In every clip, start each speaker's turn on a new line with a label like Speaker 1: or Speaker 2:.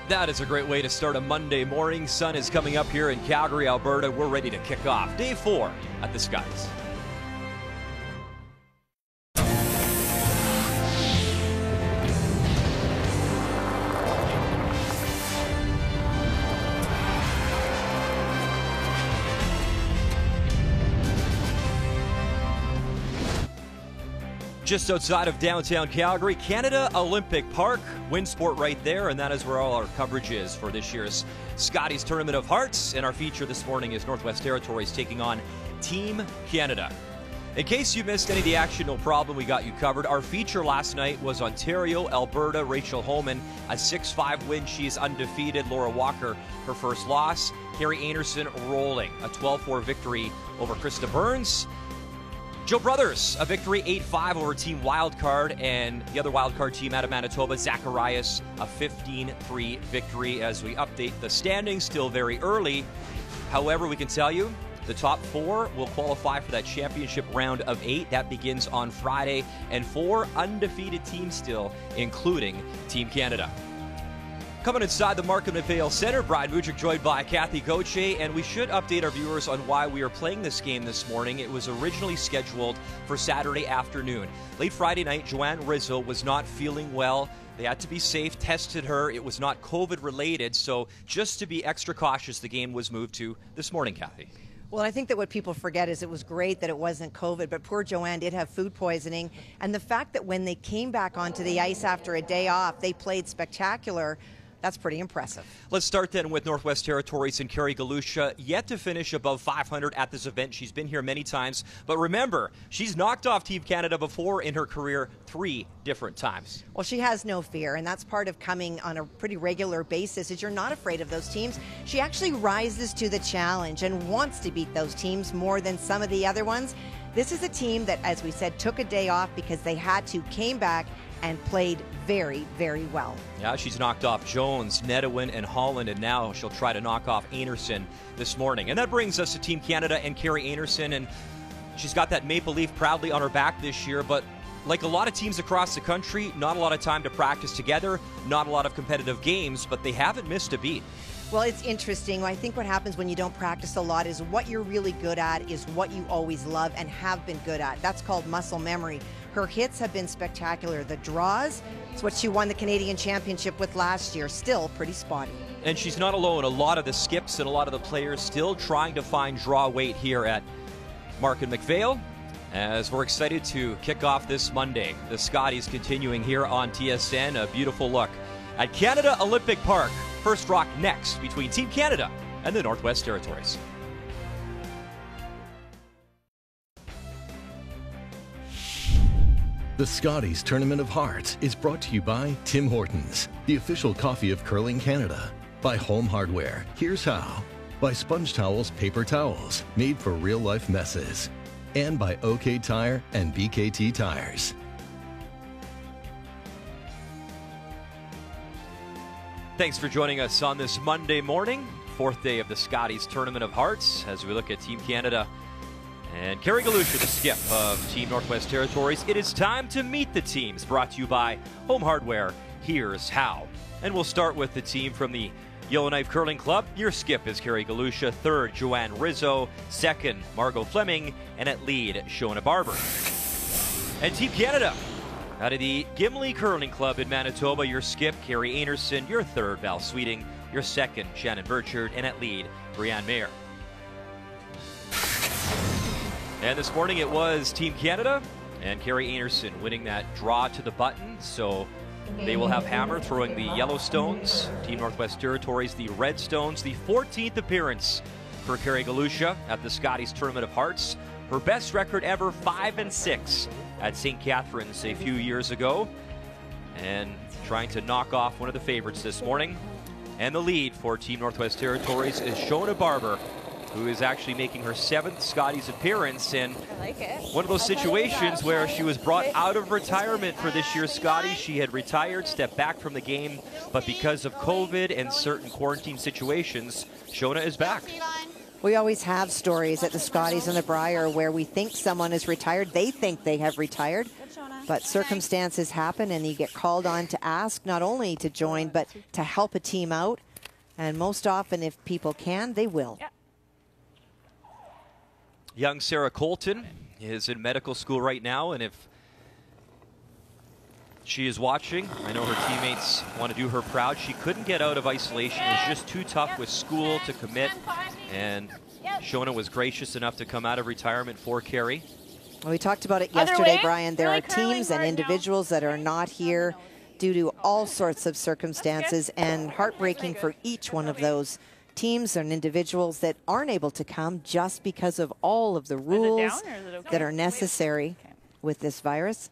Speaker 1: That is a great way to start a Monday morning. Sun is coming up here in Calgary, Alberta. We're ready to kick off day 4 at the Scotties. Just outside of downtown Calgary, Canada Olympic Park. Winsport right there, and that is where all our coverage is for this year's Scotties Tournament of Hearts. And our feature this morning is Northwest Territories taking on Team Canada. In case you missed any of the action, no problem, we got you covered. Our feature last night was Ontario, Alberta, Rachel Homan, a 6-5 win. She is undefeated. Laura Walker, her first loss. Carrie Einarson rolling, a 12-4 victory over Krista Burns. Joe Brothers, a victory 8-5 over Team Wildcard, and the other Wildcard team out of Manitoba, Zacharias, a 15-3 victory. As we update the standings, still very early. However, we can tell you the top 4 will qualify for that championship round of 8. That begins on Friday, and 4 undefeated teams still, including Team Canada. Coming inside the Markham McPhail Center, Brian Mudrick joined by Kathy Gauthier, and we should update our viewers on why we are playing this game this morning. It was originally scheduled for Saturday afternoon. Late Friday night, Joanne Rizzo was not feeling well. They had to be safe, tested her. It was not COVID related, so just to be extra cautious, the game was moved to this morning, Kathy.
Speaker 2: Well, I think that what people forget is it was great that it wasn't COVID, but poor Joanne did have food poisoning. And the fact that when they came back onto the ice after a day off, they played spectacular. That's pretty impressive.
Speaker 1: Let's start then with Northwest Territories and Carrie Galusha, yet to finish above 500 at this event. She's been here many times, but remember, she's knocked off Team Canada before in her career 3 different times.
Speaker 2: Well, she has no fear, and that's part of coming on a pretty regular basis, is you're not afraid of those teams. She actually rises to the challenge and wants to beat those teams more than some of the other ones. This is a team that, as we said, took a day off because they had to, came back, and played very, very well.
Speaker 1: Yeah, she's knocked off Jones, Nedewin, and Holland, and now she'll try to knock off Einarson this morning. And that brings us to Team Canada and Carrie Einarson, and she's got that maple leaf proudly on her back this year, but like a lot of teams across the country, not a lot of time to practice together, not a lot of competitive games, but they haven't missed a beat.
Speaker 2: Well, it's interesting. I think what happens when you don't practice a lot is what you're really good at is what you always love and have been good at. That's called muscle memory. Her hits have been spectacular. The draws, it's what she won the Canadian Championship with last year, still pretty spotty.
Speaker 1: And she's not alone. A lot of the skips and a lot of the players still trying to find draw weight here at Markham McPhail, as we're excited to kick off this Monday. The Scotties continuing here on TSN. A beautiful look at Canada Olympic Park. First rock next between Team Canada and the Northwest Territories.
Speaker 3: The Scotties Tournament of Hearts is brought to you by Tim Hortons, the official coffee of Curling Canada. By Home Hardware, here's how. By Sponge Towels Paper Towels, made for real-life messes. And by OK Tire and BKT Tires.
Speaker 1: Thanks for joining us on this Monday morning, 4th day of the Scotties Tournament of Hearts, as we look at Team Canada and Carrie Galusha, the skip of Team Northwest Territories. It is time to meet the teams, brought to you by Home Hardware. Here's how. And we'll start with the team from the Yellowknife Curling Club. Your skip is Carrie Galusha, 3rd, Joanne Rizzo, 2nd, Margot Fleming, and at lead, Shona Barber. And Team Canada, out of the Gimli Curling Club in Manitoba, your skip, Carrie Einarson, your 3rd, Val Sweeting, your 2nd, Shannon Burchard, and at lead, Brianne Mayer. And this morning it was Team Canada and Carrie Einarson winning that draw to the button, so they will have Hammer throwing the Yellowstones, Team Northwest Territories the Redstones, the 14th appearance for Carrie Galusha at the Scotties Tournament of Hearts. Her best record ever, 5-6 at St. Catharines a few years ago, and trying to knock off one of the favorites this morning. And the lead for Team Northwest Territories is Shona Barber, who is actually making her 7th Scotties appearance, and one of those situations where she was brought out of retirement for this year's Scotties. She had retired, stepped back from the game, but because of COVID and certain quarantine situations, Shona is back.
Speaker 2: We always have stories at the Scotties and the Brier where we think someone is retired. They think they have retired. But circumstances happen, and you get called on to ask not only to join, but to help a team out. And most often, if people can, they will.
Speaker 1: Young Sarah Colton is in medical school right now, and if she is watching, I know her teammates want to do her proud. She couldn't get out of isolation. It was just too tough with school to commit, and Shona was gracious enough to come out of retirement for Carrie.
Speaker 2: Well, we talked about it yesterday, Brian. There are teams and individuals that are not here due to all sorts of circumstances, and heartbreaking for each one of those teams and individuals that aren't able to come just because of all of the rules that are necessary with this virus.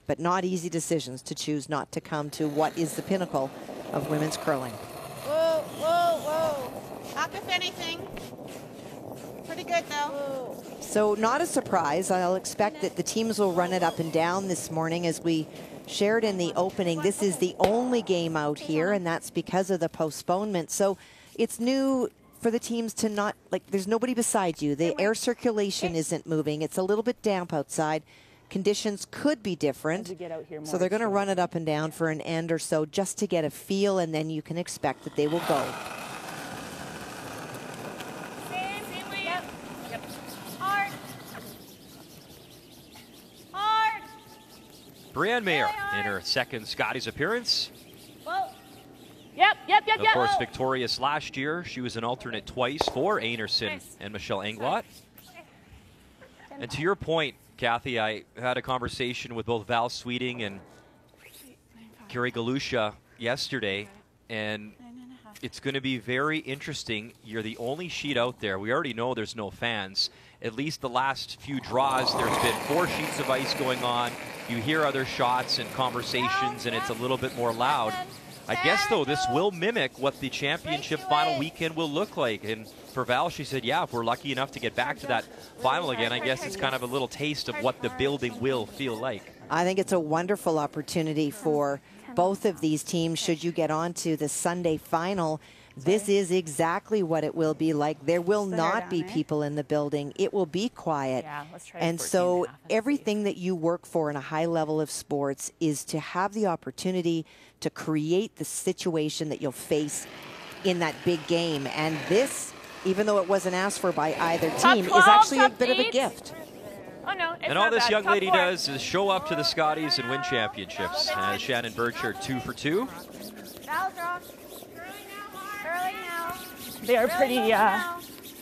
Speaker 2: But not easy decisions to choose not to come to what is the pinnacle of women's curling.
Speaker 4: Whoa, whoa, whoa. Not if anything. Pretty good, though.
Speaker 2: So not a surprise. I'll expect that the teams will run it up and down this morning. As we shared in the opening, this is the only game out here, and that's because of the postponement. So it's new for the teams to not, like, there's nobody beside you. The air circulation isn't moving. It's a little bit damp outside. Conditions could be different. So they're going to run it up and down for an end or so just to get a feel, and then you can expect that they will go.
Speaker 1: Brianne Mayer in her second Scotties appearance. Of course, victorious last year. She was an alternate twice for Einarson and Michelle Englot. And to your point, Kathy, I had a conversation with both Val Sweeting and Carrie Galusha yesterday, and it's going to be very interesting. You're the only sheet out there. We already know there's no fans. At least the last few draws, there's been 4 sheets of ice going on. You hear other shots and conversations, and it's a little bit more loud. I guess, though, this will mimic what the championship final weekend will look like. And for Val, she said, yeah, if we're lucky enough to get back to that final again, I guess it's kind of a little taste of what the building will feel like.
Speaker 2: I think it's a wonderful opportunity for both of these teams. Should you get on to the Sunday final, this is exactly what it will be like. There will not be people in the building. It will be quiet. And so everything that you work for in a high level of sports is to have the opportunity to create the situation that you'll face in that big game. And this, even though it wasn't asked for by either team, is actually a bit of a gift.
Speaker 5: Oh, no,
Speaker 1: and all this young lady does is show up to the Scotties and win championships. Shannon Birch are 2 for 2.
Speaker 5: They are pretty,
Speaker 4: No,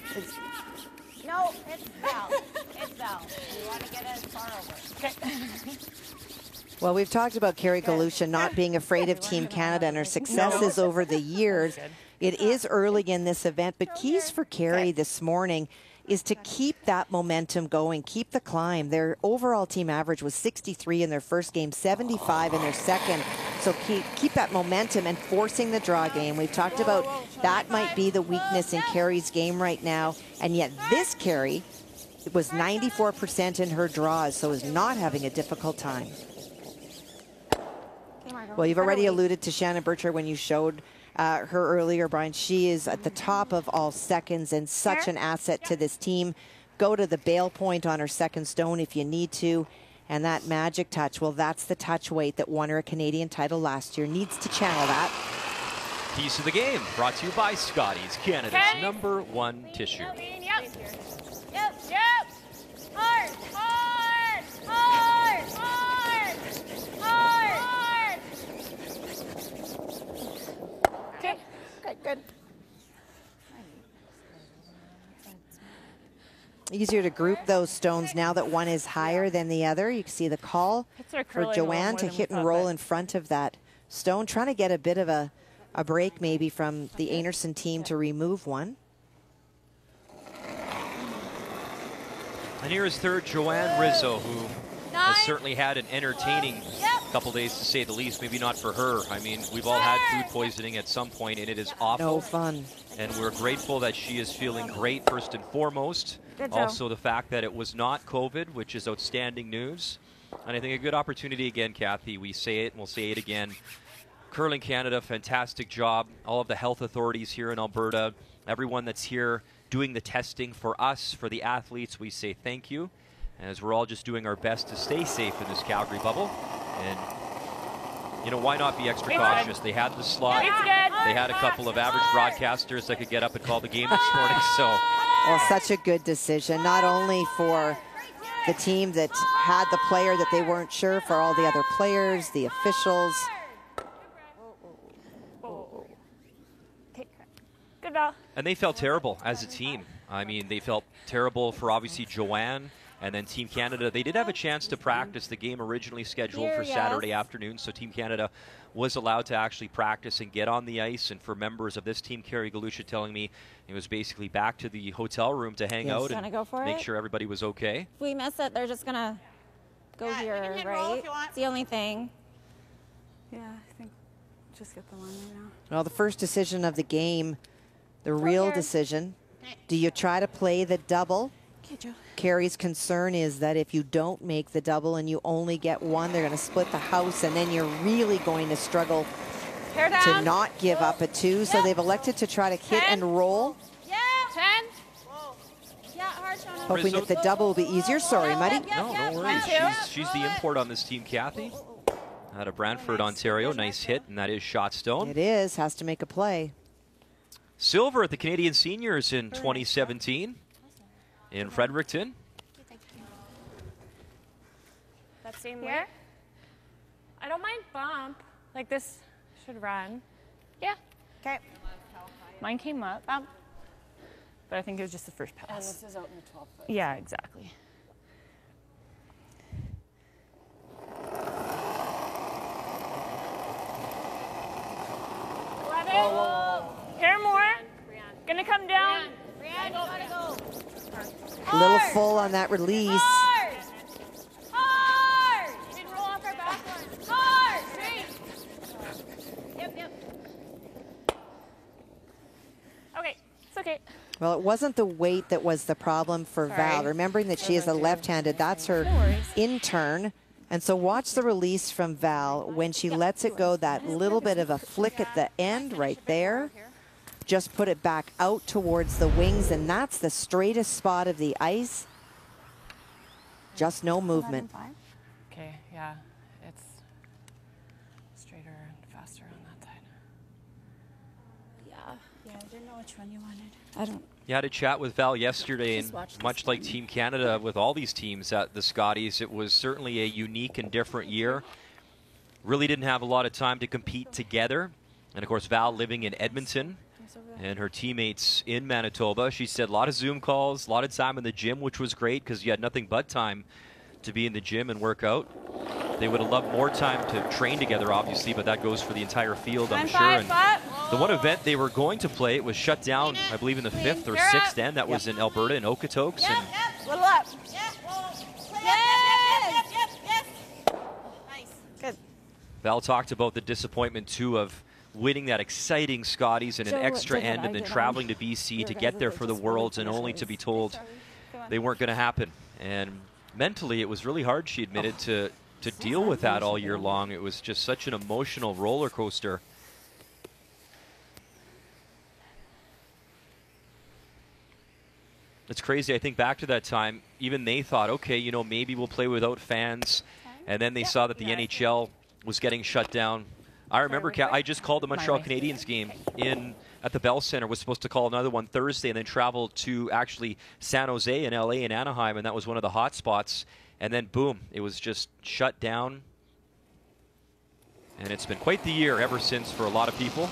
Speaker 4: it's Val. It's Val. You want to get as far over.
Speaker 5: Okay.
Speaker 2: Well, we've talked about Carrie Galusha not being afraid of Team Canada and her successes over the years. It is early in this event, but keys for Carrie this morning is to keep that momentum going, keep the climb. Their overall team average was 63 in their first game, 75 in their second. So keep that momentum and forcing the draw game. We've talked about that might be the weakness in Carrie's game right now. And yet this Carrie was 94% in her draws, so is not having a difficult time. Well, you've already alluded to Shannon Bircher when you showed her earlier, Brian. She is at the top of all seconds and such an asset to this team. Go to the bail point on her second stone if you need to. And that magic touch, well, that's the touch weight that won her a Canadian title last year. Needs to channel that.
Speaker 1: Keys to the game, brought to you by Scotties, Canada's #1 tissue.
Speaker 4: Yep. Hard. Okay, good.
Speaker 2: Easier to group those stones now that one is higher than the other. You can see the call for Joanne to hit and roll in front of that stone, trying to get a bit of a break maybe from the Einarson team to remove one.
Speaker 1: And here is third Joanne Rizzo, who has certainly had an entertaining couple days, to say the least. Maybe not for her. I mean, we've all had food poisoning at some point, and it is awful.
Speaker 2: No fun.
Speaker 1: And we're grateful that she is feeling great, first and foremost. Also, the fact that it was not COVID, which is outstanding news. And I think a good opportunity again, Kathy. We say it, and we'll say it again. Curling Canada, fantastic job. All of the health authorities here in Alberta, everyone that's here doing the testing for us, for the athletes, we say thank you. as we're all just doing our best to stay safe in this Calgary bubble. And, you know, why not be extra cautious? They had the slot. They had a couple of average broadcasters that could get up and call the game this morning. So,
Speaker 2: well, such a good decision, not only for the team that had the player that they weren't sure, for all the other players, the officials.
Speaker 5: Good ball.
Speaker 1: And they felt terrible as a team. I mean, they felt terrible for obviously Joanne and then Team Canada. They did have a chance to practice. The game originally scheduled for Saturday afternoon, so Team Canada was allowed to actually practice and get on the ice. And for members of this team, Carrie Galusha telling me it was basically back to the hotel room to hang out and make sure everybody was okay.
Speaker 5: If we miss it, they're just going to go here, right? It's the only thing.
Speaker 6: Yeah, I think just get the line right now.
Speaker 2: Well, the first decision of the game, the real decision. Do you try to play the double?
Speaker 6: Okay, Joe.
Speaker 2: Carrie's concern is that if you don't make the double and you only get one, they're going to split the house, and then you're really going to struggle to not give up a 2. So they've elected to try to hit and roll.
Speaker 5: Yeah. 10. Yeah, hard shot.
Speaker 2: Hoping that the double will be easier. Sorry, Muddy.
Speaker 1: No, no worries. She's the import on this team, Kathy. Out of Brantford, Ontario. Nice hit, and that is shot stone.
Speaker 2: It is. Has to make a play.
Speaker 1: Silver at the Canadian Seniors in 2017 in Fredericton.
Speaker 5: That same way. I don't mind bump. Like this should run. Yeah.
Speaker 4: Okay.
Speaker 5: Mine came up. Bump. But I think it was just the first pass.
Speaker 6: And this is out in the 12 foot.
Speaker 5: Yeah, exactly. Paramore. Gonna come down.
Speaker 2: A little full on that release.
Speaker 5: Hard. Hard. You didn't roll off our back one. Hard. Straight. Yep. Okay. It's okay.
Speaker 2: Well, it wasn't the weight that was the problem for Val. Remembering that she is a left-handed, that's her in-turn. And so watch the release from Val when she lets it go, that little bit of a flick at the end right there. Just put it back out towards the wings, and that's the straightest spot of the ice. Just no movement.
Speaker 5: Okay, yeah. It's straighter and faster on that side.
Speaker 6: Yeah, I didn't know which one you wanted. I don't.
Speaker 1: You had a chat with Val yesterday, and much like Team Canada with all these teams at the Scotties, it was certainly a unique and different year. Really didn't have a lot of time to compete together. And of course, Val living in Edmonton and her teammates in Manitoba. She said a lot of Zoom calls, a lot of time in the gym, which was great because you had nothing but time to be in the gym and work out. They would have loved more time to train together, obviously, but that goes for the enther field, I'm sure. And the one event they were going to play, it was shut down, I believe, in the 5th or 6th end. That was in Alberta, in Okotoks. And
Speaker 5: Little up.
Speaker 4: Nice.
Speaker 5: Good.
Speaker 1: Val talked about the disappointment, too, of winning that exciting Scotties in an extra end and then traveling to BC to get there for the Worlds and only to be told they weren't going to happen. And mentally, it was really hard, she admitted, to deal with that all year long. It was just such an emotional roller coaster. It's crazy. I think back to that time, even they thought, okay, you know, maybe we'll play without fans. And then they saw that the NHL was getting shut down. I remember I just called the Montreal Canadiens game at the Bell Center. Was supposed to call another one Thursday and then traveled to actually San Jose and LA and Anaheim, and that was one of the hot spots. And then boom, it was just shut down. And it's been quite the year ever since for a lot of people.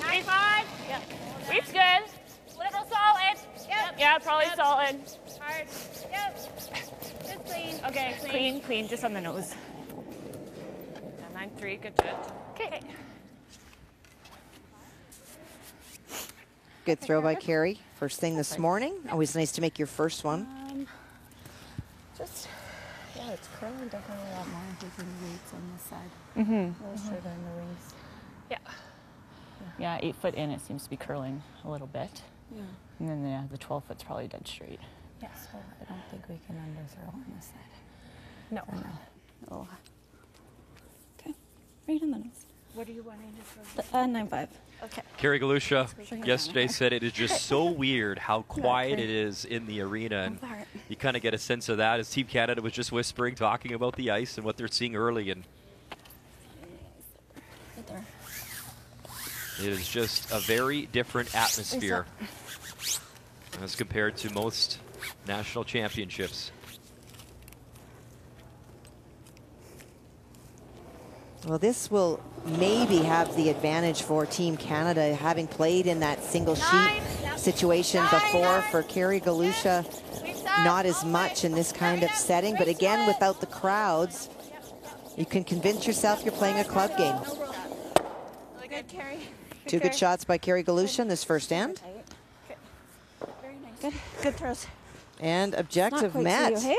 Speaker 5: 95. Yep. Sweep's good. Little solid. Yep. Yeah, probably solid. Hard. Yep. Just clean. Okay, clean, just on the nose. 9-3, good shot. Okay.
Speaker 2: Good throw by Carrie. First thing this morning. Always nice to make your first one.
Speaker 6: Yeah, it's curling definitely a lot more with the weights on this side. A little shorter in the wings.
Speaker 5: Yeah, 8 foot in, it seems to be curling a little bit.
Speaker 6: Yeah.
Speaker 5: And then the 12 foot's probably dead straight.
Speaker 6: Yeah, so I don't think we can underthrow on this side.
Speaker 5: No.
Speaker 6: Oh. Okay, right in the nose.
Speaker 5: What are you wanting to throw?
Speaker 6: 9-5.
Speaker 5: Okay.
Speaker 1: Carrie Galusha yesterday said it is just so weird how quiet it is in the arena. And you kind of get a sense of that as Team Canada was just whispering, talking about the ice and what they're seeing early. And it is just a very different atmosphere as compared to most national championships.
Speaker 2: Well, this will maybe have the advantage for Team Canada, having played in that single sheet situation before. For Carrie Galusha, not as much in this kind of setting, but again, without the crowds, you can convince yourself you're playing a club game.
Speaker 6: Really good, Carrie.
Speaker 2: Two good shots by Carrie Galusha in this first end.
Speaker 6: Very nice. Good throws.
Speaker 2: And objective met.
Speaker 6: You, hey?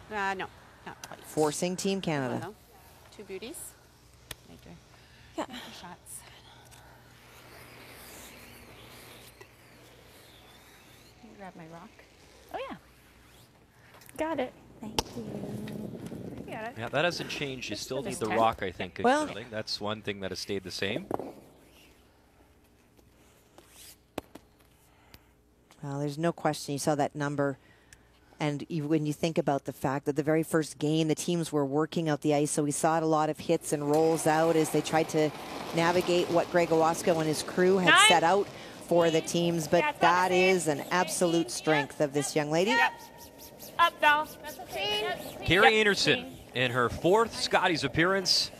Speaker 6: No, not quite.
Speaker 2: Forcing Team Canada.
Speaker 6: No. Two beauties. Yeah. Shots. Can you grab my rock?
Speaker 5: Oh, yeah. Got it.
Speaker 6: Thank you.
Speaker 5: You got it.
Speaker 1: Yeah, that hasn't changed. You still need
Speaker 5: this
Speaker 1: the
Speaker 5: time.
Speaker 1: rock, I think, in
Speaker 2: Well-
Speaker 1: curling. That's one thing that has stayed the same.
Speaker 2: Well, there's no question you saw that number. And when you think about the fact that the very first game, the teams were working out the ice, so we saw a lot of hits and rolls out as they tried to navigate what Greg Owasko and his crew had set out for the teams. But that is an absolute strength of this young lady.
Speaker 5: Yep. Up, Val. That's okay.
Speaker 1: Carrie Einarson in her 4th Scotties appearance.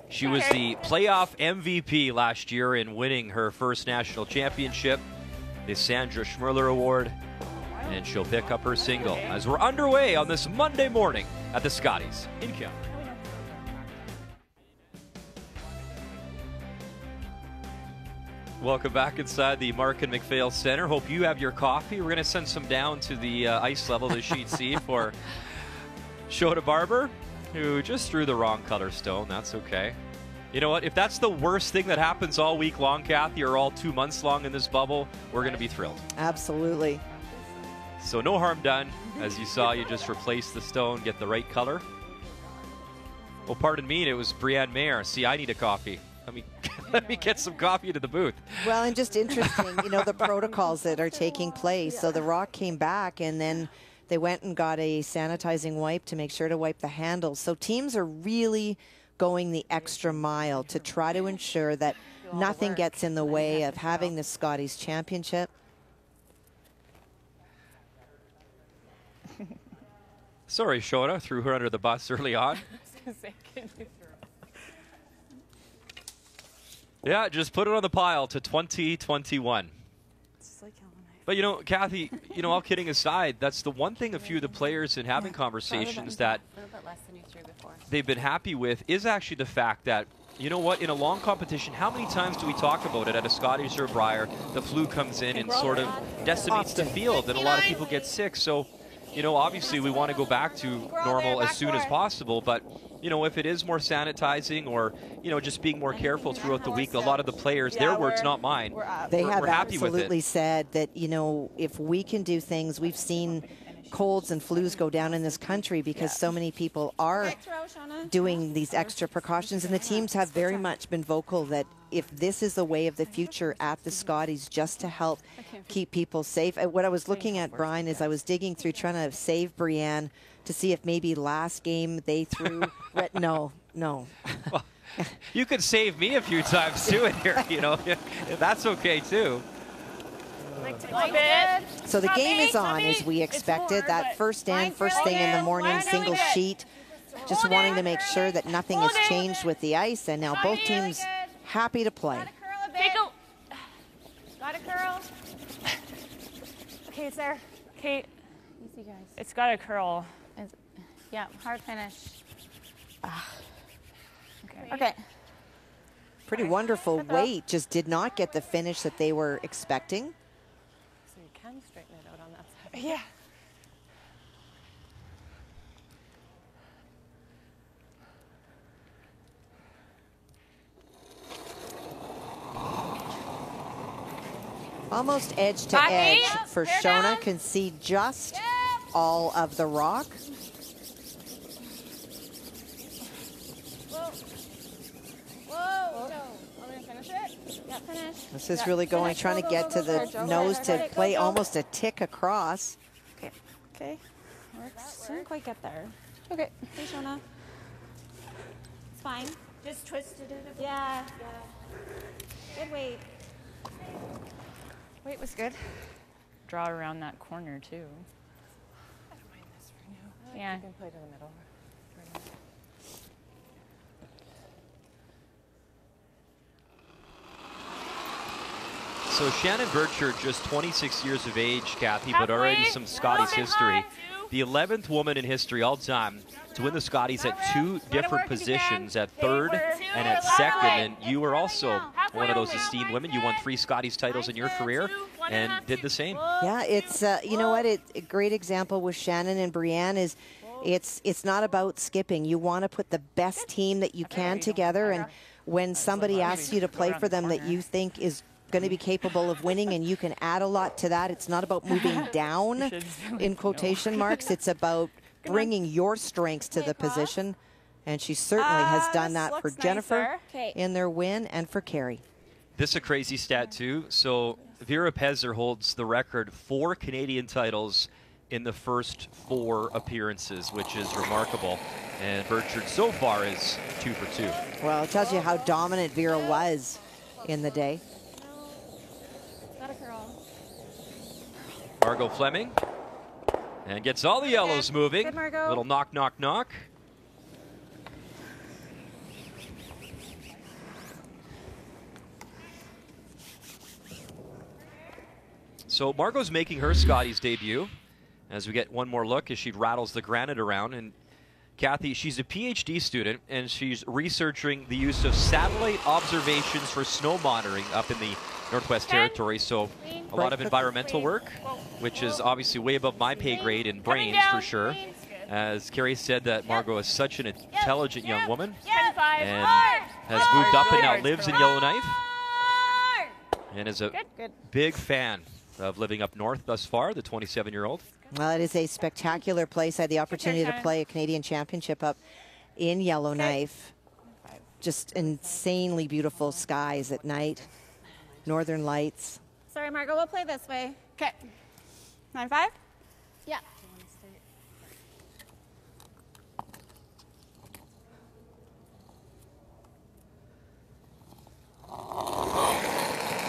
Speaker 1: She was the playoff MVP last year in winning her first national championship, the Sandra Schmerler Award. And she'll pick up her single as we're underway on this Monday morning at the Scotties in Calgary. Welcome back inside the Mark and McPhail Center. Hope you have your coffee. We're going to send some down to the ice level, the sheet C, for Shota Barber, who just threw the wrong color stone. That's okay. You know what? If that's the worst thing that happens all week long, Kathy, or all 2 months long in this bubble, we're going to be thrilled.
Speaker 2: Absolutely.
Speaker 1: So no harm done. As you saw, you just replace the stone, get the right color. Well, pardon me, it was Brianne Mayer. See, I need a coffee. Let me get some coffee to the booth.
Speaker 2: Well, and just interesting, you know, the protocols that are taking place. So the rock came back, and then they went and got a sanitizing wipe to make sure to wipe the handles. So teams are really going the extra mile to try to ensure that nothing gets in the way of having the Scotties Championship.
Speaker 1: Sorry, Shota, threw her under the bus early on. Yeah, just put it on the pile to 2021. But, you know, Kathy, you know, all kidding aside, that's the one thing a few of the players in having conversations that they've been happy with is actually the fact that, you know what, in a long competition, how many times do we talk about it at a Scotties or a Brier, the flu comes in and sort of decimates the field and a lot of people get sick. So, you know, obviously we want to go back to normal as soon as possible, but, you know, if it is more sanitizing or, you know, just being more careful throughout the week, a lot of the players, their words, not mine,
Speaker 2: they have
Speaker 1: we're happy with it.
Speaker 2: absolutely said that, you know, if we can do things, we've seen colds and flus go down in this country because so many people are doing these extra precautions, and the teams have very much been vocal that if this is the way of the future at the Scotties, just to help keep people safe. What I was looking at, Brian, is I was digging through trying to save Brianne to see if maybe last game they threw no. Well,
Speaker 1: you could save me a few times too in here, you know. That's okay too.
Speaker 2: So the game is on as we expected. That first thing in the morning, single sheet. Just wanting to make sure that nothing has changed with the ice, and now both teams happy to play.
Speaker 5: Got a curl. Okay, it's there. Okay.
Speaker 6: Easy, guys.
Speaker 5: It's got a curl.
Speaker 6: Yeah, hard finish.
Speaker 5: Okay.
Speaker 2: Pretty wonderful weight. Just did not get the finish that they were expecting.
Speaker 4: So you can straighten it out on that side.
Speaker 5: Yeah.
Speaker 2: Almost edge to edge for Shona. Can see just all of the rock. This is really going, trying to get to the nose to play almost a tick across.
Speaker 6: Okay. Okay, works. Didn't quite get there. Okay. Hey, Shona. It's fine.
Speaker 4: Just twisted it a bit.
Speaker 6: Yeah. Good weight.
Speaker 5: Weight was good. Draw around that corner too.
Speaker 6: I don't mind this for now.
Speaker 5: Yeah.
Speaker 6: You can play to the middle.
Speaker 1: So Shannon Burchard, just 26 years of age, Kathy, but already some Scotties history. The 11th woman in history all time to win the Scotties at 2 different positions, at 3rd and at 2nd. And you were also one of those esteemed women. You won 3 Scotties titles in your career and did the same.
Speaker 2: Yeah, it's, you know what, a great example with Shannon and Brianne is it's not about skipping. You want to put the best team that you can together. And when somebody asks you to play for them that you think is going to be capable of winning and you can add a lot to that, it's not about moving down in quotation marks. It's about bringing your strengths to the position. And she certainly has done that for Jennifer in their win and for Carrie.
Speaker 1: This is a crazy stat too. So Vera Pezer holds the record 4 Canadian titles in the first 4 appearances, which is remarkable. And Burchard so far is 2 for 2.
Speaker 2: Well, it tells you how dominant Vera was in the day.
Speaker 1: Margot Fleming, and gets all the yellows moving.
Speaker 6: Good, Margot.
Speaker 1: Little knock, knock, knock. So Margot's making her Scotties debut as we get one more look as she rattles the granite around. And Kathy, she's a PhD student, and she's researching the use of satellite observations for snow monitoring up in the Northwest Territories. So a lot of environmental work, which is obviously way above my pay grade in brains for sure. As Carrie said, that Margot is such an intelligent young woman and has moved up and now lives in Yellowknife and is a big fan of living up north thus far, the 27-year-old.
Speaker 2: Well, it is a spectacular place. I had the opportunity to play a Canadian championship up in Yellowknife. Just insanely beautiful skies at night. Northern lights.
Speaker 6: Sorry, Margot, we'll play this way. Okay. 9-5?
Speaker 4: Yeah.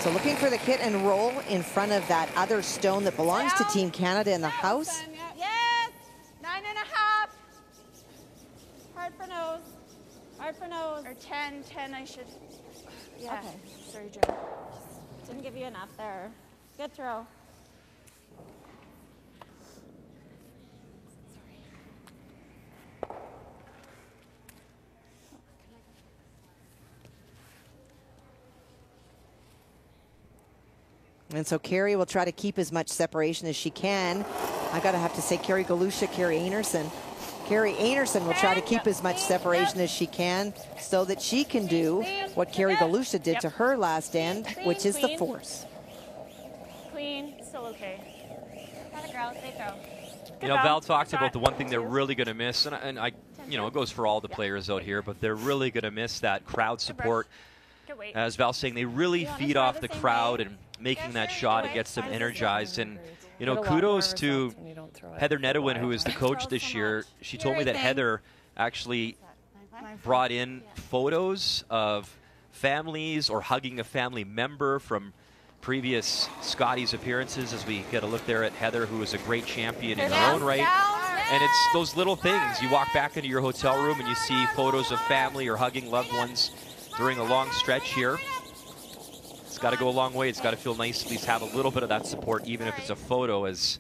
Speaker 2: So looking for the kit and roll in front of that other stone that belongs to Team Canada in the house.
Speaker 6: Yes! 9.5. Hard for nose. Hard for nose.
Speaker 4: Or 10, I should.
Speaker 6: Yeah. Okay. Sorry, Joe. Didn't give you enough there. Good throw.
Speaker 2: And so Carrie will try to keep as much separation as she can. I gotta have to say Carrie Galusha, Carrie Einarson. Carrie Einarson will try to keep as much separation as she can so that she can do what Carrie Galusha did to her last end, which is the force.
Speaker 5: Clean, still okay.
Speaker 4: Gotta grow, they throw.
Speaker 1: You know, Val talked about the one thing they're really going to miss, and I, you know, it goes for all the players out here, but they're really going to miss that crowd support. As Val's saying, they really feed off the crowd and making that shot. It gets them energized. And, you know, kudos to Heather Nedewin, who is the coach this year. She told me that Heather actually brought in photos of families or hugging a family member from previous Scotties appearances, as we get a look there at Heather, who is a great champion in her own right. And it's those little things. You walk back into your hotel room and you see photos of family or hugging loved ones during a long stretch here. It's got to go a long way. It's got to feel nice to at least have a little bit of that support, even if it's a photo, as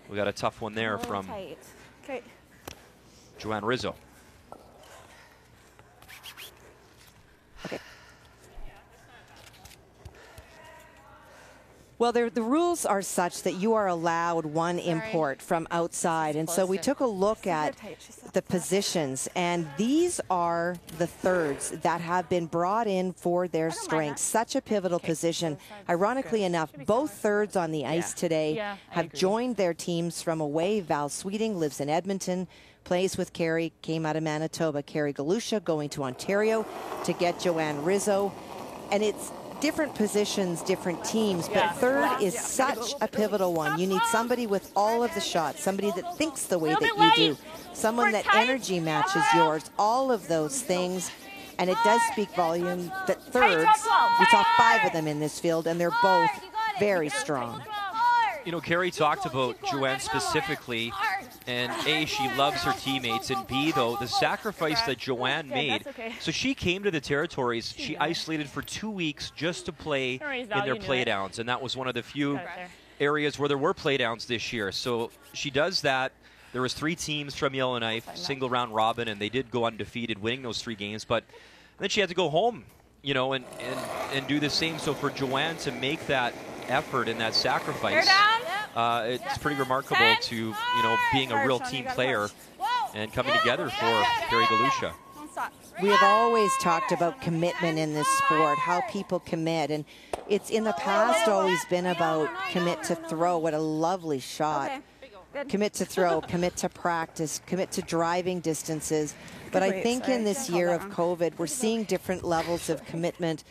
Speaker 1: we got a tough one there from Joanne Rizzo.
Speaker 2: Okay. Well, the rules are such that you are allowed one import from outside. And so we took a look at the positions, and these are the thirds that have been brought in for their strength. Such a pivotal position. Ironically enough, both thirds on the ice today have joined their teams from away. Val Sweeting lives in Edmonton, plays with Carrie, came out of Manitoba. Carrie Galusha going to Ontario to get Joanne Rizzo. And it's different positions, different teams, but third is such a pivotal one. You need somebody with all of the shots, somebody that thinks the way that you do, someone that energy matches yours, all of those things. And it does speak volume that thirds, we saw 5 of them in this field, and they're both very strong.
Speaker 1: You know, Carrie talked about Joanne specifically, and A, she loves her teammates, and B, though, the sacrifice that Joanne made. So she came to the territories, she isolated for 2 weeks just to play in their playdowns, and that was one of the few areas where there were playdowns this year. So she does that. There was 3 teams from Yellowknife, single round robin, and they did go undefeated, winning those 3 games. But then she had to go home, you know, and do the same. So for Joanne to make that effort and that sacrifice, it's pretty remarkable to, you know, being a real team player and coming together for Carrie Galusha.
Speaker 2: We have always talked about commitment in this sport, how people commit, and it's in the past always been about commit to throw. What a lovely shot. Commit to throw, commit to practice, commit to driving distances. But I think in this year of COVID, we're seeing different levels of commitment,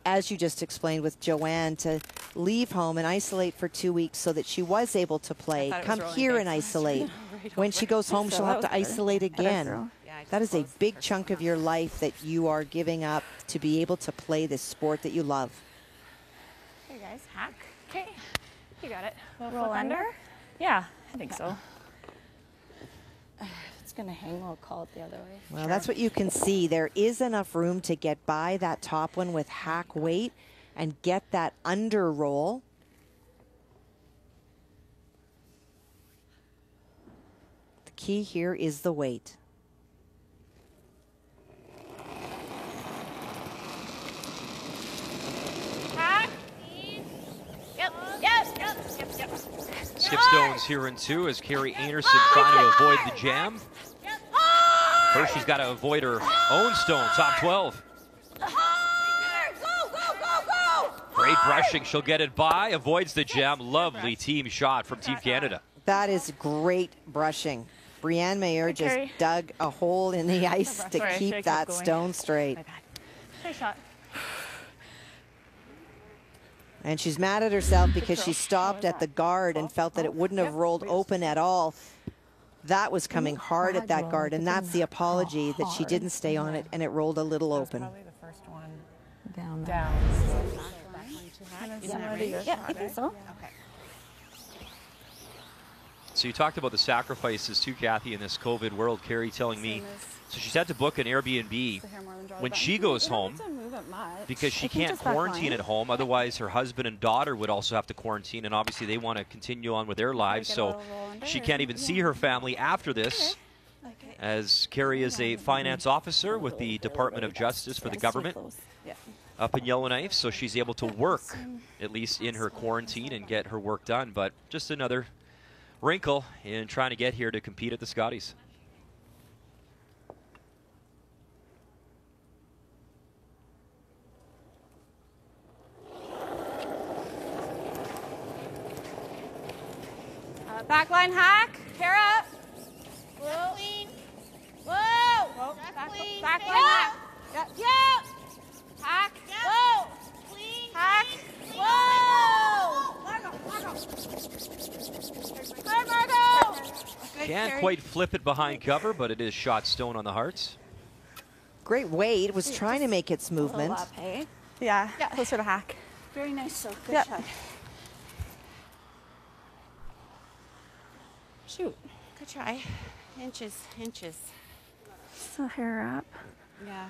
Speaker 2: as you just explained with Joanne, to leave home and isolate for 2 weeks so that she was able to play, come here and isolate. When she goes home, she'll have to isolate again. That is a big chunk of your life that you are giving up to be able to play this sport that you love.
Speaker 5: Hey guys, hack. Okay, you got it. Roll under? Yeah, I think so.
Speaker 6: If it's going to hang, we'll call it the other way.
Speaker 2: Well, that's what you can see. There is enough room to get by that top one with hack weight and get that under roll. The key here is the weight.
Speaker 1: Skip stones here in 2 as Carrie Einarson trying to avoid the jam. First, she's got to avoid her own stone, top 12. Great brushing, she'll get it by, avoids the jam. Lovely team shot from Team Canada.
Speaker 2: That is great brushing. Brianne Mayer just dug a hole in the ice to keep that stone straight.
Speaker 5: Great shot.
Speaker 2: And she's mad at herself because she stopped at the guard and felt that it wouldn't have rolled open at all. That was coming hard at that guard, and that's the apology that she didn't stay on it and it rolled a little open.
Speaker 6: Probably the first one down.
Speaker 5: Yeah, I think so.
Speaker 1: Okay. So you talked about the sacrifices too, Kathy, in this COVID world. Carrie telling me, so she's had to book an Airbnb when she goes home because she can't quarantine at home. Otherwise, her husband and daughter would also have to quarantine, and obviously they want to continue on with their lives. So she can't even see her family after this, as Carrie is a finance officer with the Department of Justice for the government up in Yellowknife. So she's able to work, at least in her quarantine, and get her work done. But just another wrinkle in trying to get here to compete at the Scotties.
Speaker 5: Backline hack. Kara.
Speaker 4: Whoa. Whoa.
Speaker 5: Whoa. Backline hack. Yep.
Speaker 4: Yep.
Speaker 5: Hack.
Speaker 4: Yep. Whoa. Clean.
Speaker 5: Hack.
Speaker 4: Whoa. Margo.
Speaker 1: Can't quite flip it behind cover, but it is shot stone on the hearts.
Speaker 2: Great weight. It was trying to make its movement.
Speaker 6: Up, hey?
Speaker 5: Yeah. Closer to hack.
Speaker 6: Very nice, so good shot.
Speaker 4: Shoot. Good try. Inches.
Speaker 6: So hair up.
Speaker 4: Yeah.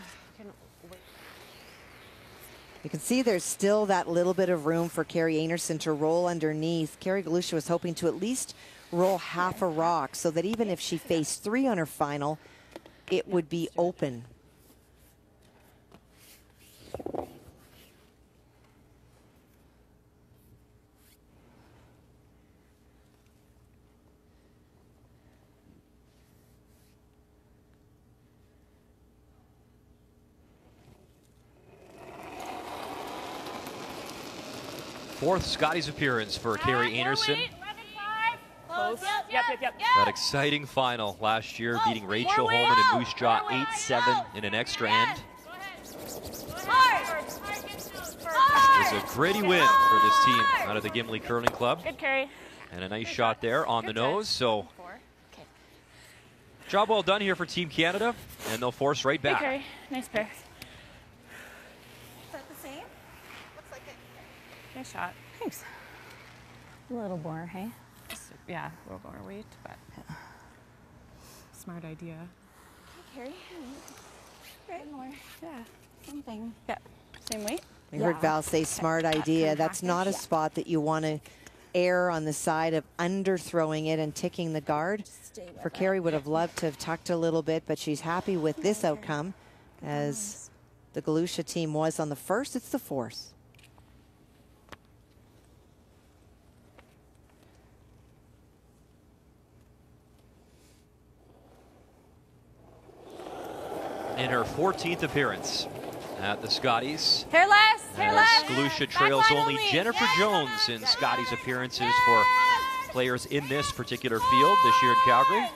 Speaker 2: You can see there's still that little bit of room for Carrie Einarson to roll underneath. Carrie Galusha was hoping to at least roll half a rock so that even if she faced 3 on her final, it would be open.
Speaker 1: Fourth Scotties appearance for Carrie Einarson.
Speaker 5: Close. Yep.
Speaker 1: That exciting final last year, beating Rachel Holman and Moose Jaw 8-7 in an extra end.
Speaker 4: Hard.
Speaker 1: is a gritty win for this team out of the Gimli Curling Club.
Speaker 5: Good, Carrie.
Speaker 1: And a nice shot there on the nose. So, job well done here for Team Canada, and they'll force right back.
Speaker 5: Good, Carrie. Nice pair.
Speaker 4: Is that the same? Looks like it.
Speaker 5: Nice shot.
Speaker 6: Thanks. A little more, hey?
Speaker 5: Yeah, a little more weight, but smart idea.
Speaker 6: Carrie. Right more. Yeah. Same thing.
Speaker 5: Yeah. Same weight?
Speaker 2: I heard Val say smart idea. That's not a spot that you want to err on the side of underthrowing it and ticking the guard. For Carrie would have loved to have tucked a little bit, but she's happy with this outcome as the Galusha team was on the first. It's the fourth.
Speaker 1: In her 14th appearance at the Scotties,
Speaker 5: Hair less, hair less.
Speaker 1: Galusha trails only Jennifer Jones in Scotties appearances for players in this particular field this year in Calgary.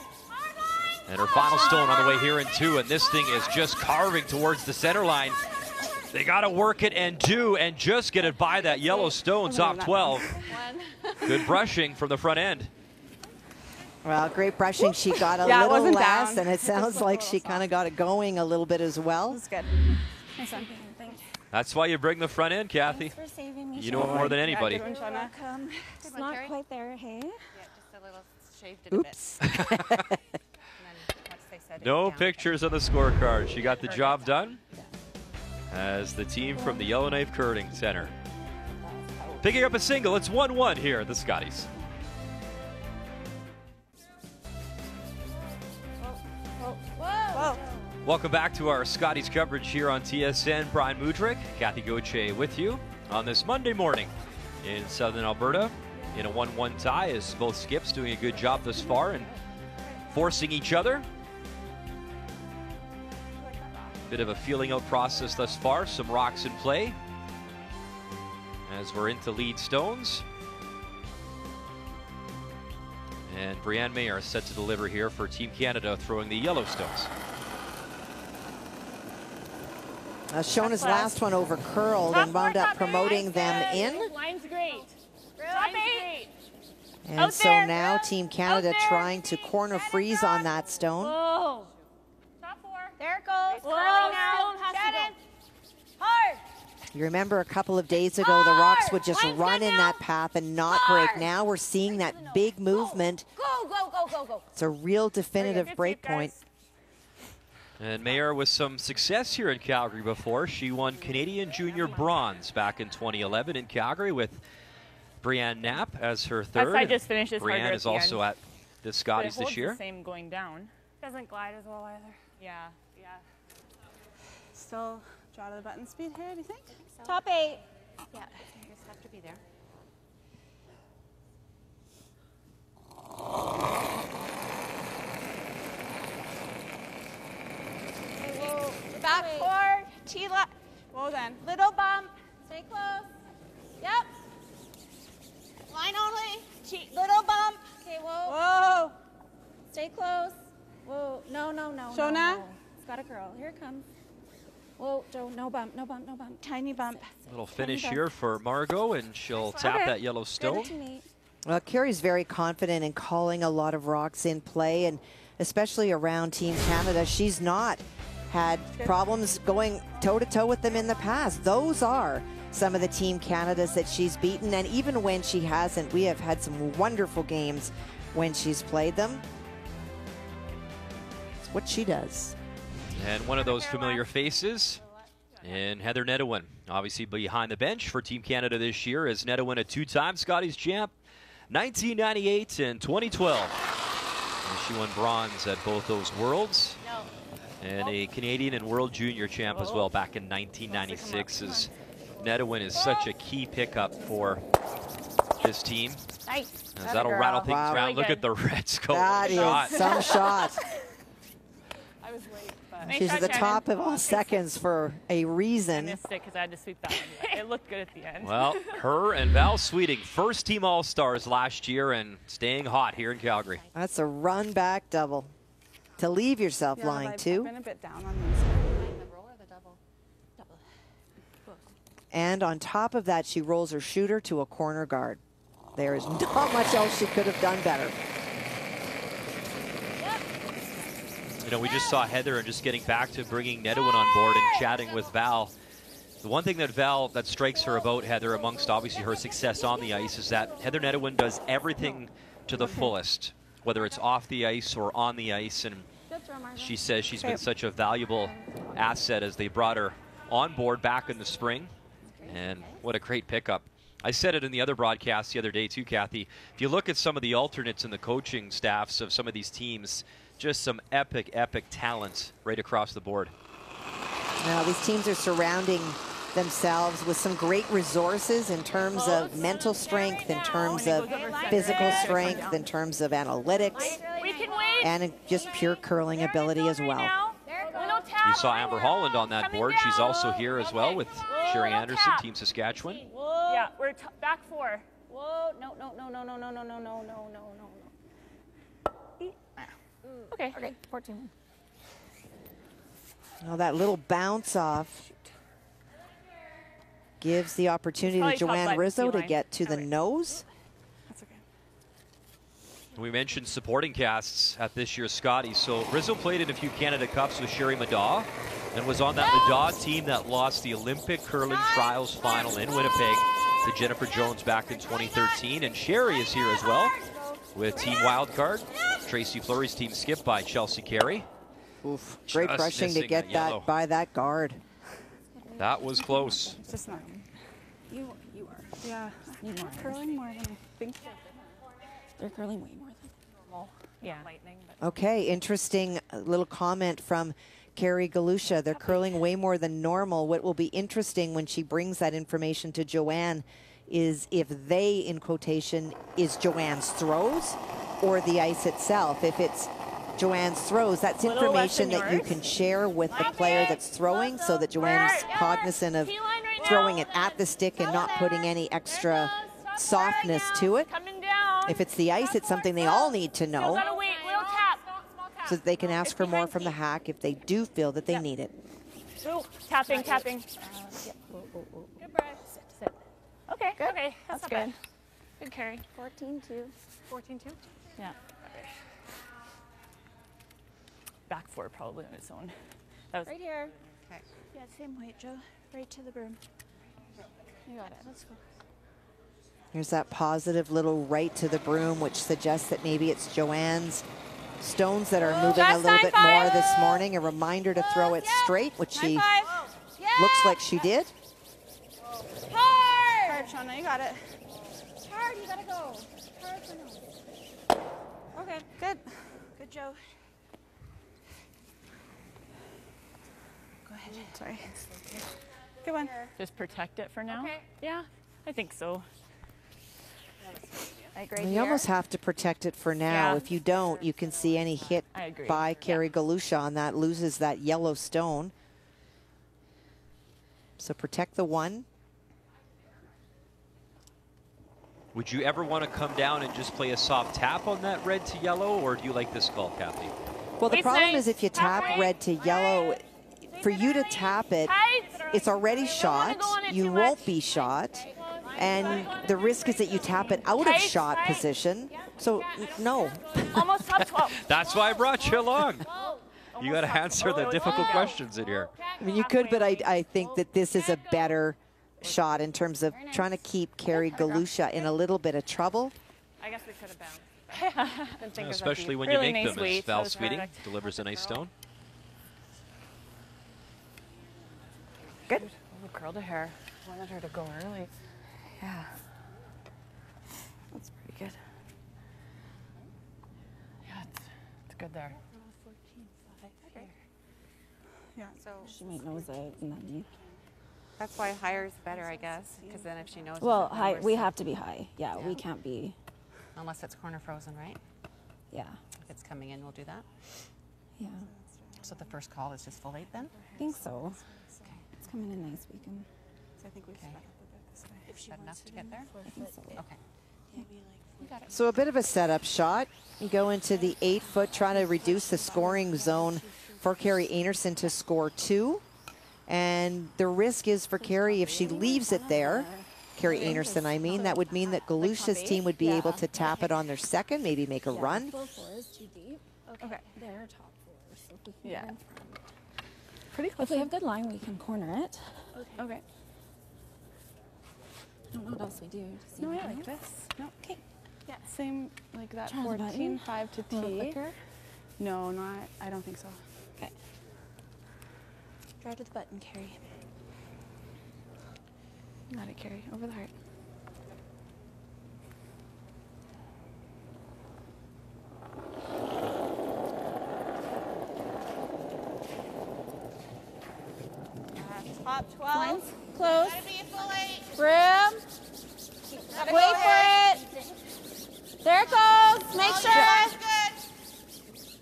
Speaker 1: And her final stone on the way here in 2, and this thing is just carving towards the center line. They got to work it and just get it by that yellow stone, top 12. Good brushing from the front end.
Speaker 2: Well, great brushing. She got a little less, and it sounds like she kind of got it going a little bit as well.
Speaker 6: That's good. Nice one. Thanks.
Speaker 1: That's why you bring the front end, Kathy.
Speaker 6: Thanks for saving me.
Speaker 1: You know it more than anybody.
Speaker 6: You're welcome. It's not quite there, hey?
Speaker 4: Yeah, just a little shaved it a
Speaker 2: Oops.
Speaker 4: bit. And then once they set it
Speaker 1: No
Speaker 4: down.
Speaker 1: pictures on the scorecard. She got the job done as the team from the Yellowknife Curling Center. Picking up a single, it's 1-1 here at the Scotties.
Speaker 6: Whoa.
Speaker 1: Welcome back to our Scotties coverage here on TSN. Brian Mudrick, Kathy Gauthier with you on this Monday morning in Southern Alberta in a 1-1 tie, as both skips doing a good job thus far and forcing each other. Bit of a feeling out process thus far. Some rocks in play as we're into lead stones. And Brianne Mayer is set to deliver here for Team Canada, throwing the yellow stones.
Speaker 2: Shona's last one over curled and wound up promoting them in.
Speaker 5: Line's great. Line's great.
Speaker 2: And so now Team Canada trying to corner freeze on that stone.
Speaker 5: Whoa. Top 4.
Speaker 4: There it goes.
Speaker 5: Whoa,
Speaker 4: Curling now.
Speaker 5: stone has to
Speaker 4: Shannon.
Speaker 5: go.
Speaker 4: Hard.
Speaker 2: You remember a couple of days ago, the rocks would just run in that path and not break. Now we're seeing that big movement.
Speaker 4: Go, go, go, go, go.
Speaker 2: It's a real definitive break point.
Speaker 1: And Mayer with some success here in Calgary before. She won Canadian Junior Bronze back in 2011 in Calgary with Brianne Knapp as her third.
Speaker 5: I just finished this harder
Speaker 1: Brianne
Speaker 5: at
Speaker 1: is
Speaker 5: the
Speaker 1: also
Speaker 5: end.
Speaker 1: at the Scotties
Speaker 5: But it
Speaker 1: this year.
Speaker 5: holds the same going down.
Speaker 6: Doesn't glide as well either.
Speaker 5: Yeah, yeah.
Speaker 6: Still draw to the button speed here, do you think?
Speaker 4: Top 8. Yeah, you just have to be there. Okay, whoa. Back forward. T-line.
Speaker 6: Whoa then.
Speaker 4: Little bump. Stay close. Yep. Line only. Little bump. Okay, whoa.
Speaker 6: Whoa.
Speaker 4: Stay close. Whoa. No, no, no.
Speaker 6: Shona?
Speaker 4: No. It's got a girl. Here it comes. Whoa, Joe, no bump, no bump, no bump.
Speaker 6: Tiny bump.
Speaker 1: Little finish here for Margot, and she'll tap that yellow stone.
Speaker 2: Well, Carrie's very confident in calling a lot of rocks in play, and especially around Team Canada. She's not had problems going toe-to-toe with them in the past. Those are some of the Team Canadas that she's beaten, and even when she hasn't, we have had some wonderful games when she's played them. It's what she does.
Speaker 1: And one of those familiar faces in Heather Nedewin, obviously behind the bench for Team Canada this year, as Nedewin a two-time Scotties champ, 1998 and 2012. And she won bronze at both those Worlds. And a Canadian and World Junior champ as well back in 1996. As Nedewin is such a key pickup for this team.
Speaker 4: Nice.
Speaker 1: As that'll rattle things
Speaker 2: Wow.
Speaker 1: around.
Speaker 5: Really
Speaker 1: Look
Speaker 5: good.
Speaker 1: at the Reds go.
Speaker 2: That
Speaker 1: shot.
Speaker 2: is some shot.
Speaker 6: I was late, but
Speaker 5: Nice
Speaker 2: She's
Speaker 5: shot,
Speaker 2: at the
Speaker 5: Shannon.
Speaker 2: top of all seconds for a
Speaker 5: I
Speaker 2: reason.
Speaker 5: missed it because I had to sweep that one. But it looked good at the end.
Speaker 1: Well, her and Val Sweeting, first team All-Stars last year and staying hot here in Calgary.
Speaker 2: That's a run back double. To leave yourself lying
Speaker 6: I've
Speaker 2: too.
Speaker 6: been a bit down on these.
Speaker 4: The roll or the double? Double.
Speaker 2: And on top of that, she rolls her shooter to a corner guard. There is not much else she could have done better.
Speaker 1: You know, we just saw Heather and just getting back to bringing Nedwin on board and chatting with Val. The one thing that strikes her about Heather, amongst obviously her success on the ice, is that Heather Nedwin does everything to the fullest, whether it's off the ice or on the ice. And she says she's been such a valuable asset as they brought her on board back in the spring. And what a great pickup. I said it in the other broadcast the other day too, Kathy. If you look at some of the alternates in the coaching staffs of some of these teams, just some epic, epic talent right across the board.
Speaker 2: Now, these teams are surrounding themselves with some great resources in terms of mental strength, in terms of physical strength, in terms of analytics, and in just pure curling ability as well.
Speaker 1: You saw Amber Holland on that board. She's also here as well with Sherry Anderson, Team Saskatchewan.
Speaker 5: Yeah, we're back 4. Whoa, no. Okay, 14.
Speaker 2: Now that little bounce off gives the opportunity to Joanne Rizzo to get to the nose.
Speaker 5: That's okay.
Speaker 1: We mentioned supporting casts at this year's Scotties. So Rizzo played in a few Canada Cups with Sherry Madaw and was on that Madaw team that lost the Olympic curling trials final in Winnipeg to Jennifer Jones back in 2013. And Sherry is here as well with Team Wildcard. Tracy Fleury's team skipped by Chelsea Carey.
Speaker 2: Oof, great crushing to get that by that guard.
Speaker 1: That was close.
Speaker 6: It's just not. You are. Yeah. You're curling more than I think. They're curling way more than normal.
Speaker 5: Yeah.
Speaker 6: Lightning.
Speaker 2: Okay, interesting little comment from Carrie Galusha. They're curling way more than normal. What will be interesting when she brings that information to Joanne is if they, in quotation, is Joanne's throws or the ice itself. If it's Joanne's throws, that's information that you can share with the player that's throwing so that Joanne's cognizant of throwing it at the stick and not putting any extra softness to it. If it's the ice, it's something they all need to know so that they can ask for more from the hack if they do feel that they need it.
Speaker 5: Tapping. Good breath. Sit. Okay, good. Okay, that's good. Bad. Good carry.
Speaker 6: 14-2.
Speaker 5: 14-2? Yeah. Back 4 probably on its own. That was
Speaker 6: right here. Okay. Yeah, same weight, Joe. Right to the broom. You got it. Let's go.
Speaker 2: Here's that positive little right to the broom, which suggests that maybe it's Joanne's stones that are moving a little bit more this morning. A reminder to throw it straight, which she looks like she did.
Speaker 6: Hard, Shauna, you got it. Hard, you gotta go. Hard for no. Okay, good. Good, Joe. Go ahead. Sorry. Good one.
Speaker 5: just protect it for now.
Speaker 6: Okay.
Speaker 5: Yeah, I think so.
Speaker 6: I agree.
Speaker 2: You almost have to protect it for now.
Speaker 5: Yeah.
Speaker 2: If you don't, you can see any hit by Carrie Galusha on that loses that yellow stone. So protect the one.
Speaker 1: Would you ever want to come down and just play a soft tap on that red to yellow, or do you like this call, Kathy?
Speaker 2: Well, the problem is if you tap red to yellow, for you to tap it, it's already shot. You won't be shot. And the risk is that you tap it out of shot position. So, no.
Speaker 5: Almost top 12.
Speaker 1: That's why I brought you along. You got to answer the difficult questions in here.
Speaker 2: I mean, you could, but I think that this is a better shot in terms of trying to keep Carrie Galusha in a little bit of trouble.
Speaker 5: I guess we could have bounced.
Speaker 1: Especially when you make them, as Val Sweeting delivers a nice stone.
Speaker 5: Good. Oh, curled her hair. I wanted her to go early.
Speaker 6: Yeah. That's pretty good.
Speaker 5: Yeah, it's good there.
Speaker 6: Okay. Yeah. So she might nose it and then
Speaker 7: that's why higher is better, I guess, because then if she knows.
Speaker 6: Well, high, we have to be high. Yeah, we can't be.
Speaker 7: Unless it's corner frozen, right?
Speaker 6: Yeah.
Speaker 7: If it's coming in, we'll do that.
Speaker 6: Yeah.
Speaker 7: So the first call is just full 8 then?
Speaker 6: I think so. Okay. It's coming in nice. We can.
Speaker 7: So I think we can. Is that enough to get there?
Speaker 6: I think so.
Speaker 7: Okay.
Speaker 6: Yeah.
Speaker 7: You got it.
Speaker 2: So a bit of a setup shot. You go into the 8-foot, trying to reduce the scoring zone for Carrie Einarson to score 2. And the risk is for Carrie, if she leaves it there, Carrie Einarson, I mean, that would mean that Galusha's team would be able to tap it on their second, maybe make a run.
Speaker 6: Full four is too deep. Okay. They're top four, so if we can get in front.
Speaker 8: Pretty close.
Speaker 6: If we have good line, we can corner it.
Speaker 8: Okay.
Speaker 6: I don't know what else we do.
Speaker 8: No, I like this. No.
Speaker 6: Okay.
Speaker 8: Yeah. Same like that.
Speaker 6: Turn the
Speaker 8: 14,
Speaker 6: button.
Speaker 8: 5 to
Speaker 6: A little
Speaker 8: T.
Speaker 6: quicker.
Speaker 8: No, not. I don't think so.
Speaker 6: Okay. Drive to the button, Carrie.
Speaker 8: Got it, Carrie. Over the heart.
Speaker 4: Top 12.
Speaker 6: Lines close.
Speaker 4: Gotta be a full 8.
Speaker 6: Room.
Speaker 4: Gotta
Speaker 6: Wait
Speaker 4: go
Speaker 6: for
Speaker 4: ahead.
Speaker 6: it. There it goes. Make
Speaker 4: All
Speaker 6: sure.
Speaker 4: yours, good.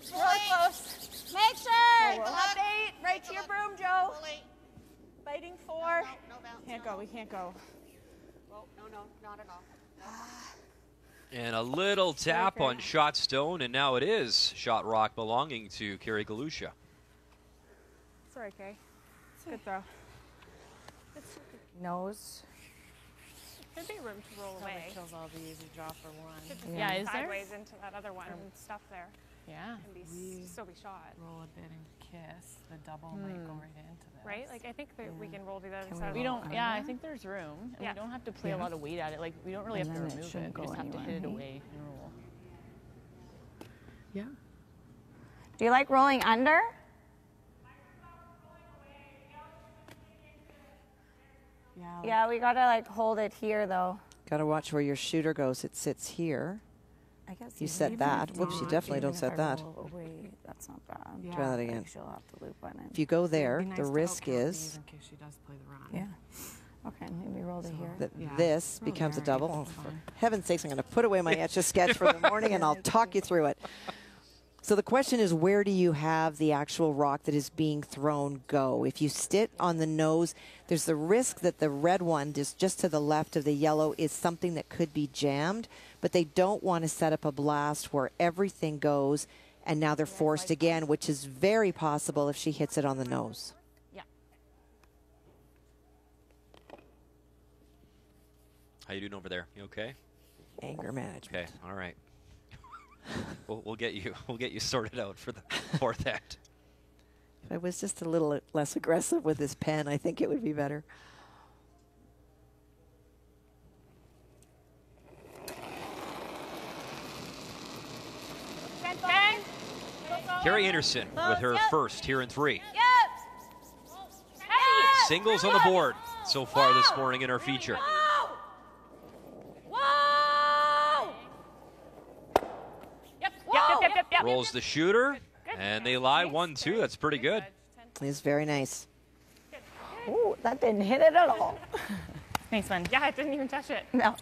Speaker 4: Full
Speaker 6: Really
Speaker 4: 8.
Speaker 6: close. Make sure.
Speaker 4: Good luck.
Speaker 7: Update. Right to your broom, Joe.
Speaker 4: Full 8.
Speaker 7: Fighting 4.
Speaker 4: No bounce.
Speaker 8: Can't go. We can't go.
Speaker 7: Oh, no, not at all.
Speaker 1: And a little tap on shot stone, and now it is shot rock belonging to Carrie Galusha.
Speaker 8: Sorry, Carrie. Good throw.
Speaker 7: Nose.
Speaker 5: Could be room to roll away.
Speaker 7: Kills all the easy draw for one.
Speaker 5: Yeah, is there? Sideways into that other one and stuff there.
Speaker 9: Yeah.
Speaker 5: And be still be shot.
Speaker 9: Roll a bit and kiss. The double might go right into this.
Speaker 5: Right? Like I think that we can roll to the other
Speaker 7: Can we
Speaker 5: side.
Speaker 9: We don't. Yeah, I think there's room, and
Speaker 5: Yeah.
Speaker 9: we don't have to play a lot of weight at it. Like we don't really
Speaker 6: And
Speaker 9: have to
Speaker 6: then it
Speaker 9: remove it.
Speaker 6: shouldn't
Speaker 9: We
Speaker 6: go
Speaker 9: just have to hit it
Speaker 6: anywhere,
Speaker 9: away and roll.
Speaker 8: Yeah.
Speaker 7: Do you like rolling under?
Speaker 8: Yeah.
Speaker 7: Yeah, we gotta like hold it here though.
Speaker 2: Got to watch where your shooter goes. It sits here.
Speaker 6: I guess
Speaker 2: You set that. Whoops, you definitely don't set that.
Speaker 6: Away, that's not bad.
Speaker 8: Yeah.
Speaker 2: Try that again.
Speaker 6: She'll have to loop on it.
Speaker 2: If you go there,
Speaker 9: It'd be nice
Speaker 2: the
Speaker 9: to
Speaker 2: risk
Speaker 9: outcount these
Speaker 2: is
Speaker 9: in case she does play the run.
Speaker 6: Yeah. Okay, maybe roll to here.
Speaker 2: that
Speaker 9: Yeah.
Speaker 2: this
Speaker 9: Roll
Speaker 2: becomes a
Speaker 9: there.
Speaker 2: double. Oh,
Speaker 9: That's
Speaker 2: for
Speaker 9: fine.
Speaker 2: heaven's sakes, I'm going to put away my Etch-a-Sketch for the morning, and I'll talk you through it. So the question is, where do you have the actual rock that is being thrown go? If you sit on the nose, there's the risk that the red one just to the left of the yellow is something that could be jammed, but they don't want to set up a blast where everything goes, and now they're forced again, which is very possible if she hits it on the nose.
Speaker 5: Yeah.
Speaker 1: How you doing over there? You okay?
Speaker 2: Anger management.
Speaker 1: Okay, all right. We'll get you sorted out for the fourth act.
Speaker 2: If I was just a little less aggressive with this pen, I think it would be better.
Speaker 1: Carrie Einarson with her first here in 3.
Speaker 5: Hey!
Speaker 1: Singles on the board so far this morning in our feature.
Speaker 5: Whoa! Yep.
Speaker 1: Rolls the shooter, and they lie 1-2. That's pretty good.
Speaker 2: It's very nice.
Speaker 6: Oh, that didn't hit it at all.
Speaker 5: Nice one. Yeah, it didn't even touch it.
Speaker 6: No.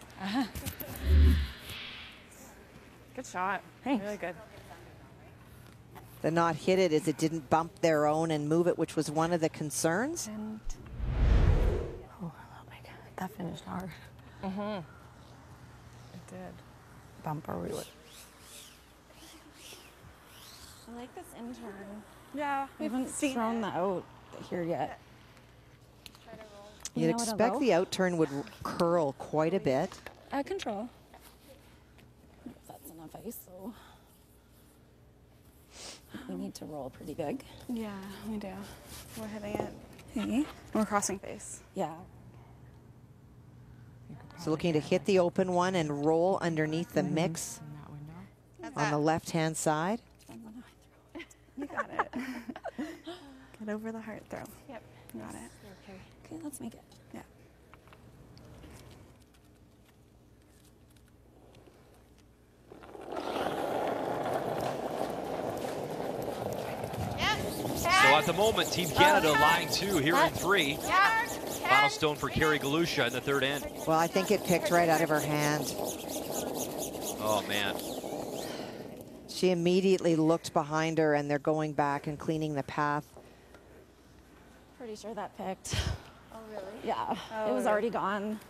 Speaker 5: Good shot.
Speaker 6: Thanks.
Speaker 5: Really good.
Speaker 2: The not hit it is it didn't bump their own and move it, which was one of the concerns.
Speaker 6: And oh, like that finished hard.
Speaker 5: It did.
Speaker 6: Bumper, we would. I like this intern.
Speaker 8: Yeah.
Speaker 6: We haven't thrown the out here yet.
Speaker 2: You'd
Speaker 6: You know what'll
Speaker 2: expect
Speaker 6: go?
Speaker 2: the outturn would curl quite a bit.
Speaker 6: Control. That's enough ice, so we need to roll pretty big.
Speaker 8: Yeah, we do. We're hitting it.
Speaker 6: Okay.
Speaker 8: We're crossing face.
Speaker 6: Yeah.
Speaker 2: So looking to hit the open one and roll underneath the mix
Speaker 9: In that window.
Speaker 2: on the left-hand side.
Speaker 8: You got it. Get over the heart throw.
Speaker 5: Yep.
Speaker 8: Got it.
Speaker 6: Okay, let's make it.
Speaker 8: Yeah.
Speaker 1: So at the moment, Team Canada line 2 here in 3. Final stone for Carrie Galusha in the third end.
Speaker 2: Well, I think it picked right out of her hand.
Speaker 1: Oh, man.
Speaker 2: She immediately looked behind her, and they're going back and cleaning the path.
Speaker 6: Pretty sure that picked. Oh, really? Yeah. It was already gone.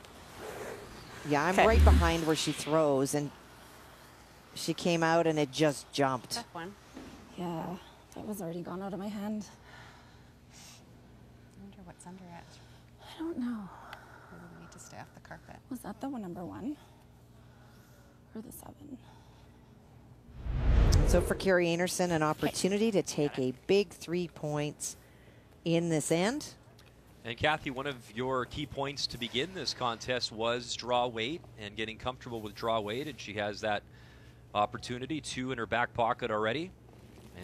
Speaker 2: Yeah, I'm right behind where she throws, and she came out, and it just jumped.
Speaker 7: Tough one.
Speaker 6: Yeah. That was already gone out of my hand.
Speaker 7: I wonder what under it?
Speaker 6: I don't know.
Speaker 7: Maybe we need to stay off the carpet.
Speaker 6: Was that the one, number 1? Or the 7?
Speaker 2: So for Carrie Einarson, an opportunity to take a big 3 points in this end.
Speaker 1: And Kathy, one of your key points to begin this contest was draw weight and getting comfortable with draw weight, and she has that opportunity, 2 in her back pocket already.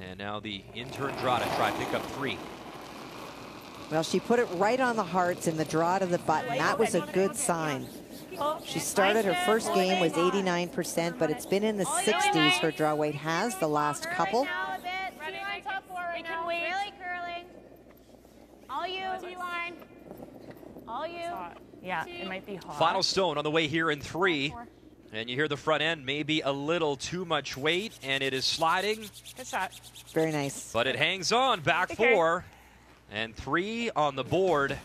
Speaker 1: And now the in-turn draw to try pick up 3.
Speaker 2: Well, she put it right on the hearts in the draw to the button. That was a good sign. She started her first game was 89%, but it's been in the 60s. Her draw weight has the last couple.
Speaker 4: Really curling. All you. T-line. All you.
Speaker 5: Yeah, it might be hot.
Speaker 1: Final stone on the way here in 3. And you hear the front end, maybe a little too much weight, and it is sliding.
Speaker 5: Good shot.
Speaker 2: Very nice.
Speaker 1: But it hangs on, back 4. And 3 on the board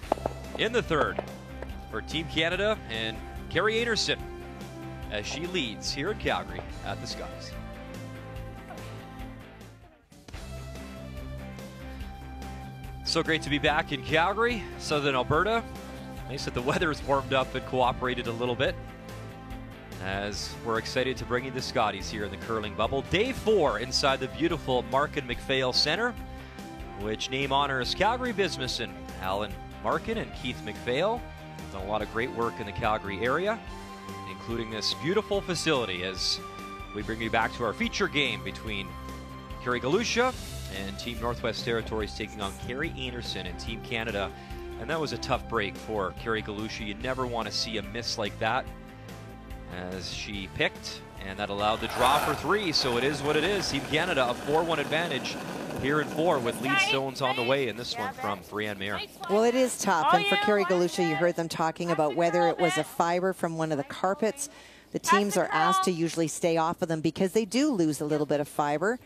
Speaker 1: in the 3rd for Team Canada and Carrie Einarson as she leads here in Calgary at the Scotties. So great to be back in Calgary, Southern Alberta. Nice that the weather's warmed up and cooperated a little bit, as we're excited to bring you the Scotties here in the curling bubble. Day 4 inside the beautiful Markin McPhail Center, which name honors Calgary businessmen Alan Markin and Keith McPhail. Done a lot of great work in the Calgary area, including this beautiful facility, as we bring you back to our feature game between Carrie Galusha and Team Northwest Territories taking on Carrie Einarson and Team Canada. And that was a tough break for Carrie Galusha. You never want to see a miss like that, as she picked, and that allowed the draw for 3. So it is what it is. Team Canada a 4-1 advantage here in 4, with lead stones on the way in this one from Brianne Mayer.
Speaker 2: Well, it is tough, and for Carrie Galusha, you heard them talking about whether it was a fiber from one of the carpets. The teams are asked to usually stay off of them because they do lose a little bit of fiber,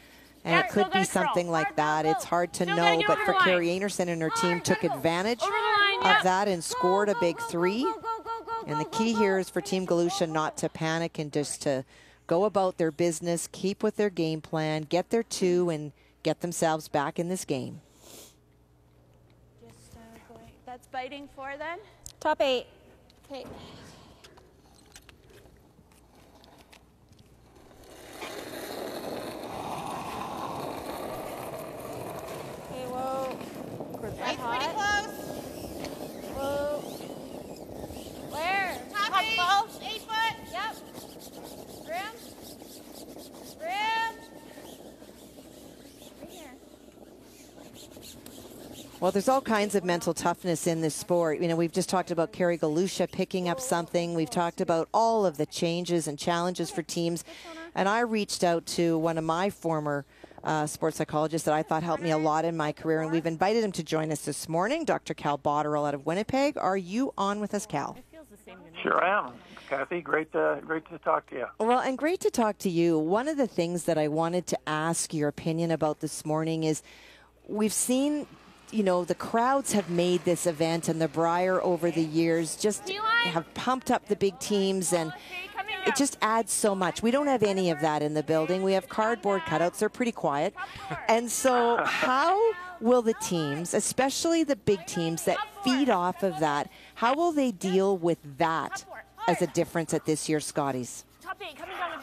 Speaker 2: and it could be something like that. It's hard to know, but for Carrie Einarson and her team took advantage of that and scored a big 3. And the key here is for Team Galusha not to panic and just to go about their business, keep with their game plan, get their 2, and get themselves back in this game.
Speaker 4: Just going. That's biting 4 then?
Speaker 6: Top 8.
Speaker 4: Okay. Okay, whoa. Right, pretty close. Whoa. Where? Top 8. 8 foot. Yep. Rim. Rim. Right here.
Speaker 2: Well, there's all kinds of mental toughness in this sport. You know, we've just talked about Carrie Galusha picking up something. We've talked about all of the changes and challenges for teams. And I reached out to one of my former sports psychologists that I thought helped me a lot in my career, and we've invited him to join us this morning, Dr. Cal Botterill out of Winnipeg. Are you on with us, Cal?
Speaker 10: Sure am. Kathy, great to talk to you.
Speaker 2: Well, and great to talk to you. One of the things that I wanted to ask your opinion about this morning is we've seen, you know, the crowds have made this event, and the Brier over the years just have pumped up the big teams, and it just adds so much. We don't have any of that in the building. We have cardboard cutouts. They're pretty quiet. And so how will the teams, especially the big teams that feed off of that, how will they deal with that as a difference at this year's Scotties?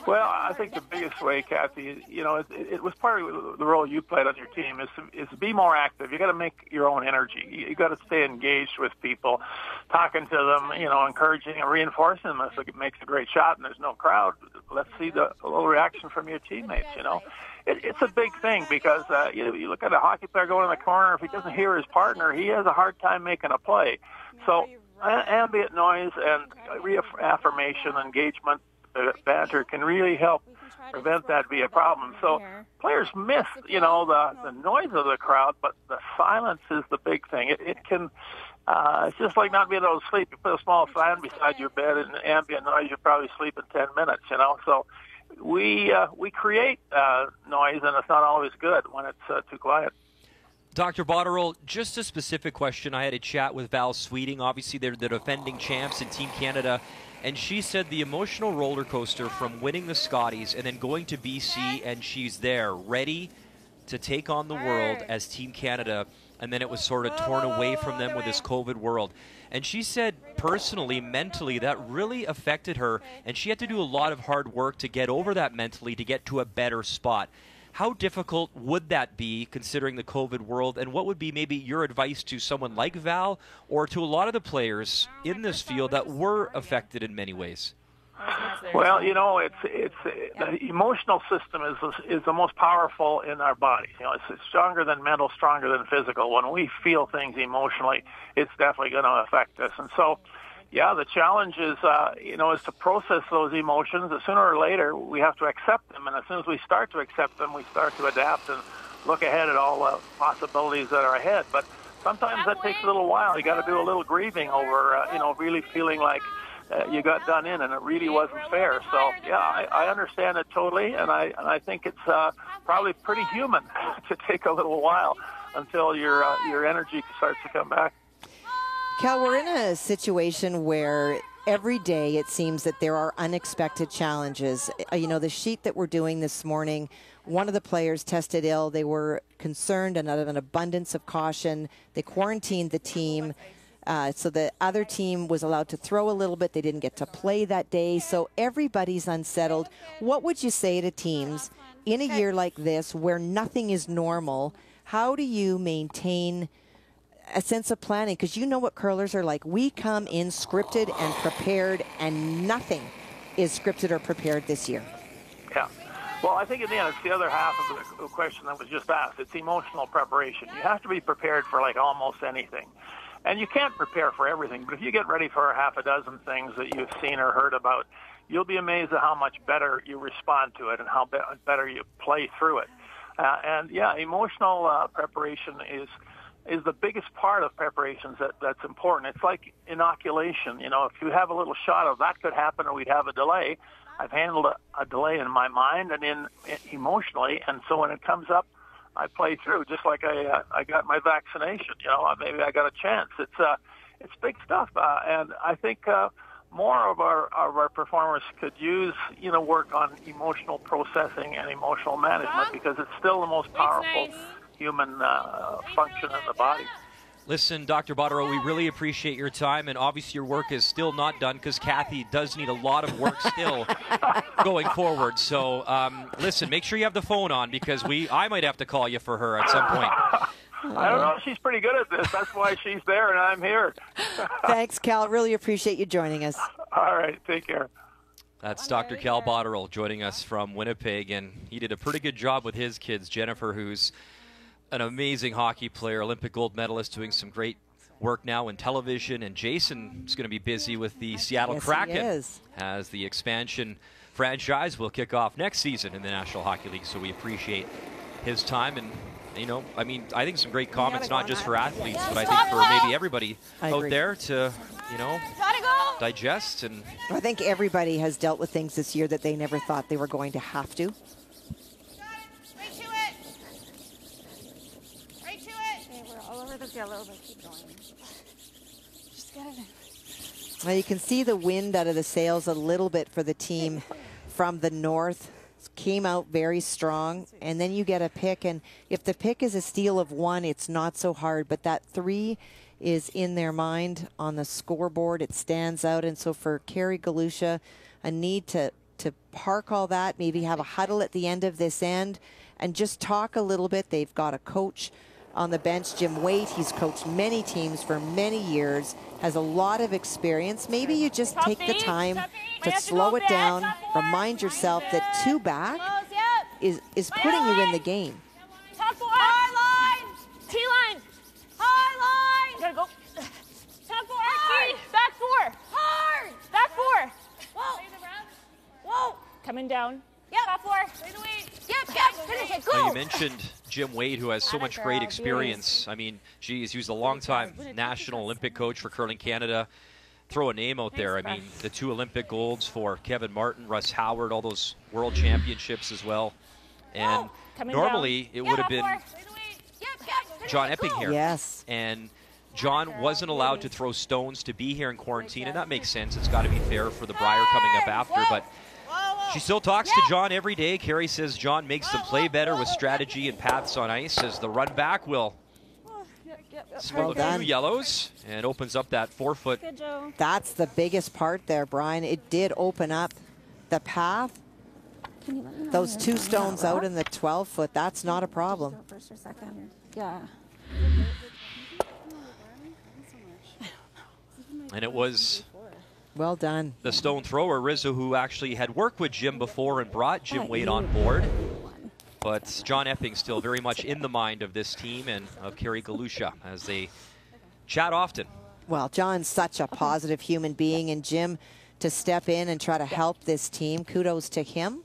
Speaker 10: Well, I think the biggest way, Kathy, you know, it was part of the role you played on your team is to be more active. You got to make your own energy. You got to stay engaged with people, talking to them, you know, encouraging and reinforcing them. If it makes a great shot and there's no crowd, let's see the little reaction from your teammates. You know, it's a big thing because you look at a hockey player going in the corner. If he doesn't hear his partner, he has a hard time making a play. So ambient noise and reaffirmation, engagement, banter can really help prevent that be a problem. So players miss, you know, the noise of the crowd, but the silence is the big thing. It can, it's just like not being able to sleep. You put a small fan beside your bed and ambient noise, you probably sleep in 10 minutes, you know. So we create noise, and it's not always good when it's too quiet.
Speaker 1: Dr. Botterill, just a specific question. I had a chat with Val Sweeting. Obviously, they're the defending champs in Team Canada. And she said the emotional roller coaster from winning the Scotties and then going to BC, and she's there ready to take on the world as Team Canada and then it was sort of torn away from them with this COVID world. And she said personally, mentally, that really affected her, and she had to do a lot of hard work to get over that mentally, to get to a better spot. How difficult would that be considering the COVID world, and what would be maybe your advice to someone like Val or to a lot of the players in this field that were affected in many ways?
Speaker 10: Well, you know, the emotional system is the most powerful in our bodies. You know, it's stronger than mental, stronger than physical. When we feel things emotionally, it's definitely going to affect us. And so, yeah, the challenge is, is to process those emotions. Sooner or later, we have to accept them. And as soon as we start to accept them, we start to adapt and look ahead at all the possibilities that are ahead. But sometimes that takes a little while. You got to do a little grieving over, really feeling like you got done in, and it really wasn't fair. So, yeah, I understand it totally, and I think it's probably pretty human to take a little while until your energy starts to come back.
Speaker 2: Cal, we're in a situation where every day it seems that there are unexpected challenges. The sheet that we're doing this morning, one of the players tested ill. They were concerned, and out of an abundance of caution, they quarantined the team. So the other team was allowed to throw a little bit. They didn't get to play that day. So everybody's unsettled. What would you say to teams in a year like this where nothing is normal? How do you maintain a sense of planning? Because you know what curlers are like. We come in scripted and prepared, and nothing is scripted or prepared this year.
Speaker 10: Yeah. Well, I think in the end, it's the other half of the question that was just asked. It's emotional preparation. You have to be prepared for like almost anything. And you can't prepare for everything, but if you get ready for half a dozen things that you've seen or heard about, you'll be amazed at how much better you respond to it and how better you play through it. Emotional preparation is the biggest part of preparations that's important. It's like inoculation. You know, if you have a little shot of that could happen or we'd have a delay, I've handled a delay in my mind and emotionally, and so when it comes up, I play through, just like I got my vaccination. Maybe I got a chance. It's big stuff, and I think more of our performers could use work on emotional processing and emotional management, because it's still the most powerful human function in the body.
Speaker 1: Listen, Dr. Botterill, we really appreciate your time, and obviously your work is still not done because Kathy does need a lot of work still going forward. So, listen, make sure you have the phone on, because I might have to call you for her at some point.
Speaker 10: I don't know. She's pretty good at this. That's why she's there and I'm here.
Speaker 2: Thanks, Cal. Really appreciate you joining us.
Speaker 10: All right. Take care.
Speaker 1: That's Dr. Cal Botterill joining us from Winnipeg, and he did a pretty good job with his kids. Jennifer, who's an amazing hockey player, Olympic gold medalist, doing some great work now in television. And Jason is going to be busy with the Seattle Kraken as the expansion franchise will kick off next season in the National Hockey League. So we appreciate his time. And, I think some great comments, not just for athletes, but I think for maybe everybody out there to, digest. And
Speaker 2: I think everybody has dealt with things this year that they never thought they were going to have to.
Speaker 6: Yellow, but keep going. Just get it in.
Speaker 2: Well, you can see the wind out of the sails a little bit for the team from the north. Came out very strong, and then you get a pick, and if the pick is a steal of 1, it's not so hard, but that 3 is in their mind on the scoreboard. It stands out, and so for Carrie, Galusha, a need to park all that, maybe have a huddle at the end of this end, and just talk a little bit. They've got a coach on the bench, Jim Waite. He's coached many teams for many years, has a lot of experience. Maybe you just take the time to slow it down, remind yourself that 2 back is putting you in the game.
Speaker 5: Top 4, high line, T-line, high line. Gotta go. Top 4, T, back 4, hard, back 4. Whoa, whoa, coming down. Yep, top 4. Yep, finish it, go.
Speaker 1: Well, you mentioned Jim Waite, who has so much great experience. I mean, geez, he was a long-time National Olympic coach for Curling Canada. Throw a name out there. I mean, the 2 Olympic golds for Kevin Martin, Russ Howard, all those world championships as well. And normally it would have been John Epping here.
Speaker 2: Yes.
Speaker 1: And John wasn't allowed to throw stones to be here in quarantine, and that makes sense. It's got to be fair for the Brier coming up after, but she still talks to John every day. Carrie says John makes them play better with strategy and paths on ice, as the run back will Still a few yellows, and opens up that 4-foot.
Speaker 6: Good, Joe.
Speaker 2: That's the biggest part there, Brian. It did open up the path.
Speaker 6: Can you let me know
Speaker 2: Those
Speaker 6: when
Speaker 2: 2
Speaker 6: you're
Speaker 2: stones
Speaker 6: done?
Speaker 2: out in the 12-foot, that's not a problem.
Speaker 6: First or second. Yeah.
Speaker 1: And it was
Speaker 2: well done.
Speaker 1: The stone thrower, Rizzo, who actually had worked with Jim before and brought Jim Wade on board. But John Epping still very much in the mind of this team and of Carrie Galusha as they chat often.
Speaker 2: Well, John's such a positive human being, and Jim to step in and try to help this team, kudos to him.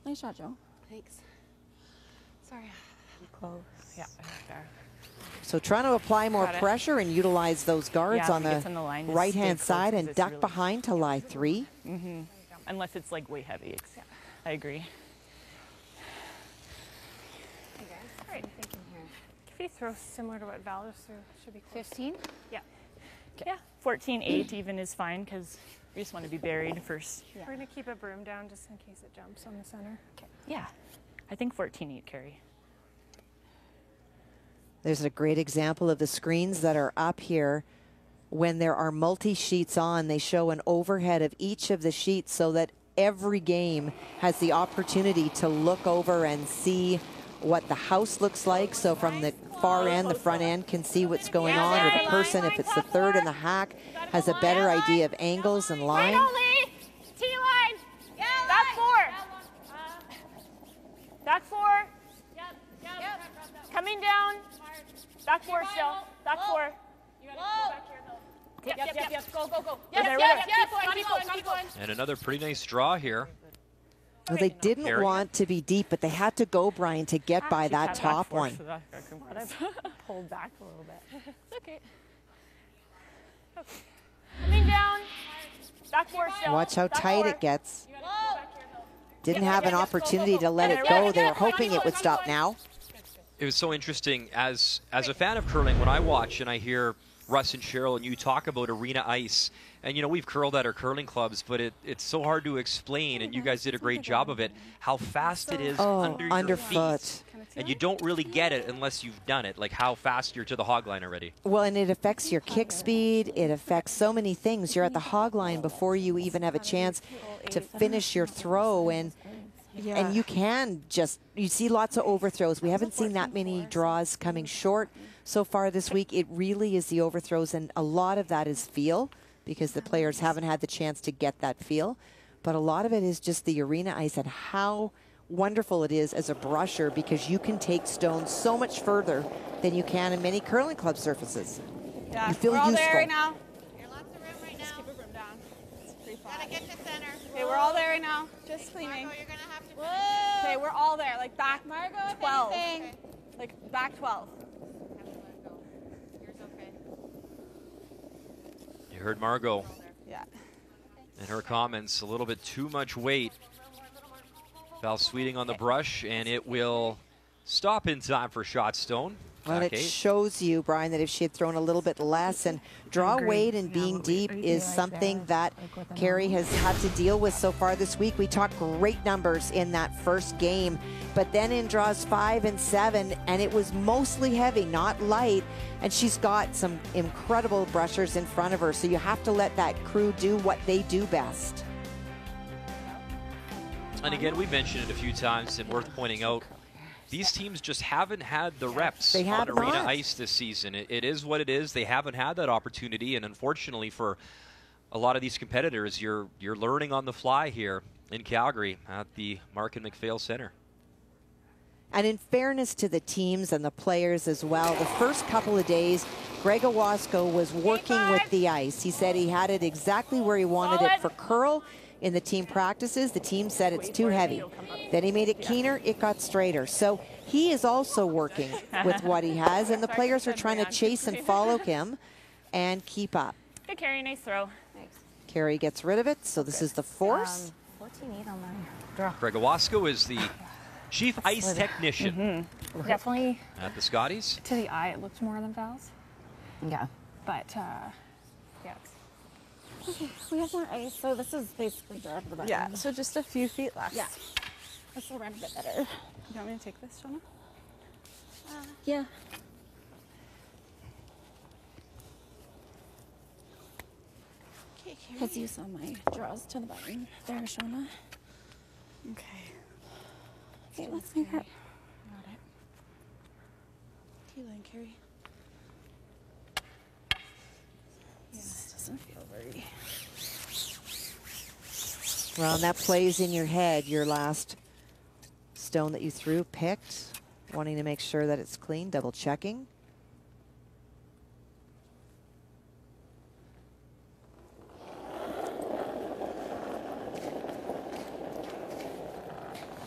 Speaker 6: Nice shot, Joe.
Speaker 7: Thanks. Sorry.
Speaker 6: Close.
Speaker 7: Yeah, there.
Speaker 2: So trying to apply more
Speaker 7: Got it.
Speaker 2: pressure and utilize those guards
Speaker 9: Yeah,
Speaker 2: on
Speaker 9: when it
Speaker 2: the,
Speaker 9: gets on the line, just
Speaker 2: right-hand
Speaker 9: stay close
Speaker 2: side
Speaker 9: 'cause
Speaker 2: and
Speaker 9: it's
Speaker 2: duck
Speaker 9: really-
Speaker 2: behind to lie 3.
Speaker 9: Unless it's like way heavy. I agree.
Speaker 7: All right. If you throw similar to what Val just threw, should be close.
Speaker 4: 15?
Speaker 7: Yeah.
Speaker 9: Yeah, 14-8 even is fine because we just want to be buried first.
Speaker 7: We're going to keep a broom down just in case it jumps on the center. Okay.
Speaker 9: Yeah, I think 14-8, Carrie.
Speaker 2: There's a great example of the screens that are up here. When there are multi-sheets on, they show an overhead of each of the sheets so that every game has the opportunity to look over and see what the house looks like. So from the far end, the front end can see what's going on, or the person, if it's the third in the hack, has a better idea of angles and line.
Speaker 5: Only. T-line. Back 4. Back 4. Coming down. Back 4 still. Back 4. Yep. Go. Keep going.
Speaker 1: And another pretty nice draw here.
Speaker 2: Well, they didn't
Speaker 1: Carrie.
Speaker 2: want to be deep, but they had to go, Brian, to get by that top one.
Speaker 9: Pulled back a little bit.
Speaker 5: It's okay. Coming down. Back 4 still.
Speaker 2: Watch how
Speaker 5: Back
Speaker 2: tight
Speaker 5: 4.
Speaker 2: it gets. Didn't have an opportunity to let it go. They were hoping it would stop now.
Speaker 1: It was so interesting as a fan of curling when I watch and I hear Russ and Cheryl and you talk about arena ice. And, you know, we've curled at our curling clubs, but it's so hard to explain, and you guys did a great job of it, how fast it is under your
Speaker 2: underfoot.
Speaker 1: feet. And you don't really get it unless you've done it, like how fast you're to the hog line already.
Speaker 2: Well, and it affects your kick speed. It affects so many things. You're at the hog line before you even have a chance to finish your throw. And you can just, you see lots of overthrows. We haven't seen that many draws coming short so far this week. It really is the overthrows, and a lot of that is feel, because the players haven't had the chance to get that feel. But a lot of it is just the arena ice and how wonderful it is as a brusher, because you can take stones so much further than you can in many curling club surfaces.
Speaker 4: Yeah,
Speaker 2: you feel
Speaker 4: we're all
Speaker 2: useful.
Speaker 4: there right now. Lots of room right now. Just keep your broom down. It's pretty flat. Gotta get to center. Okay, we're all there right now. Just cleaning. Margo, you're gonna have to. Okay, we're all there. Like back 12. Okay. Like back 12. Yours okay.
Speaker 1: You heard Margot.
Speaker 4: Yeah.
Speaker 1: In her comments, a little bit too much weight. Val Sweeting on the brush, and it will stop in time for shot stone.
Speaker 2: Well, it shows you, Brian, that if she had thrown a little bit less, and draw weight and being deep is something that Carrie has had to deal with so far this week. We talked great numbers in that first game, but then in draws 5 and 7, and it was mostly heavy, not light, and she's got some incredible brushers in front of her, so you have to let that crew do what they do best.
Speaker 1: And again, we mentioned it a few times, and worth pointing out, these teams just haven't had the reps on arena ice this season. It is what it is. They haven't had that opportunity, and unfortunately for a lot of these competitors, you're learning on the fly here in Calgary at the Mark and McPhail Center.
Speaker 2: And in fairness to the teams and the players as well, the first couple of days, Greg Owasco was working with the ice. He said he had it exactly where he wanted it for curl. In the team practices, the team said it's too heavy. Then he made it keener, it got straighter. So he is also working with what he has, and the players are trying to chase and follow him and keep up.
Speaker 5: Good Carrie, nice throw.
Speaker 2: Carrie gets rid of it, so this is the force.
Speaker 6: 14-8 on my draw.
Speaker 1: Greg Owasco is the chief ice technician
Speaker 6: Definitely.
Speaker 1: at the Scotties.
Speaker 6: To the eye, it looked more than Val's. Yeah. But, yeah. Okay, we have more ice, so this is basically draw to the button.
Speaker 8: Yeah, so just a few feet left.
Speaker 6: Yeah. This will run a bit better.
Speaker 8: You want me to take this, Jonah?
Speaker 6: Yeah. Because you saw my draws to the bottom there, Shauna.
Speaker 8: Okay.
Speaker 6: Okay, let's make her.
Speaker 8: Got it. T-line, Carrie.
Speaker 6: This doesn't feel very.
Speaker 2: Well, and that plays in your head, your last stone that you threw, picked, wanting to make sure that it's clean, double checking.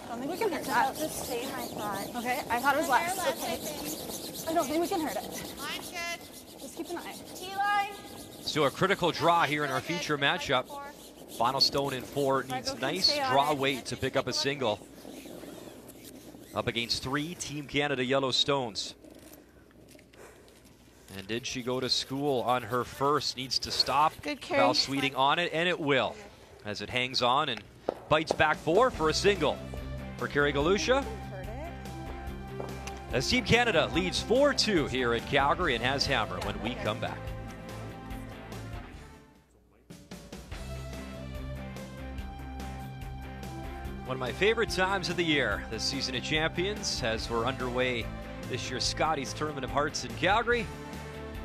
Speaker 4: I don't think we can hurt that.
Speaker 5: The same, I thought.
Speaker 4: Okay, I thought it was less.
Speaker 5: Less,
Speaker 4: Okay.
Speaker 5: I think.
Speaker 4: I don't think we can hurt it.
Speaker 5: Line's good.
Speaker 4: Just keep an eye.
Speaker 5: T-line.
Speaker 1: So a critical draw here in our feature matchup. Final stone in 4 needs nice draw weight to pick up a single. Up against 3 Team Canada yellow stones. And did she go to school on her first? Needs to stop.
Speaker 4: Good, Carrie.
Speaker 1: Val Sweeting on it, and it will. As it hangs on and bites back 4 for a single. For Carrie Galusha. As Team Canada leads 4-2 here in Calgary and has hammer when we come back. One of my favorite times of the year, this season of champions, as we're underway this year's Scotties Tournament of Hearts in Calgary.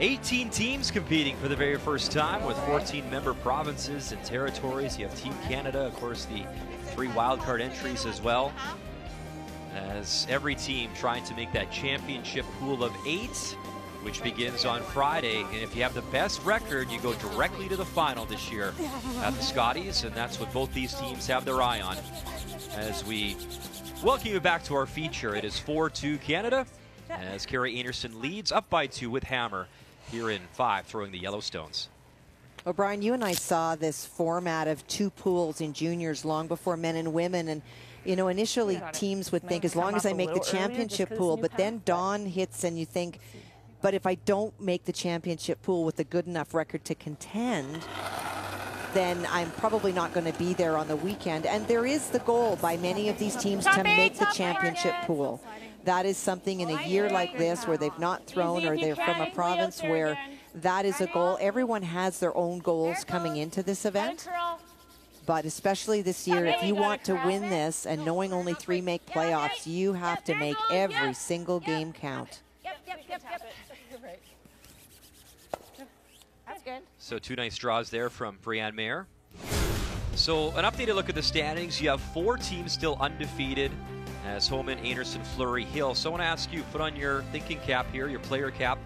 Speaker 1: 18 teams competing for the very first time with 14 member provinces and territories. You have Team Canada, of course, the 3 wildcard entries as well. As every team trying to make that championship pool of 8, which begins on Friday. And if you have the best record, you go directly to the final this year at the Scotties, and that's what both these teams have their eye on. As we welcome you back to our feature, it is 4-2 Canada, as Carrie Einarson leads up by 2 with hammer here in 5, throwing the Yellowstones.
Speaker 2: Well, Brian, you and I saw this format of 2 pools in juniors long before men and women, and you know, initially teams would think, as long as I make the championship pool, but then dawn hits and you think, but if I don't make the championship pool with a good enough record to contend, then I'm probably not going to be there on the weekend. And there is the goal by many of these teams to make the championship pool. That is something in a year like this where they've not thrown, or they're from a province where that is a goal. Everyone has their own goals coming into this event. But especially this year, if you want to win this, and knowing only 3 make playoffs, you have to make every single game count.
Speaker 5: Yep. That's good.
Speaker 1: So 2 nice draws there from Brianne Mayer. So an updated look at the standings. You have 4 teams still undefeated as Homan, Einarson, Fleury, Hill. So I want to ask you, put on your thinking cap here, your player cap.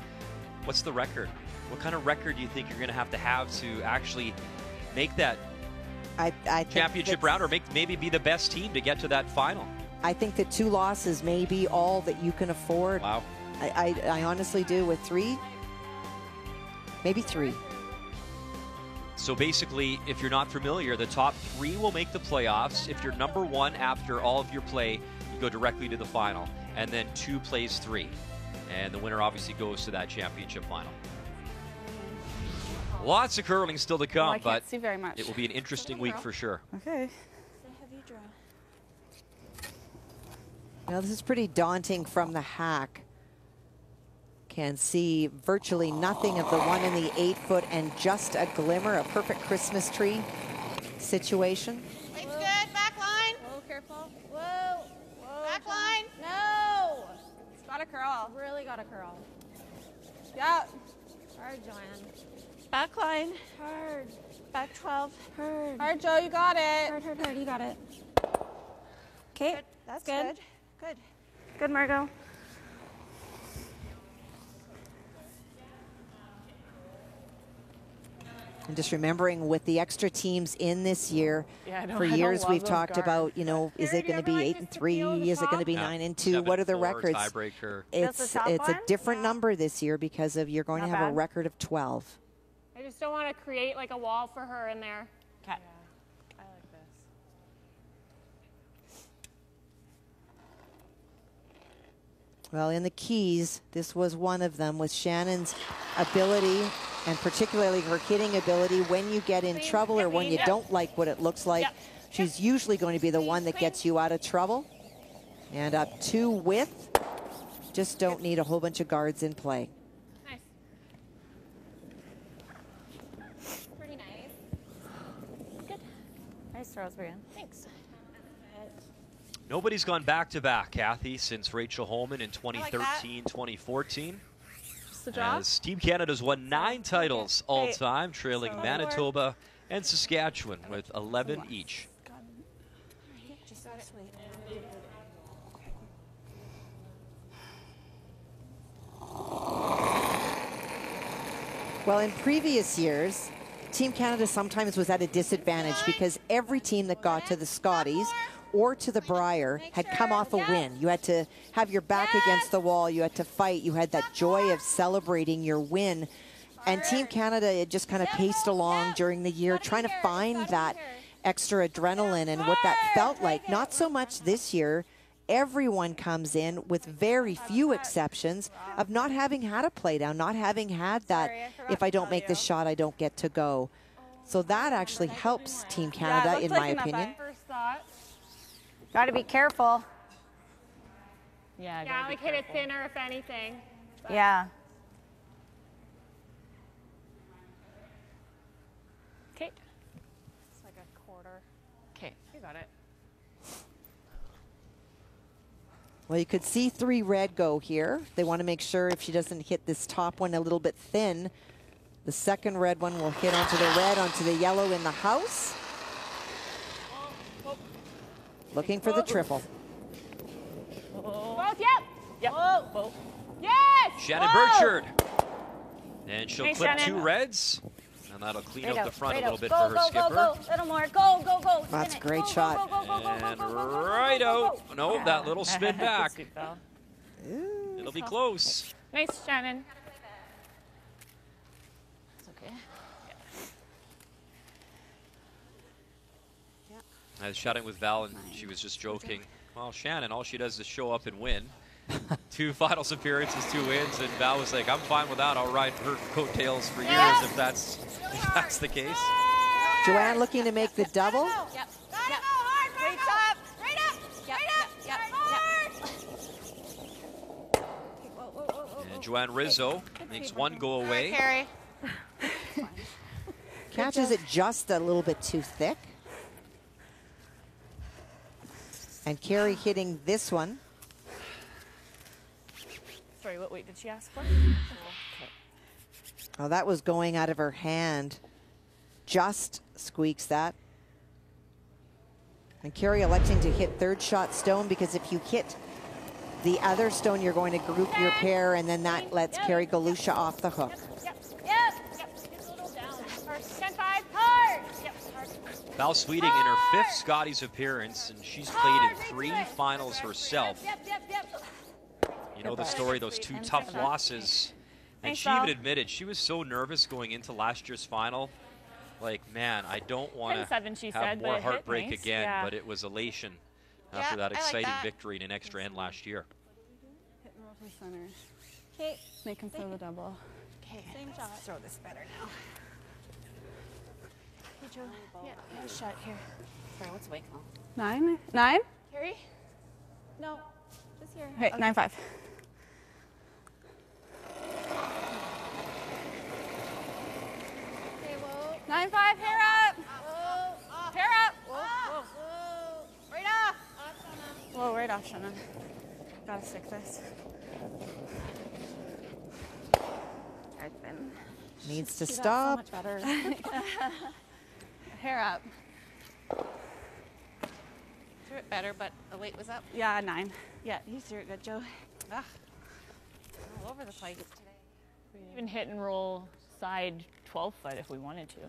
Speaker 1: What's the record? What kind of record do you think you're going to have to actually make that championship round, or maybe be the best team to get to that final?
Speaker 2: I think that 2 losses may be all that you can afford.
Speaker 1: Wow.
Speaker 2: I honestly do. With 3, maybe 3.
Speaker 1: So basically, if you're not familiar, the top 3 will make the playoffs. If you're number 1 after all of your play, you go directly to the final. And then 2 plays 3. And the winner obviously goes to that championship final. Lots of curling still to come,
Speaker 4: I can't
Speaker 1: but
Speaker 4: see very much.
Speaker 1: it will be an interesting week for sure.
Speaker 8: Okay.
Speaker 2: Now this is pretty daunting from the hack. Can see virtually nothing of the 1 in the 8-foot and just a glimmer, a perfect Christmas tree situation.
Speaker 5: It's good. Back line.
Speaker 4: Whoa, careful.
Speaker 5: Whoa. Back line.
Speaker 4: No. It's got to curl.
Speaker 5: Really got to curl.
Speaker 4: Yeah.
Speaker 5: Hard, Joanne.
Speaker 6: Back line.
Speaker 5: Hard. Back 12.
Speaker 6: Hard.
Speaker 4: Hard, Joe. You got it.
Speaker 6: Hard. You got it. Okay.
Speaker 5: That's
Speaker 6: good.
Speaker 5: Good.
Speaker 6: Good, Margot.
Speaker 2: And just remembering with the extra teams in this year, for
Speaker 9: I don't
Speaker 2: years
Speaker 9: love
Speaker 2: we've
Speaker 9: those
Speaker 2: talked
Speaker 9: guards.
Speaker 2: about, you know, is it going to be 8-3? Is it going to be 9-2? What are the
Speaker 1: 7-4
Speaker 2: records?
Speaker 1: tiebreaker.
Speaker 2: It's a different number this year because of you're going
Speaker 9: Not
Speaker 2: to have a
Speaker 9: bad.
Speaker 2: record of 12.
Speaker 7: I just don't want to create like a wall for her in there.
Speaker 9: Okay. I like this.
Speaker 2: Well, in the keys, this was one of them with Shannon's ability, and particularly her hitting ability. When you get in trouble or when you don't like what it looks like, she's usually going to be the one that gets you out of trouble. And up 2 width, just don't need a whole bunch of guards in play.
Speaker 7: Nice.
Speaker 5: Pretty nice. Nice throws, Brian. Thanks.
Speaker 1: Nobody's gone back-to-back, Kathy, since Rachel Holman in 2013, 2014.
Speaker 4: Just the job.
Speaker 1: As Team Canada's won 9 titles all-time, trailing Manitoba and Saskatchewan with 11 each.
Speaker 2: Well, in previous years, Team Canada sometimes was at a disadvantage because every team that got to the Scotties or to the Brier had come off a win. You had to have your back against the wall. You had to fight. You had that joy of celebrating your win. And Team Canada had just kind of paced along during the year, trying to find that extra adrenaline and what that felt like. Not so much this year. Everyone comes in with very few exceptions of not having had a play down, not having had that, if I don't make this shot, I don't get to go. So that actually helps Team Canada, in my opinion.
Speaker 5: Got to be careful.
Speaker 9: Yeah,
Speaker 7: like hit it thinner if anything.
Speaker 5: Yeah.
Speaker 9: Okay.
Speaker 7: It's like a quarter.
Speaker 9: Okay.
Speaker 7: You got it.
Speaker 2: Well, you could see 3 red go here. They want to make sure if she doesn't hit this top one a little bit thin, the second red one will hit onto the red, onto the yellow in the house. Looking for the triple.
Speaker 7: Both,
Speaker 9: Yep. Whoa.
Speaker 7: Yes!
Speaker 1: Shannon Burchard. And she'll
Speaker 9: Nice,
Speaker 1: clip
Speaker 9: Shannon.
Speaker 1: 2 reds. And that'll clean up the front a little bit
Speaker 5: go,
Speaker 1: for her
Speaker 5: go,
Speaker 1: skipper.
Speaker 5: Go, little more. Go, go, go.
Speaker 2: That's a great
Speaker 5: go,
Speaker 2: shot.
Speaker 5: Go, go, go, go,
Speaker 1: And
Speaker 5: go, go, go, go,
Speaker 1: right
Speaker 5: go,
Speaker 1: out.
Speaker 5: go.
Speaker 1: No, that little spin back.
Speaker 9: Sweet ball.
Speaker 1: It'll be close.
Speaker 7: Nice, Shannon.
Speaker 5: It's okay.
Speaker 1: I was chatting with Val, and she was just joking. Well, Shannon, all she does is show up and win. 2 finals appearances, 2 wins, and Val was like, I'm fine with that. I'll ride her coattails for years if that's the case.
Speaker 2: Joanne looking to make the double.
Speaker 5: Yep. Yep. Right up. Right up. Yep. Yep. Yep.
Speaker 1: And Joanne Rizzo makes 1 go away.
Speaker 7: Carrie.
Speaker 2: Catches it just a little bit too thick. And Carrie hitting this one.
Speaker 9: Sorry, what weight did she ask for?
Speaker 2: Oh, that was going out of her hand. Just squeaks that. And Carrie electing to hit 3rd shot stone, because if you hit the other stone, you're going to group your pair, and then that lets Carrie Galusha off the hook.
Speaker 5: Yep. Get a little down. 10-5. Hard. Yep. Hard.
Speaker 1: Val Sweeting in her 5th Scotties appearance, and she's played in 3 finals herself.
Speaker 5: Yep.
Speaker 1: You know the story, those 2 tough losses. And she even admitted she was so nervous going into last year's final. Like, man, I don't want to
Speaker 9: 10-7, she
Speaker 1: have
Speaker 9: said,
Speaker 1: more
Speaker 9: but it hit
Speaker 1: heartbreak
Speaker 9: nice.
Speaker 1: again,
Speaker 9: Yeah.
Speaker 1: but it was elation after that exciting victory in an extra end last year.
Speaker 8: Hit and roll to the center.
Speaker 5: Okay.
Speaker 8: Make him throw the double.
Speaker 5: Okay. Same shot.
Speaker 8: Throw this better now.
Speaker 5: Hey, Joe. Yeah. Nice shot here. Sorry, what's the weight call?
Speaker 8: 9? 9?
Speaker 5: Carrie? No. Just here.
Speaker 8: Hey, 9-5.
Speaker 5: Okay, whoa.
Speaker 8: 9-5, hair up.
Speaker 5: Whoa. Off.
Speaker 8: Hair up.
Speaker 5: Whoa. Whoa. Right off.
Speaker 8: Whoa, right off, Shannon. Gotta stick this.
Speaker 2: Needs to
Speaker 8: So
Speaker 2: stop.
Speaker 8: much better. Hair up.
Speaker 7: Threw it better, but the weight was up.
Speaker 8: Yeah, 9.
Speaker 7: Yeah, you threw it good, Joe. Ugh. All over the place today.
Speaker 9: Even hit and roll side 12 foot if we wanted to.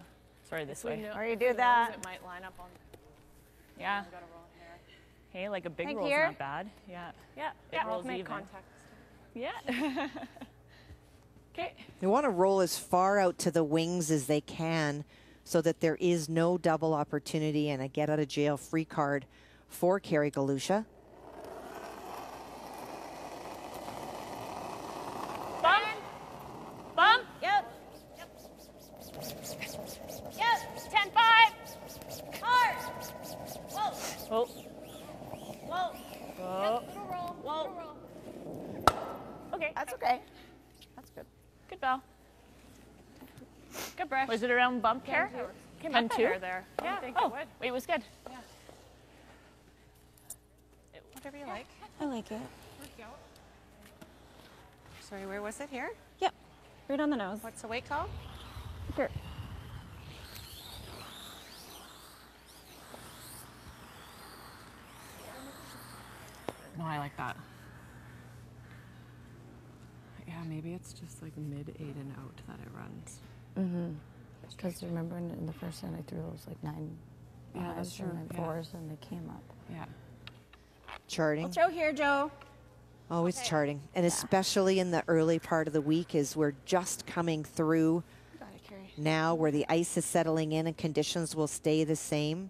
Speaker 9: Sorry, this way.
Speaker 5: Or you do that.
Speaker 7: It might line up on.
Speaker 9: Yeah.
Speaker 7: Gotta roll here.
Speaker 9: Hey, like a big
Speaker 5: Think
Speaker 9: roll's
Speaker 5: here?
Speaker 9: not bad. Yeah.
Speaker 7: Yeah.
Speaker 9: It
Speaker 7: Yeah.
Speaker 9: rolls
Speaker 7: Make
Speaker 9: even.
Speaker 7: contact.
Speaker 9: Yeah. Okay.
Speaker 2: They want to roll as far out to the wings as they can so that there is no double opportunity and a get out of jail free card for Carrie Galusha.
Speaker 5: Bump. Bump. Yep. 10-5. Hard. Whoa.
Speaker 9: Oh.
Speaker 5: Whoa.
Speaker 9: Oh.
Speaker 5: Yep, little roll.
Speaker 9: Whoa.
Speaker 5: Little roll.
Speaker 9: Okay.
Speaker 5: That's okay. That's good.
Speaker 9: Good bell.
Speaker 7: Good brush.
Speaker 9: Was it around bump care? Came up
Speaker 7: 10-2?
Speaker 9: better there. Yeah. I think it would.
Speaker 7: It was good.
Speaker 9: Yeah.
Speaker 11: Whatever you like.
Speaker 6: I like it.
Speaker 11: Sorry, where was it? Here?
Speaker 6: Yep. Right on the nose.
Speaker 11: What's the weight call?
Speaker 6: Here.
Speaker 12: No, I like that. Yeah, maybe it's just like mid 8 and out that it runs.
Speaker 6: Mm-hmm. Because remember in the first set I threw those like 9
Speaker 12: that's true.
Speaker 6: and 4s and they came up.
Speaker 12: Yeah.
Speaker 2: Charting.
Speaker 6: I'll throw here, Joe.
Speaker 2: Always charting. And especially in the early part of the week as we're just coming through
Speaker 6: Got it, Carrie.
Speaker 2: now where the ice is settling in and conditions will stay the same.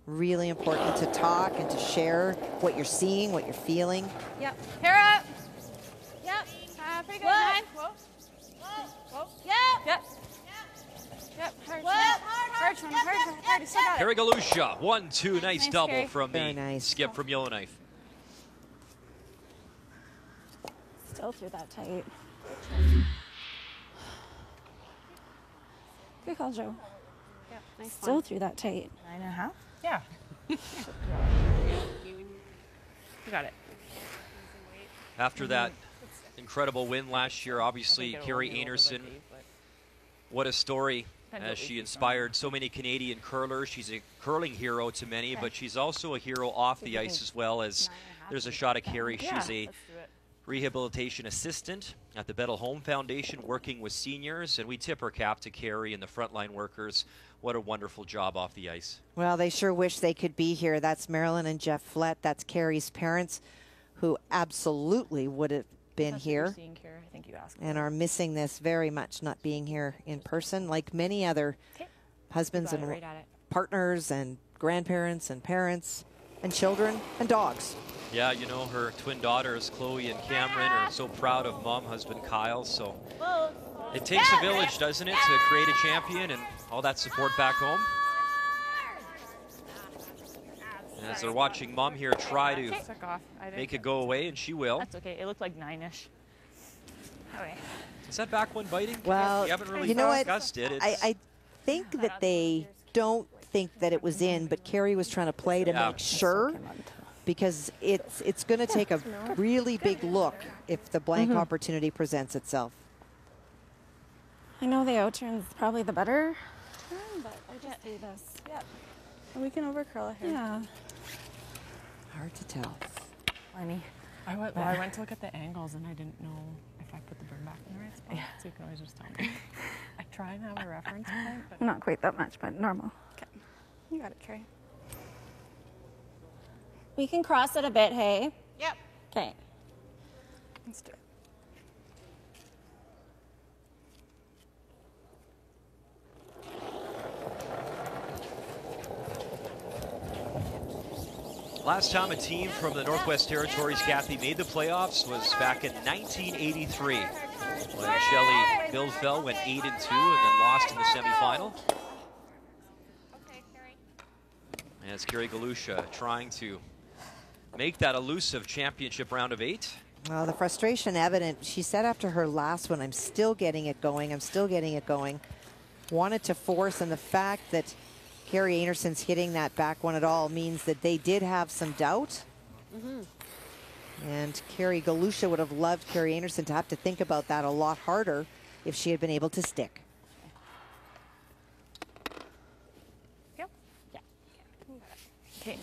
Speaker 2: Really important to talk and to share what you're seeing, what you're feeling.
Speaker 4: Yep. Hair up. Yep. Pretty good. 9. Whoa. Whoa. Yep. Yep. Yep. Hard. Hard. Hard. You still got it.
Speaker 1: Carrie Galusha, 1-2, nice double
Speaker 4: Carrie.
Speaker 1: from
Speaker 2: Very
Speaker 1: the
Speaker 2: nice.
Speaker 1: skip from Yellowknife.
Speaker 6: Still threw that tight. Good call, Joe.
Speaker 11: Yep, nice
Speaker 6: Still
Speaker 11: one.
Speaker 6: threw that tight.
Speaker 11: 9.5?
Speaker 12: Yeah. You got it.
Speaker 1: After that incredible win last year, obviously Carrie Einarson, what a story as she inspired so many Canadian curlers. She's a curling hero to many, but she's also a hero off the ice as well. As there's a shot of Carrie. She's a rehabilitation assistant at the Bettle Home Foundation working with seniors, and we tip our cap to Carrie and the frontline workers. What a wonderful job off the ice.
Speaker 2: Well, they sure wish they could be here. That's Marilyn and Jeff Flett. That's Carrie's parents who absolutely would have been here
Speaker 9: I think you asked
Speaker 2: and are missing this very much, not being here in person, like many other husbands and partners and grandparents and parents and children and dogs.
Speaker 1: Yeah, you know, her twin daughters, Chloe and Cameron, are so proud of mom, husband Kyle. So it takes a village, doesn't it, to create a champion and all that support back home. As they're watching mom here try to make it go away, and she will.
Speaker 9: That's okay. It looked like 9-ish. Okay.
Speaker 1: Is that back one biting?
Speaker 2: Well,
Speaker 1: we haven't really
Speaker 2: you know what?
Speaker 1: discussed it.
Speaker 2: I think that they don't think that it was in, but Carrie was trying to play to make sure, because it's going to take a really big look if the blank opportunity presents itself.
Speaker 6: I know the outturn's probably the better turn, but I just do this.
Speaker 8: Yep. And we can overcurl it here.
Speaker 6: Yeah.
Speaker 2: Hard to tell.
Speaker 6: Plenty.
Speaker 12: I went to look at the angles and I didn't know if I put the burn back in the right spot. So you can always just tell me. I try and have a reference point, but
Speaker 6: Not quite that much, but normal.
Speaker 8: Okay. You got it, Carrie.
Speaker 6: We can cross it a bit, hey?
Speaker 11: Yep.
Speaker 6: Okay.
Speaker 8: Let's do it.
Speaker 1: Last time a team from the Northwest Territories, Kathy, made the playoffs was back in 1983 when Shelley Billfell went 8-2 and then lost in the semifinal. And it's Carrie Galusha trying to make that elusive championship round of 8.
Speaker 2: Well, the frustration evident. She said after her last one, I'm still getting it going. I'm still getting it going. Wanted to force, and the fact that Carrie Einarson's hitting that back one at all means that they did have some doubt. And Carrie Galusha would have loved Carrie Einarson to have to think about that a lot harder if she had been able to stick.
Speaker 9: Yep. Yeah. Okay.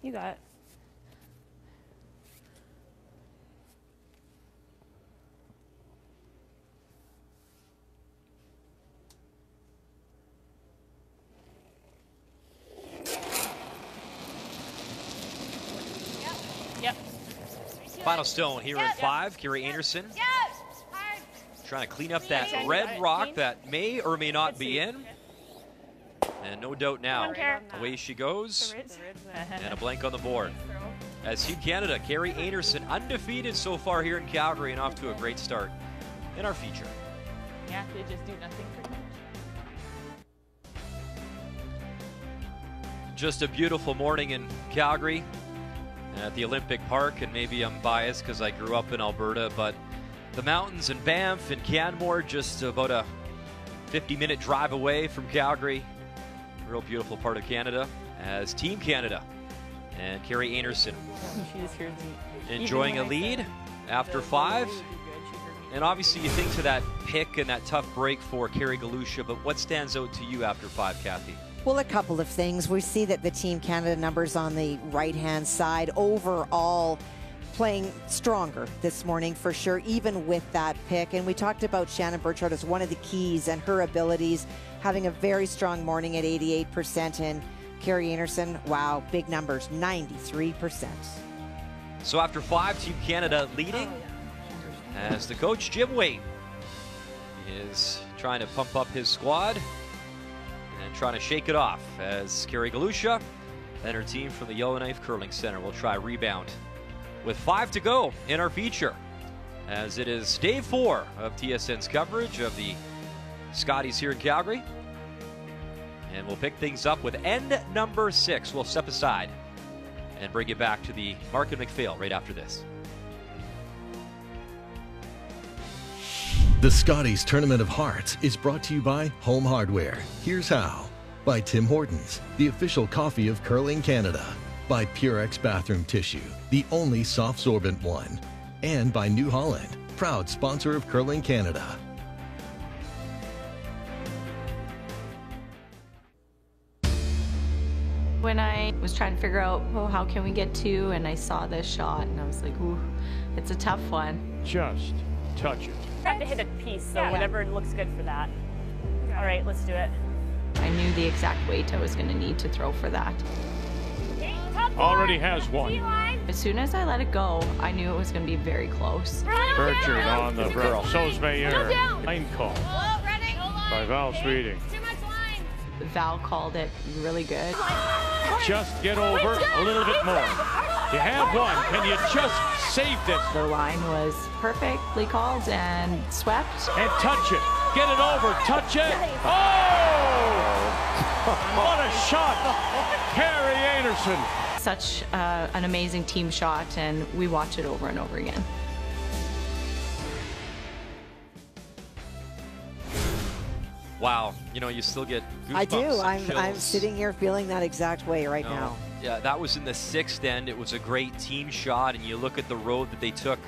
Speaker 9: You got it.
Speaker 1: Final stone here at 5. Carrie Einarson trying to clean up that red rock that may or may not be in. And no doubt now, away she goes. And a blank on the board. As Team Canada, Carrie Einarson undefeated so far here in Calgary and off to a great start in our feature.
Speaker 9: Yeah, they just do nothing pretty much.
Speaker 1: Just a beautiful morning in Calgary at the Olympic Park, and maybe I'm biased because I grew up in Alberta, but the mountains in Banff and Canmore, just about a 50-minute drive away from Calgary. Real beautiful part of Canada as Team Canada and Carrie Einarson enjoying a lead after 5. And obviously you think to that pick and that tough break for Carrie Galusha, but what stands out to you after 5, Kathy?
Speaker 2: Well, a couple of things. We see that the Team Canada numbers on the right-hand side overall playing stronger this morning for sure, even with that pick. And we talked about Shannon Burchard as one of the keys and her abilities, having a very strong morning at 88%. And Carrie Einarson, wow, big numbers, 93%.
Speaker 1: So after 5, Team Canada leading as the coach, Jim Waite, is trying to pump up his squad and trying to shake it off as Carrie Galusha and her team from the Yellowknife Curling Center will try rebound with 5 to go in our feature, as it is day 4 of TSN's coverage of the Scotties here in Calgary. And we'll pick things up with end number 6. We'll step aside and bring you back to the Mark and McPhail right after this.
Speaker 3: The Scotties Tournament of Hearts is brought to you by Home Hardware. Here's how. By Tim Hortons, the official coffee of Curling Canada. By Purex Bathroom Tissue, the only soft sorbent one. And by New Holland, proud sponsor of Curling Canada.
Speaker 13: When I was trying to figure out, oh, how can we get 2, and I saw this shot, and I was like, ooh, it's a tough one.
Speaker 14: Just touch it.
Speaker 9: You have to hit a piece, so whatever looks good for that. All right, let's do it.
Speaker 13: I knew the exact weight I was going to need to throw for that.
Speaker 14: Already has one.
Speaker 13: As soon as I let it go, I knew it was going to be very close.
Speaker 14: Burchard on the girl. So's Mayer. Line call by Val Sweeting.
Speaker 13: Val called it really good.
Speaker 14: Just get over a little bit more. You have one. Can you just save this?
Speaker 13: The line was perfectly called and swept.
Speaker 14: And touch it. Get it over. Touch it. Oh! What a shot. Carrie Einarson.
Speaker 13: Such an amazing team shot, and we watch it over and over again.
Speaker 1: Wow, you know, you still get goosebumps.
Speaker 2: I do. I'm
Speaker 1: chills.
Speaker 2: sitting here feeling that exact way right now.
Speaker 1: Yeah, that was in the 6th end. It was a great team shot, and you look at the road that they took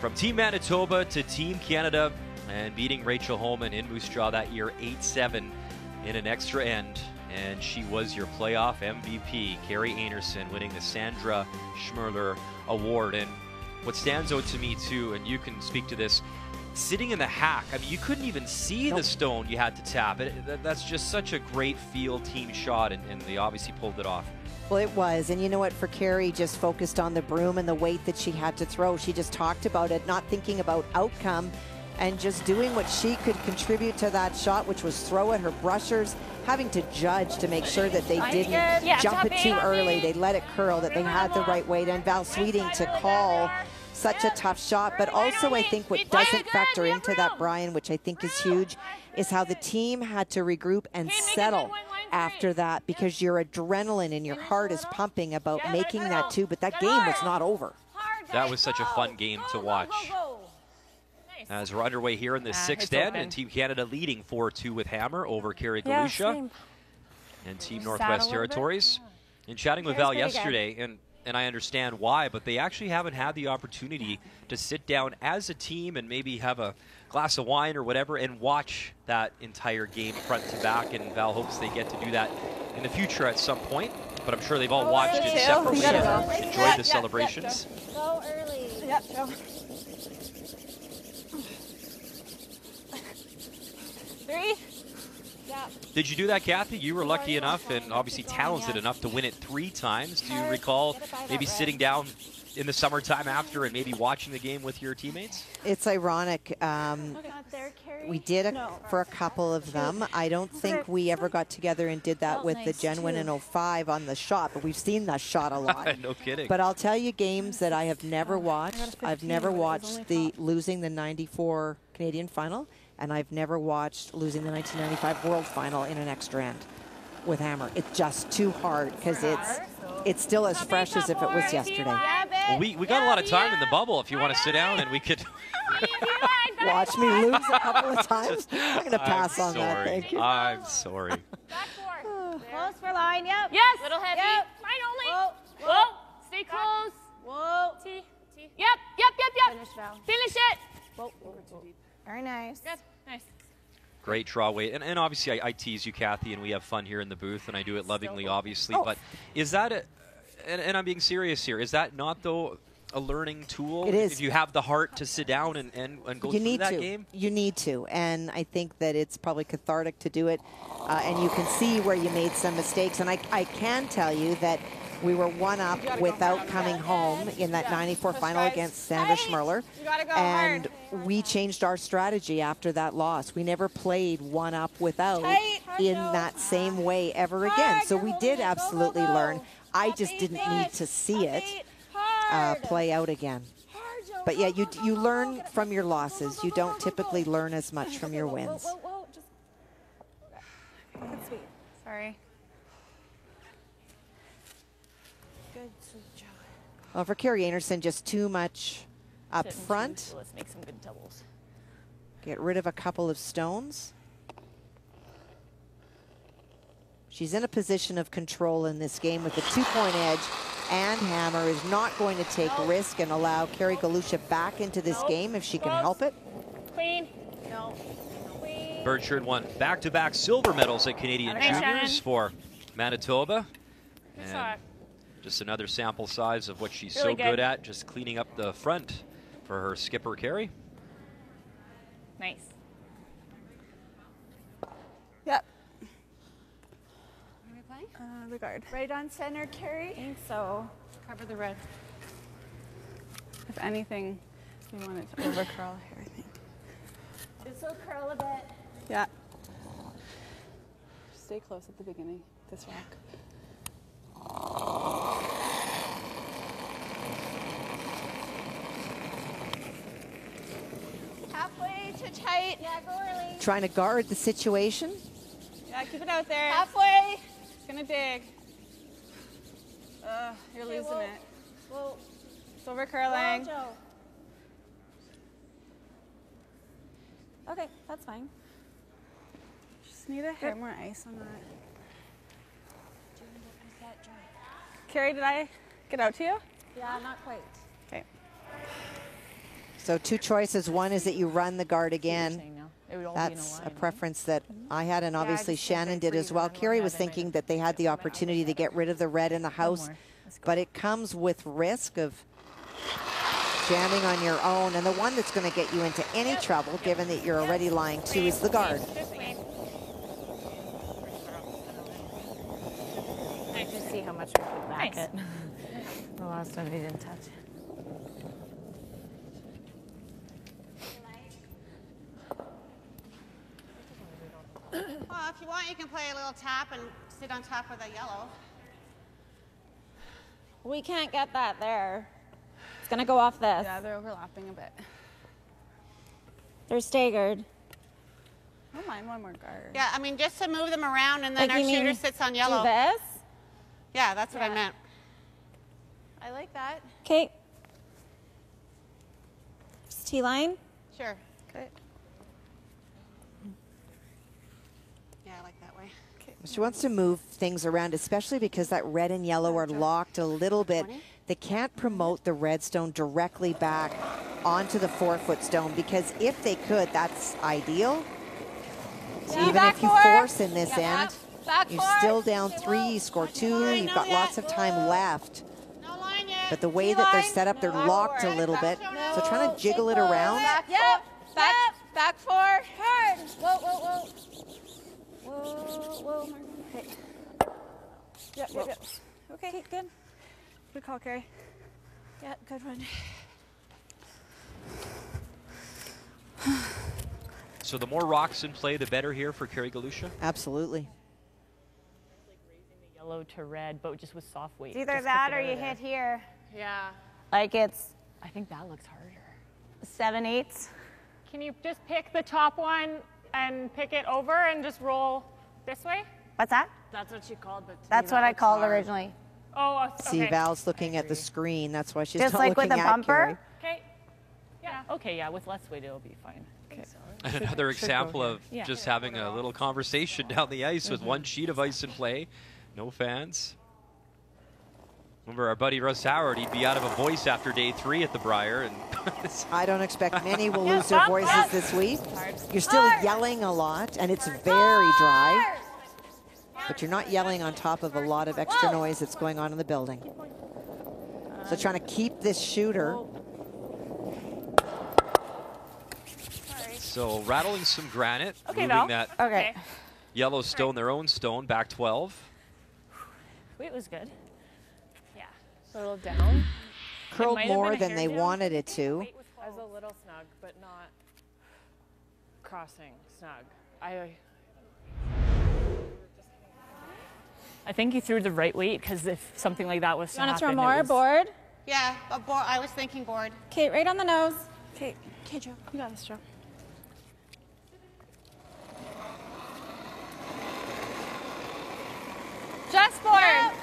Speaker 1: from Team Manitoba to Team Canada and beating Rachel Holman in Moose Jaw that year 8-7 in an extra end. And she was your playoff MVP, Carrie Einarson, winning the Sandra Schmerler Award. And what stands out to me, too, and you can speak to this, sitting in the hack, I mean, you couldn't even see the stone you had to tap. That's just such a great field team shot, and they obviously pulled it off.
Speaker 2: Well, it was. And you know what? For Carrie, just focused on the broom and the weight that she had to throw. She just talked about it, not thinking about outcome, and just doing what she could contribute to that shot, which was throw at her brushers, having to judge to make sure that they didn't jump it too early. They let it curl, that they had the right weight. And Val Sweeting to call such a tough shot. But also, I think what doesn't factor into that, Brian, which I think is huge, is how the team had to regroup and settle after that, because your adrenaline and your heart is pumping about making that 2, but that game was not over.
Speaker 1: That was such a fun game to watch. As we're underway here in the 6th end, and Team Canada leading 4-2 with Hammer over Carrie Galusha and Team Northwest Territories. And chatting with Val yesterday, and I understand why, but they actually haven't had the opportunity to sit down as a team and maybe have a glass of wine or whatever and watch that entire game front to back. And Val hopes they get to do that in the future at some point. But I'm sure they've all watched it separately and enjoyed the celebrations.
Speaker 5: Go early. Yep, go. 3. Yeah.
Speaker 1: Did you do that, Kathy? You were lucky enough and obviously talented enough to win it 3 times. Do you recall maybe sitting down in the summertime after and maybe watching the game with your teammates?
Speaker 2: It's ironic. We did for a couple of them. I don't think we ever got together and did that with the Genuine in 05 on the shot, but we've seen that shot a lot.
Speaker 1: No kidding.
Speaker 2: But I'll tell you games that I have never watched. I've never watched losing the 94 Canadian final, and I've never watched losing the 1995 World Final in an extra end with Hammer. It's just too hard because it's still as fresh as if it was yesterday.
Speaker 1: Well, we got a lot of time in the bubble if you want to sit down and we could.
Speaker 2: Watch me lose a couple of times. I'm going to pass on that. Thank you.
Speaker 1: I'm sorry.
Speaker 5: Close for line, yep.
Speaker 9: Yes. Little heavy.
Speaker 5: Yep.
Speaker 9: Line only.
Speaker 5: Whoa.
Speaker 9: Whoa. Stay close.
Speaker 5: Whoa.
Speaker 9: T. Yep.
Speaker 5: Finish, Val.
Speaker 9: Finish it.
Speaker 5: Whoa. Very nice.
Speaker 9: Good. Nice.
Speaker 1: Great draw weight. And obviously I tease you, Kathy, and we have fun here in the booth, and I do it lovingly, obviously.
Speaker 2: Oh.
Speaker 1: But is that and I'm being serious here, is that not, though, a learning tool?
Speaker 2: It is.
Speaker 1: If you have the heart to sit down and go through that game?
Speaker 2: You need to. And I think that it's probably cathartic to do it. And you can see where you made some mistakes. And I can tell you that we were one up without coming home in that 94 final against Sandra Schmerler. And we changed our strategy after that loss. We never played one up without in that same way ever again. So we did absolutely learn. I just didn't need to see it play out again. But yeah, you learn from your losses. You don't typically learn as much from your wins.
Speaker 8: Sweet.
Speaker 4: Sorry.
Speaker 8: Good job.
Speaker 2: Well, for Carrie Einarson, just too much up front.
Speaker 9: So let's make some good doubles.
Speaker 2: Get rid of a couple of stones. She's in a position of control in this game with a 2-point edge, and Hammer is not going to take risk and allow Carrie Galusha back into this game if she can help it.
Speaker 9: Clean.
Speaker 5: No.
Speaker 1: Birdshirt won back-to-back silver medals at Canadian
Speaker 9: Thanks,
Speaker 1: Juniors
Speaker 9: Shannon.
Speaker 1: for Manitoba.
Speaker 9: Good
Speaker 1: And
Speaker 9: shot.
Speaker 1: just another sample size of what she's
Speaker 9: Really
Speaker 1: so good at, just cleaning up the front for her skipper, Carrie.
Speaker 9: Nice.
Speaker 8: Yep.
Speaker 4: What are we playing?
Speaker 8: The guard.
Speaker 4: Right on center, Carrie.
Speaker 8: I think so.
Speaker 9: Cover the red.
Speaker 8: If anything, we want it to overcurl here, I think.
Speaker 5: Just so curl a bit.
Speaker 8: Yeah. Stay close at the beginning, this rock.
Speaker 4: Halfway to tight.
Speaker 5: Yeah, go early.
Speaker 2: Trying to guard the situation.
Speaker 4: Yeah, keep it out there.
Speaker 5: Halfway.
Speaker 4: It's gonna dig. You're
Speaker 5: Okay,
Speaker 4: losing
Speaker 5: whoa.
Speaker 4: it.
Speaker 5: Whoa.
Speaker 4: It's over curling.
Speaker 5: Whoa, Joe.
Speaker 8: Okay, that's fine. Just need a hair more ice on that.
Speaker 4: Carrie, did I get out to you?
Speaker 5: Yeah, not quite.
Speaker 4: Okay.
Speaker 2: So 2 choices. One is that you run the guard again.
Speaker 9: It would all be in a
Speaker 2: That's
Speaker 9: line,
Speaker 2: a preference that I had, and obviously
Speaker 9: just think
Speaker 2: Shannon
Speaker 9: like
Speaker 2: did as well. Carrie was
Speaker 9: they might
Speaker 2: thinking that they had the opportunity to get rid of the red in the house, but it comes with risk of jamming on your own, and the one that's going to get you into any trouble, given that you're already lying 2, is the guard.
Speaker 13: Nice to see how much we could back it. The last one we didn't touch.
Speaker 11: Well, if you want, you can play a little tap and sit on top of the yellow.
Speaker 5: We can't get that there. It's gonna go off this.
Speaker 8: Yeah, they're overlapping a bit.
Speaker 5: They're staggered.
Speaker 8: I don't mind one more guard.
Speaker 11: Yeah, I mean, just to move them around, and then
Speaker 5: Like,
Speaker 11: our
Speaker 5: you mean
Speaker 11: shooter sits on yellow.
Speaker 5: Do this?
Speaker 11: Yeah, that's what I meant.
Speaker 4: I like that.
Speaker 5: Okay. Just T-line.
Speaker 11: Sure.
Speaker 4: Okay.
Speaker 11: Yeah, I like that way.
Speaker 2: She wants to move things around, especially because that red and yellow are locked a little bit. They can't promote the red stone directly back onto the 4-foot stone, because if they could, that's ideal. So even if you force in this end, you're still down 3, you score 2, you've got lots of time left. But the way that they're set up, they're locked a little bit. So trying to jiggle it around.
Speaker 4: Yep. Back 4.
Speaker 5: Hard. Whoa, whoa, whoa. Whoa, whoa. Okay.
Speaker 4: Yep. Okay, good. Good call, Carrie.
Speaker 8: Yeah, good one.
Speaker 1: So the more rocks in play, the better here for Carrie Galusha?
Speaker 2: Absolutely.
Speaker 9: Yellow to red, but just with soft weight.
Speaker 5: It's either
Speaker 9: Just
Speaker 5: that
Speaker 9: puts it
Speaker 5: or
Speaker 9: out
Speaker 5: you
Speaker 9: of there.
Speaker 5: hit here.
Speaker 4: Yeah.
Speaker 5: Like it's
Speaker 9: I think that looks harder.
Speaker 5: 7/8.
Speaker 7: Can you just pick the top one and pick it over and just roll this way?
Speaker 5: What's that?
Speaker 9: That's what she called, but
Speaker 5: That's what I called originally.
Speaker 7: Oh, okay.
Speaker 2: See, Val's looking at the screen. That's why she's
Speaker 8: Just
Speaker 2: not
Speaker 8: like
Speaker 2: looking
Speaker 8: with a
Speaker 2: at
Speaker 8: bumper?
Speaker 2: Carrie.
Speaker 9: Okay. Yeah. Okay, yeah, with less weight, it'll be fine. Okay.
Speaker 1: And another example of just having a little conversation down the ice with one sheet of ice in play. No fans. Remember our buddy Russ Howard, he'd be out of a voice after day 3 at the Briar. And
Speaker 2: I don't expect many will lose their voices this week. You're still yelling a lot, and it's very dry. But you're not yelling on top of a lot of extra noise that's going on in the building. So trying to keep this shooter.
Speaker 1: So rattling some granite, moving
Speaker 9: Val.
Speaker 1: that
Speaker 8: Okay.
Speaker 1: yellow stone, their own stone, back 12.
Speaker 9: Weight was good. Yeah.
Speaker 7: A little down.
Speaker 2: Curled
Speaker 9: might have
Speaker 2: more
Speaker 9: been a
Speaker 2: than
Speaker 9: hair
Speaker 2: they
Speaker 9: down.
Speaker 2: wanted it to.
Speaker 12: As a little snug, but not crossing snug.
Speaker 9: I think you threw the right weight because if something like that was to
Speaker 8: You want to
Speaker 9: happen,
Speaker 8: throw more?
Speaker 9: it was-
Speaker 8: Board?
Speaker 11: Yeah, but board, I was thinking board.
Speaker 8: Okay, right on the nose. Okay, Joe. You got this, Joe.
Speaker 4: Just board.
Speaker 11: Yep.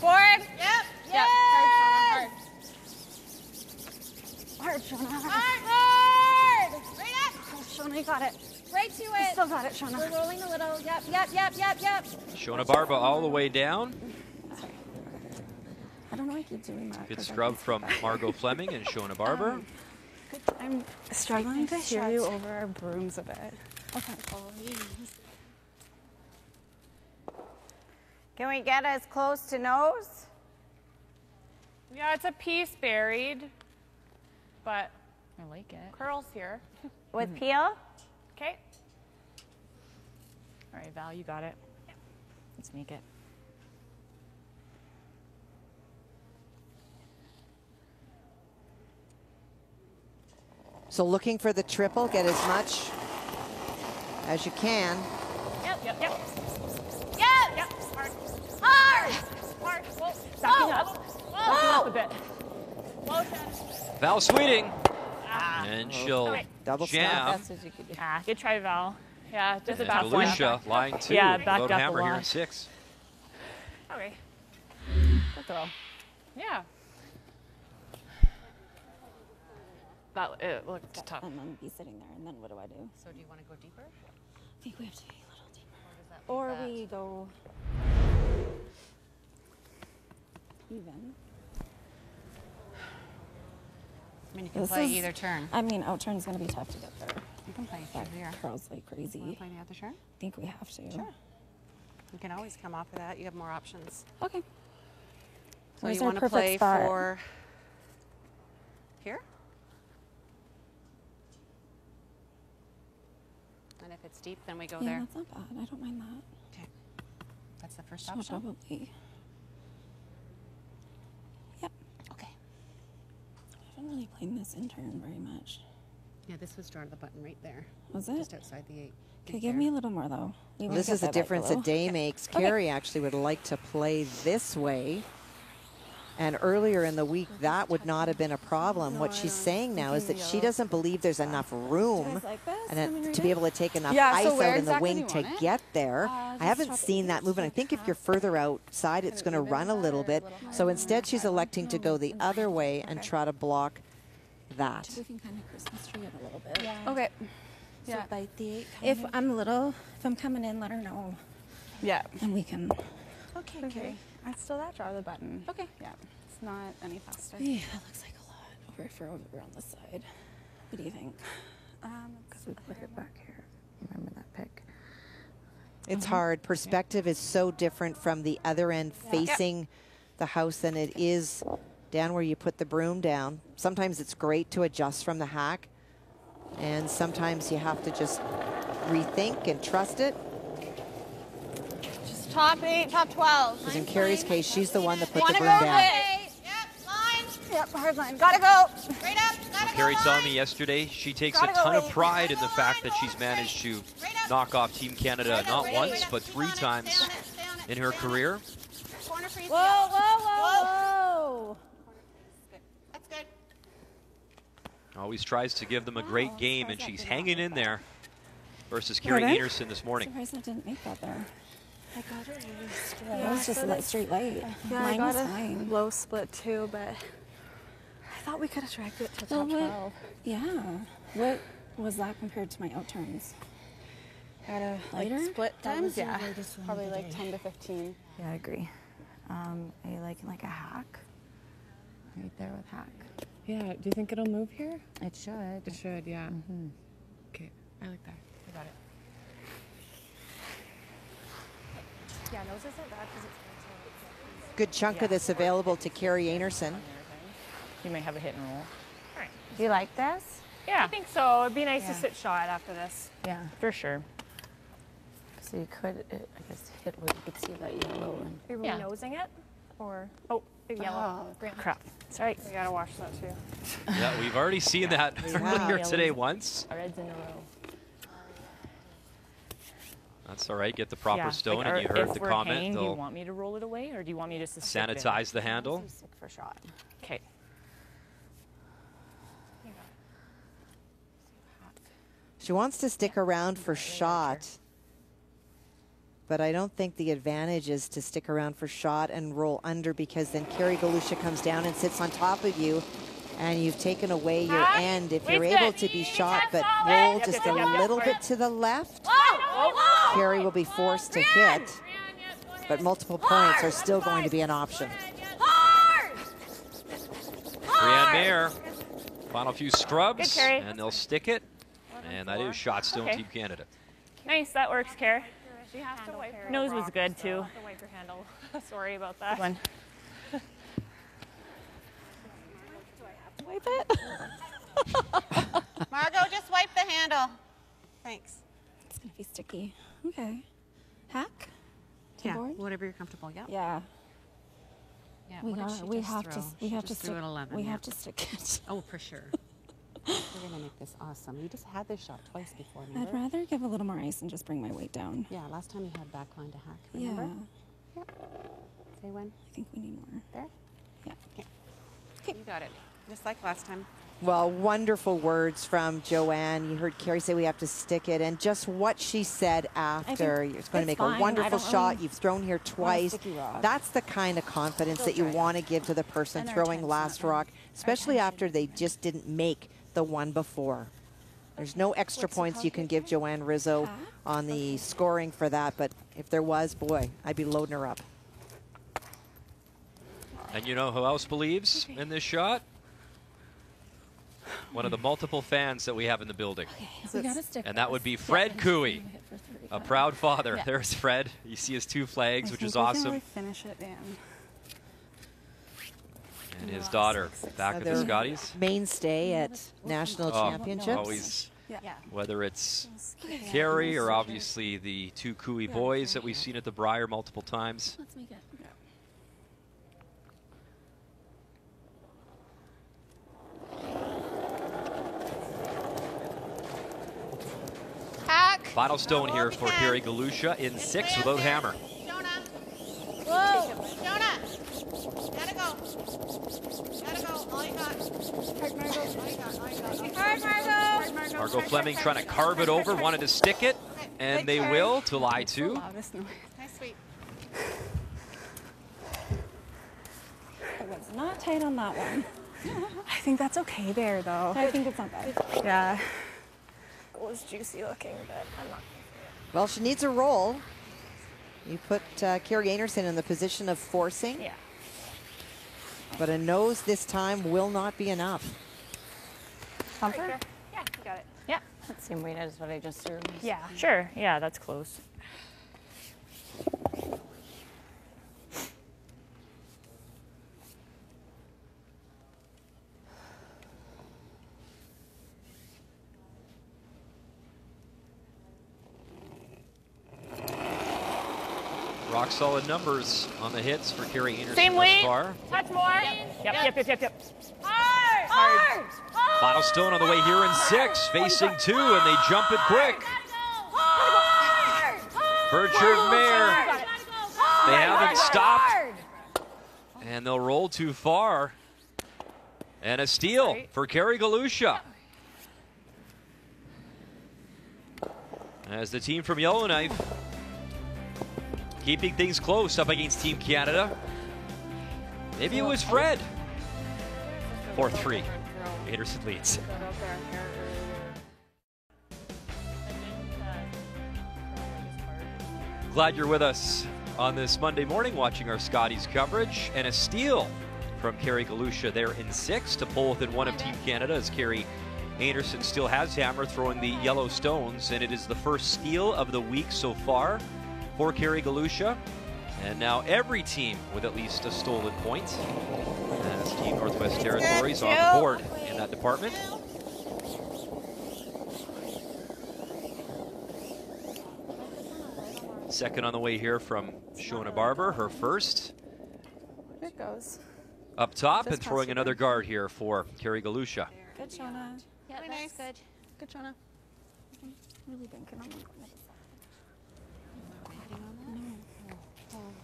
Speaker 4: Board.
Speaker 11: Yep.
Speaker 4: Yep.
Speaker 8: Hard, Shona.
Speaker 11: Hard. Right up.
Speaker 8: Oh, Shona, you got it.
Speaker 4: Right to
Speaker 8: You
Speaker 4: it.
Speaker 8: still got it, Shona.
Speaker 4: We're rolling a little. Yep.
Speaker 1: Shona Barba all the way down.
Speaker 8: I don't know why I keep doing that.
Speaker 1: Good scrub from Margot Fleming and Shona Barber.
Speaker 8: I'm struggling to hear you over our brooms a bit. Okay.
Speaker 11: Can we get as close to nose?
Speaker 7: Yeah, it's a piece buried, but
Speaker 9: I like it.
Speaker 7: curls here.
Speaker 11: With peel?
Speaker 7: Okay.
Speaker 9: All right, Val, you got it. Let's make it.
Speaker 2: So looking for the triple, get as much as you can.
Speaker 7: Yep.
Speaker 11: Yep.
Speaker 7: Hard. Whoa.
Speaker 9: Backing up. Backing up a bit.
Speaker 1: Val Sweeting. And she'll
Speaker 2: Double
Speaker 1: jam.
Speaker 9: Good try, Val.
Speaker 7: Yeah, just
Speaker 1: And
Speaker 7: back one.
Speaker 1: Galusha, line 2.
Speaker 9: Yeah, backed
Speaker 1: Load
Speaker 9: up a
Speaker 1: hammer here
Speaker 9: lot.
Speaker 1: in 6.
Speaker 7: Okay.
Speaker 9: Good throw.
Speaker 7: Yeah.
Speaker 12: That it looked tough.
Speaker 8: I'm gonna be sitting there, and then what do I do?
Speaker 6: So do you want to go deeper?
Speaker 8: I think we have to be a little deeper.
Speaker 6: Or
Speaker 8: Or we go even.
Speaker 6: I mean, you can
Speaker 8: This
Speaker 6: play
Speaker 8: is-
Speaker 6: either turn.
Speaker 8: I mean, out turn's gonna be tough to get there.
Speaker 6: You can play
Speaker 8: That
Speaker 6: through here.
Speaker 8: curls like crazy.
Speaker 6: Want to play the other turn?
Speaker 8: I think we have to.
Speaker 6: Sure. You can always come off of that. You have more options.
Speaker 8: Okay.
Speaker 6: So
Speaker 8: Where's
Speaker 6: you
Speaker 8: our
Speaker 6: want to
Speaker 8: perfect
Speaker 6: play
Speaker 8: spot?
Speaker 6: for here? And if it's deep, then we go
Speaker 8: Yeah,
Speaker 6: there.
Speaker 8: that's not bad. I don't mind that.
Speaker 6: Okay. That's the first
Speaker 8: So
Speaker 6: option.
Speaker 8: probably. Yep.
Speaker 6: Okay.
Speaker 8: I haven't really played this in turn very much.
Speaker 6: Yeah, this was drawn to the button right there.
Speaker 8: Was it?
Speaker 6: Just outside the 8.
Speaker 8: Okay, give me a little more though. We might
Speaker 2: This
Speaker 8: get
Speaker 2: is the
Speaker 8: that back
Speaker 2: difference
Speaker 8: below.
Speaker 2: a day makes.
Speaker 8: Okay.
Speaker 2: Carrie actually would like to play this way. And earlier in the week, that would not have been a problem. What she's saying now is that she doesn't believe there's enough room and that to be able to take enough
Speaker 8: Yeah,
Speaker 2: ice
Speaker 8: so where
Speaker 2: out in the
Speaker 8: exactly do
Speaker 2: wing
Speaker 8: you
Speaker 2: to
Speaker 8: want it?
Speaker 2: get there. I
Speaker 8: just
Speaker 2: haven't
Speaker 8: chop it
Speaker 2: seen that movement. I think if you're further outside, it's going to run a little bit. So instead, she's electing to go the other way and try to block that.
Speaker 8: We can kind of Christmas tree it a little bit.
Speaker 4: Yeah.
Speaker 8: Okay.
Speaker 4: Yeah.
Speaker 8: So bite the 8. If I'm little, if I'm coming in, let her know.
Speaker 12: Yeah.
Speaker 8: And we can.
Speaker 4: Okay. I still that draw the button.
Speaker 8: Okay.
Speaker 4: Yeah. It's not any faster.
Speaker 8: Yeah, that looks like a lot over on the side. What do you think?
Speaker 6: Because we put it back here. Remember that pick?
Speaker 2: It's hard. Perspective is so different from the other end facing the house than it is down where you put the broom down. Sometimes it's great to adjust from the hack, and sometimes you have to just rethink and trust it.
Speaker 4: Just top 8, top 12.
Speaker 2: Because in Carrie's case, she's the one that put the
Speaker 4: Wanna
Speaker 2: broom
Speaker 4: go
Speaker 2: down.
Speaker 4: late. Yep, line. Yep, hard line. Gotta go. Right up. Gotta
Speaker 1: Carrie
Speaker 4: go
Speaker 1: telling
Speaker 4: line.
Speaker 1: me yesterday she takes
Speaker 4: Gotta
Speaker 1: a
Speaker 4: go
Speaker 1: ton of
Speaker 4: late.
Speaker 1: pride in the fact that she's managed to knock off Team Canada not once, but 3 times in her career.
Speaker 11: Corner freeze.
Speaker 4: Whoa, whoa, whoa, whoa.
Speaker 11: That's good.
Speaker 1: Always tries to give them a great game, and she's hanging in there versus Carrie
Speaker 8: Pardon?
Speaker 1: Einarson this morning.
Speaker 8: Surprised I didn't make that there.
Speaker 6: I got it really straight.
Speaker 8: That was just a straight light.
Speaker 6: Yeah,
Speaker 8: Mine
Speaker 6: I got
Speaker 8: was
Speaker 6: a
Speaker 8: fine.
Speaker 6: low split too, but I thought we could have dragged it to top 12.
Speaker 8: Yeah. What was that compared to my out turns?
Speaker 6: At a
Speaker 8: Lighter?
Speaker 6: split times, yeah.
Speaker 8: one
Speaker 6: Probably
Speaker 8: of the
Speaker 6: like
Speaker 8: day.
Speaker 6: 10 to 15.
Speaker 8: Yeah, I agree. Are you liking like a hack? Right there with hack.
Speaker 12: Yeah, do you think it'll move here?
Speaker 8: It should.
Speaker 12: It should, yeah. Okay, I like that. I got it.
Speaker 7: Yeah, nose isn't bad because it's
Speaker 2: Good chunk of this available to Carrie Einarson.
Speaker 9: You may have a hit and roll.
Speaker 7: all right.
Speaker 8: Do you like this?
Speaker 9: Yeah.
Speaker 7: I think so. It'd be nice
Speaker 8: Yeah.
Speaker 7: to sit shot after this.
Speaker 8: Yeah.
Speaker 9: For sure.
Speaker 8: So you could, I guess, hit where you could see that yellow. And
Speaker 7: Are we
Speaker 9: Yeah.
Speaker 7: nosing it? Or, oh, big yellow. Grant.
Speaker 9: Crap. Sorry.
Speaker 7: We gotta wash that too.
Speaker 1: Yeah, we've already seen that earlier today once.
Speaker 9: Reds in a row.
Speaker 1: That's all right. Get the proper
Speaker 9: Yeah,
Speaker 1: stone,
Speaker 9: like,
Speaker 1: and you heard
Speaker 9: if
Speaker 1: the
Speaker 9: we're
Speaker 1: comment.
Speaker 9: hanging, do you
Speaker 1: They'll
Speaker 9: want me to roll it away, or do you want me just to stick it in?
Speaker 1: sanitize the handle.
Speaker 8: stick for shot.
Speaker 9: Okay.
Speaker 2: She wants to stick around for shot, but I don't think the advantage is to stick around for shot and roll under, because then Carrie Galusha comes down and sits on top of you, and you've taken away your end if you're able to be shot, but roll just a little bit to the left. Carrie will be forced to hit, but multiple points are still going to be an option.
Speaker 1: Brianne Mayer, final few scrubs,
Speaker 7: Good, Carrie.
Speaker 1: and they'll stick it. And that is shot stone
Speaker 7: Okay.
Speaker 1: Team Canada.
Speaker 7: Nice, that works, Carrie. She has to wipe her
Speaker 9: Nose was
Speaker 7: rock,
Speaker 9: good,
Speaker 7: so
Speaker 9: too.
Speaker 7: have to wipe her handle. Sorry about that.
Speaker 9: One.
Speaker 8: Wipe it.
Speaker 11: Margot, just wipe the handle. Thanks.
Speaker 8: It's gonna be sticky. Okay. Hack.
Speaker 11: Yeah,
Speaker 8: Board?
Speaker 11: whatever you're comfortable. Yep.
Speaker 8: Yeah.
Speaker 11: Yeah.
Speaker 8: We
Speaker 11: what did
Speaker 8: got.
Speaker 11: she
Speaker 8: We
Speaker 11: just
Speaker 8: have to.
Speaker 11: throw?
Speaker 8: We
Speaker 11: She
Speaker 8: have to
Speaker 11: just
Speaker 8: stick.
Speaker 11: threw an 11.
Speaker 8: We
Speaker 11: yeah.
Speaker 8: have to stick it.
Speaker 11: Oh, for sure. We're gonna make this awesome. You just had this shot twice before.
Speaker 8: I'd
Speaker 11: Remember?
Speaker 8: rather give a little more ice and just bring my weight down.
Speaker 11: Yeah. Last time you had backline to hack. Remember?
Speaker 8: Yeah.
Speaker 11: Say when.
Speaker 8: I think we need more.
Speaker 11: There.
Speaker 8: Yeah.
Speaker 11: Okay. You got it. Just like last time.
Speaker 2: Well, wonderful words from Joanne. You heard Carrie say we have to stick it, and just what she said after. It's going to make
Speaker 8: fine.
Speaker 2: a
Speaker 8: I
Speaker 2: wonderful
Speaker 8: don't
Speaker 2: shot.
Speaker 8: really
Speaker 2: You've thrown here twice.
Speaker 8: sticky rock.
Speaker 2: That's the kind of confidence that you want to give to the person
Speaker 8: And our
Speaker 2: throwing
Speaker 8: tension,
Speaker 2: last rock, especially after they just didn't make the one before. There's no extra points you can give Joanne Rizzo on the scoring for that, but if there was, boy, I'd be loading her up.
Speaker 1: And you know who else believes in this shot? One of the multiple fans that we have in the building.
Speaker 8: We gotta stick.
Speaker 1: And that would be Fred Cooey, a proud father. There's Fred. You see his two flags, which is awesome.
Speaker 6: Finish it, Dan.
Speaker 1: And his daughter back at the
Speaker 2: Their
Speaker 1: Scotties.
Speaker 2: mainstay at national championships.
Speaker 1: Always,
Speaker 6: Yeah.
Speaker 1: whether it's Carrie or obviously the two Cooey boys that we've seen at the Briar multiple times.
Speaker 8: Let's make it.
Speaker 11: Hack.
Speaker 1: Final stone here for
Speaker 11: can.
Speaker 1: Carrie Galusha in 6 without hammer.
Speaker 11: Jonah.
Speaker 8: Whoa.
Speaker 11: Jonah. Gotta go. Gotta go. All you got.
Speaker 7: Hard, Margot.
Speaker 11: All you got. All you got.
Speaker 7: Hard, Margot.
Speaker 1: Margot Fleming trying to carve it over, wanted to stick it, and they will to lie two.
Speaker 6: Loudest noise.
Speaker 11: Nice sweep.
Speaker 8: It was not tight on that one.
Speaker 6: I think that's okay there, though.
Speaker 8: I think it's not bad.
Speaker 6: Yeah.
Speaker 7: It was juicy looking, but I'm not.
Speaker 2: Well, she needs a roll. You put Carrie Einarson in the position of forcing.
Speaker 7: Yeah.
Speaker 2: But a nose this time will not be enough.
Speaker 6: Bumper?
Speaker 7: Yeah, you got it.
Speaker 9: Yeah.
Speaker 8: That's the same weight as what I just threw.
Speaker 7: Yeah.
Speaker 9: Sure. Yeah, that's close.
Speaker 1: Rock solid numbers on the hits for Carrie Einarson
Speaker 7: Same
Speaker 1: thus
Speaker 7: weight.
Speaker 1: far.
Speaker 7: Touch more.
Speaker 9: Yep.
Speaker 7: Hard. Hard.
Speaker 1: Final stone on the way here in 6, facing 2, and they jump it quick. Burchard Mayer, they haven't stopped, and they'll roll too far. And a steal for Carrie Galusha. As the team from Yellowknife keeping things close up against Team Canada. Maybe it was Fred. 4-3. Einarson leads. Glad you're with us on this Monday morning watching our Scotties coverage. And a steal from Carrie Galusha there in 6 to pull within 1 of Team Canada as Carrie Einarson still has hammer throwing the yellow stones. And it is the first steal of the week so far for Carrie Galusha. And now every team with at least a stolen point as Team Northwest Territories on board in that department. Second on the way here from Shona Barber, her first.
Speaker 8: There it goes.
Speaker 1: Up top and throwing another guard here for Carrie Galusha.
Speaker 8: Good, Shona.
Speaker 5: Yeah,
Speaker 11: Really
Speaker 5: that's
Speaker 11: nice.
Speaker 5: good.
Speaker 8: Good, Shona. Really thinking on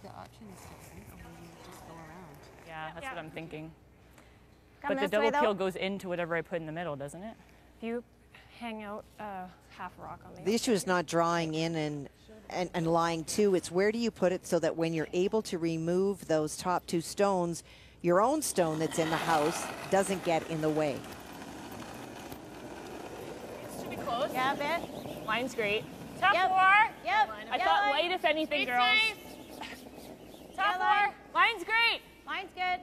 Speaker 15: The option is different, or you just go around.
Speaker 9: Yeah, that's what I'm thinking.
Speaker 7: Come
Speaker 9: But the
Speaker 7: this way,
Speaker 9: double peel
Speaker 7: though.
Speaker 9: goes into whatever I put in the middle, doesn't it?
Speaker 7: If you hang out half a rock on the
Speaker 2: The issue is not drawing in and lying to. It's where do you put it so that when you're able to remove those top 2 stones, your own stone that's in the house doesn't get in the way.
Speaker 9: This should be close.
Speaker 5: Yeah, a bit.
Speaker 9: Mine's great. Top
Speaker 5: Yep.
Speaker 9: 4.
Speaker 5: Yep.
Speaker 9: I thought light if anything, girls. Top 4. Mine's great.
Speaker 5: Mine's good.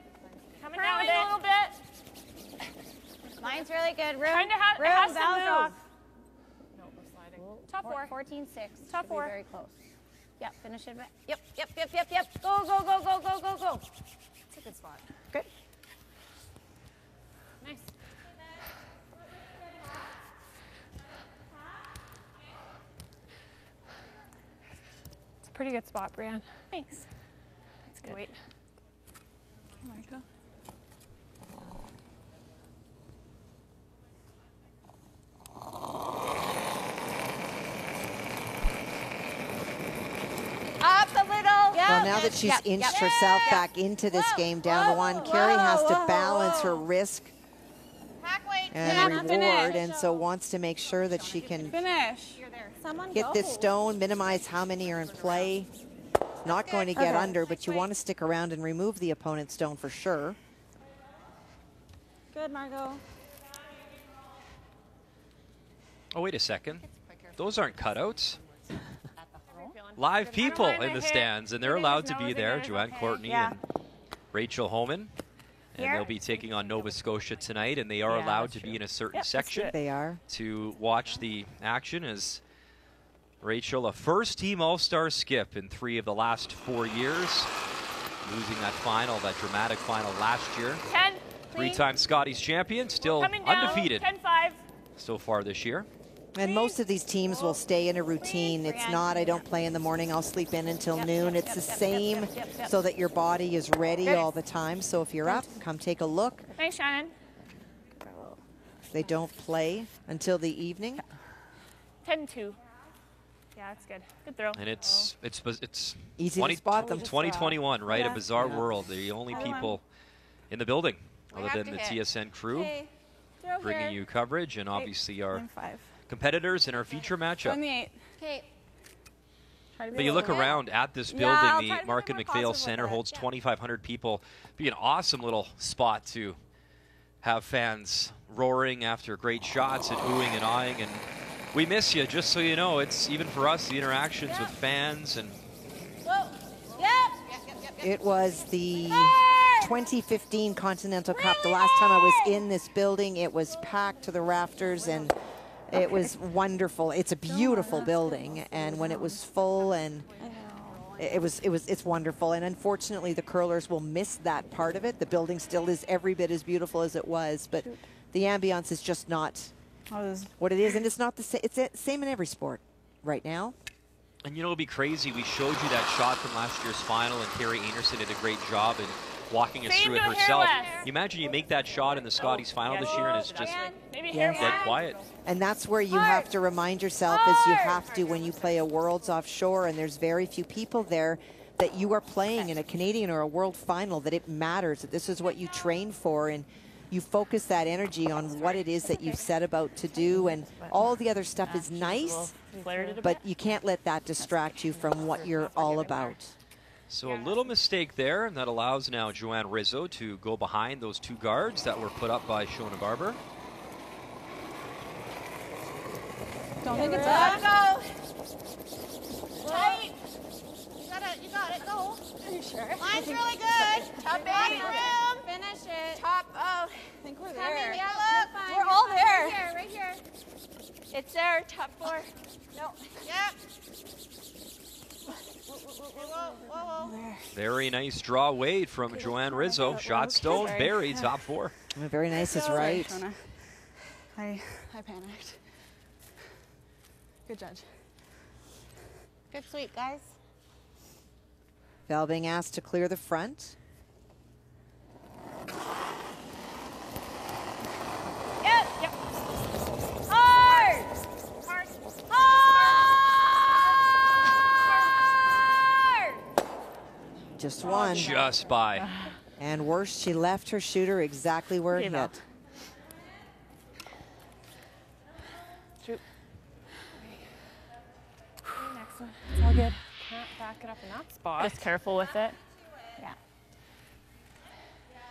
Speaker 9: Coming down a little bit.
Speaker 5: Mine's really good. Room.
Speaker 9: Kind of has
Speaker 5: room.
Speaker 9: to
Speaker 5: Val's
Speaker 9: move.
Speaker 5: rock.
Speaker 9: No, we're sliding. Top 4.
Speaker 5: 14-6.
Speaker 9: Top
Speaker 5: Should
Speaker 9: 4.
Speaker 5: Be very close. Yep. Finish it. Yep. Yep. Yep. Yep. Yep. Go. Go. Go. Go. Go. Go. Go.
Speaker 9: It's a good spot.
Speaker 2: Good.
Speaker 9: Nice.
Speaker 7: It's a pretty good spot, Brianne.
Speaker 5: Thanks.
Speaker 9: That's good.
Speaker 7: Wait.
Speaker 8: Marco.
Speaker 5: Up a little. Yep.
Speaker 2: Well, now that she's inched herself back into this game down to 1, Carrie has to balance her risk and reward, and so wants to make sure that she can
Speaker 8: Finish. Someone
Speaker 2: hit
Speaker 8: go.
Speaker 2: this stone, minimize how many are in play. Not going to get under, but you want to stick around and remove the opponent's stone for sure.
Speaker 8: Good, Margot.
Speaker 1: Oh, wait a second. Those aren't cutouts. Live people in the stands, and they're allowed to be there. Joanne Courtney and Rachel Homan. And they'll be taking on Nova Scotia tonight, and they are allowed to be in a certain section.
Speaker 2: They are.
Speaker 1: To watch the action as Rachel, a first-team All-Star skip in 3 of the last 4 years, losing that final, that dramatic final last year.
Speaker 9: 10.
Speaker 1: 3-time Scotties champion, still undefeated so far this year.
Speaker 2: And most of these teams will stay in a routine. It's not, I don't play in the morning, I'll sleep in until noon. It's the same so that your body is ready all the time. So if you're up, come take a look.
Speaker 9: Thanks, Shannon.
Speaker 2: They don't play until the evening.
Speaker 9: 10-2. Yeah, that's good. Good throw.
Speaker 1: And it's
Speaker 2: easy to spot them.
Speaker 1: 2021, right? A bizarre world. They're the only people in the building other than the TSN crew bringing you coverage, and obviously our competitors in our feature matchup.
Speaker 8: 28.
Speaker 5: Okay.
Speaker 1: But you look around at this building, the Mark and McPhail Center holds 2,500 people. Be an awesome little spot to have fans roaring after great shots and oohing and eyeing. And we miss you, just so you know. It's even for us, the interactions with fans. And
Speaker 2: it was the 2015 Continental Cup. The last time I was in this building, it was packed to the rafters, and it was wonderful. It's a beautiful building, and when it was full, and it's wonderful. And unfortunately, the curlers will miss that part of it. The building still is every bit as beautiful as it was, but the ambiance is just not what it is, and it's not the same. It's the same in every sport right now.
Speaker 1: And you know, it'll be crazy. We showed you that shot from last year's final, and Carrie Einarson did a great job in walking us through it herself. You imagine you make that shot in the Scotties final this year, and it's just dead quiet.
Speaker 2: And that's where you have to remind yourself, as you have to when you play a Worlds offshore, and there's very few people there, that you are playing in a Canadian or a World final, that it matters, that this is what you train for, and you focus that energy on what it is that you've set about to do, and all the other stuff is nice,
Speaker 9: Flared it a
Speaker 2: but
Speaker 9: bit.
Speaker 2: you can't let that distract you from what you're all about.
Speaker 1: So a little mistake there, and that allows now Joanne Rizzo to go behind those 2 guards that were put up by Shona Barber.
Speaker 8: Don't think it's
Speaker 11: Let
Speaker 8: up.
Speaker 11: go. Tight. You got it. Go.
Speaker 8: Are you sure?
Speaker 11: Line's really good.
Speaker 8: Top
Speaker 11: Bottom
Speaker 8: eight.
Speaker 11: room.
Speaker 8: Finish it.
Speaker 11: Top. Oh.
Speaker 8: I think we're there.
Speaker 11: Yeah, look.
Speaker 8: We're all there.
Speaker 11: Right here.
Speaker 8: It's there. Top 4.
Speaker 11: No. Yep. Whoa.
Speaker 1: Very nice draw weight from Joanne Rizzo. Shot stone, buried, top 4.
Speaker 2: Very nice is right.
Speaker 8: I panicked. Good judge.
Speaker 11: Good sweep, guys.
Speaker 2: Val being asked to clear the front.
Speaker 5: Yep. Hard.
Speaker 2: Just one.
Speaker 1: Just by.
Speaker 2: And worse, she left her shooter exactly where it hit.
Speaker 12: Shoot. Next one. It's all good. Can't back it up in that spot.
Speaker 9: Just careful with it.
Speaker 12: Yeah.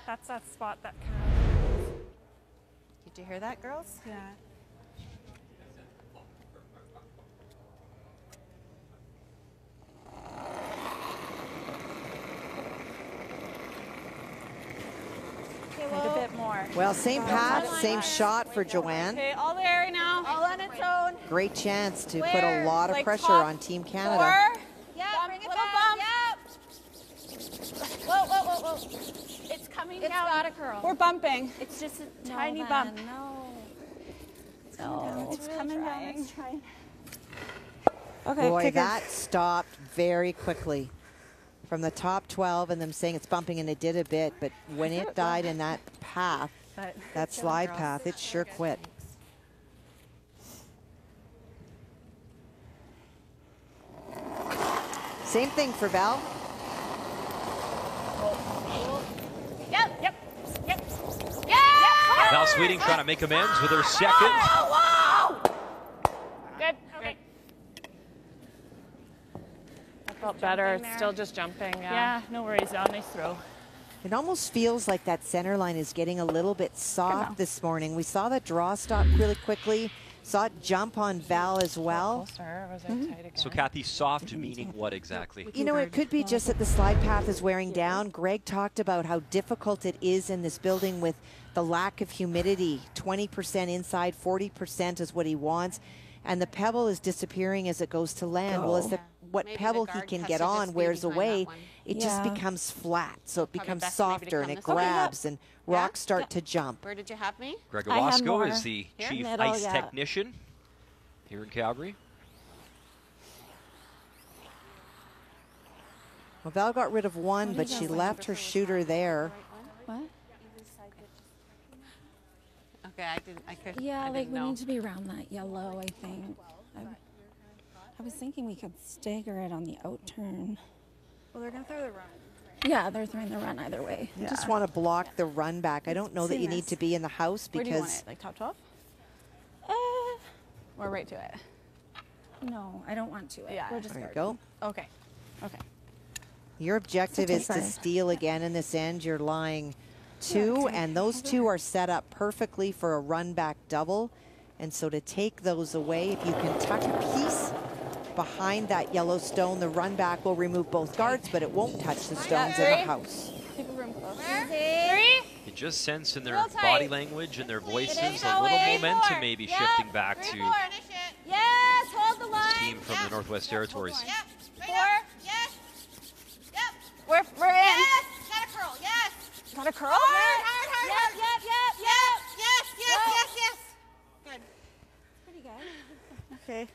Speaker 12: That's that spot that kind
Speaker 8: Did you hear that, girls?
Speaker 12: Yeah.
Speaker 8: Need a bit more.
Speaker 2: Well, same path, same shot for Joanne.
Speaker 8: Okay, all there right now. All on its own.
Speaker 2: Great chance to put a lot of pressure on Team Canada.
Speaker 8: 4. Yeah, bring it down. Yep. Whoa. It's coming down. It's not a curl. We're bumping. It's just a tiny bump.
Speaker 6: No.
Speaker 8: It's coming down. It's trying.
Speaker 2: Okay, boy, that stopped very quickly. From the top 12 and them saying it's bumping, and it did a bit, but when it died in that path, that slide path, it sure quit. Same thing for Val.
Speaker 5: Yep.
Speaker 1: Val Sweeting trying to make amends with her second.
Speaker 9: Good. Okay.
Speaker 12: That felt better. It's still just jumping.
Speaker 9: Yeah, no worries, Val. Nice throw.
Speaker 2: It almost feels like that center line is getting a little bit soft this morning. We saw that draw stop really quickly. Saw it jump on Val as well.
Speaker 1: So Kathy, soft meaning what exactly?
Speaker 2: You know, it could be just that the slide path is wearing down. Greg talked about how difficult it is in this building with the lack of humidity. 20% inside, 40% is what he wants. And the pebble is disappearing as it goes to land. Well, as what pebble he can get on wears away, it just becomes flat. So it becomes softer and it grabs and rocks start to jump.
Speaker 11: Where did you have me?
Speaker 1: Greg Owasco is the chief ice technician here in Calgary.
Speaker 2: Well, Val got rid of one, but she left her shooter there.
Speaker 6: What?
Speaker 11: Okay, I could.
Speaker 6: Yeah,
Speaker 11: I
Speaker 6: like
Speaker 11: didn't
Speaker 6: we
Speaker 11: know.
Speaker 6: need to be around that yellow, I think. I was thinking we could stagger it on the out turn.
Speaker 8: Well, they're going to throw the run.
Speaker 6: Yeah, they're throwing the run either way.
Speaker 2: You just want to block the run back. I don't know that you need to be in the house
Speaker 8: Where do you want
Speaker 2: because
Speaker 8: it? Like top 12? Or right to it?
Speaker 6: No, I don't want to.
Speaker 8: Yeah.
Speaker 6: We're just
Speaker 2: there you go.
Speaker 8: Okay.
Speaker 2: Your objective is to steal again in this end. You're lying 2, and those 2 are set up perfectly for a run back double. And so to take those away, if you can tuck a piece behind that yellow stone, the run back will remove both guards, but it won't touch the stones in the house.
Speaker 8: Keep a room close.
Speaker 5: 3.
Speaker 1: You just sense in their body language and their voices a little momentum maybe shifting back to
Speaker 5: Yes, hold the
Speaker 1: this
Speaker 5: line.
Speaker 1: team from the Northwest Territories.
Speaker 5: 4.
Speaker 11: Yes. Yep.
Speaker 8: We're in.
Speaker 11: Yes. Got a curl. Yes.
Speaker 8: Got a curl?
Speaker 11: Hard. Yes. Good.
Speaker 8: Pretty good. Okay.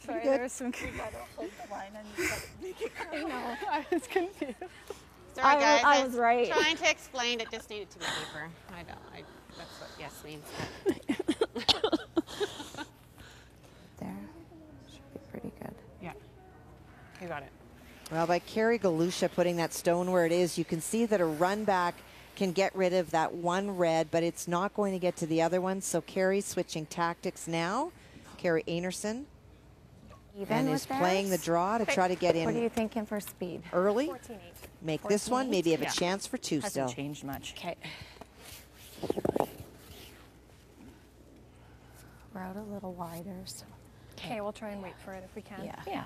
Speaker 6: Sorry,
Speaker 8: there was some. You gotta hold the line and you gotta make it curl. I know. I was confused.
Speaker 11: Sorry, guys.
Speaker 6: I was right.
Speaker 11: Trying to explain it just needed to be deeper. That's what yes means.
Speaker 6: There. Should be pretty good.
Speaker 12: Yeah. You got it.
Speaker 2: Well, by Carrie Galusha putting that stone where it is, you can see that a run back can get rid of that one red, but it's not going to get to the other one. So Carrie's switching tactics now. Carrie Einarson And is playing the draw to try to get in.
Speaker 6: What are you thinking for speed?
Speaker 2: Early.
Speaker 6: 14-8.
Speaker 2: Make this one, maybe have a chance for 2
Speaker 9: Hasn't
Speaker 2: still.
Speaker 9: changed much.
Speaker 6: Okay. We're out a little wider, so.
Speaker 7: Okay, we'll try and wait for it if we can.
Speaker 6: Yeah.
Speaker 9: Yeah.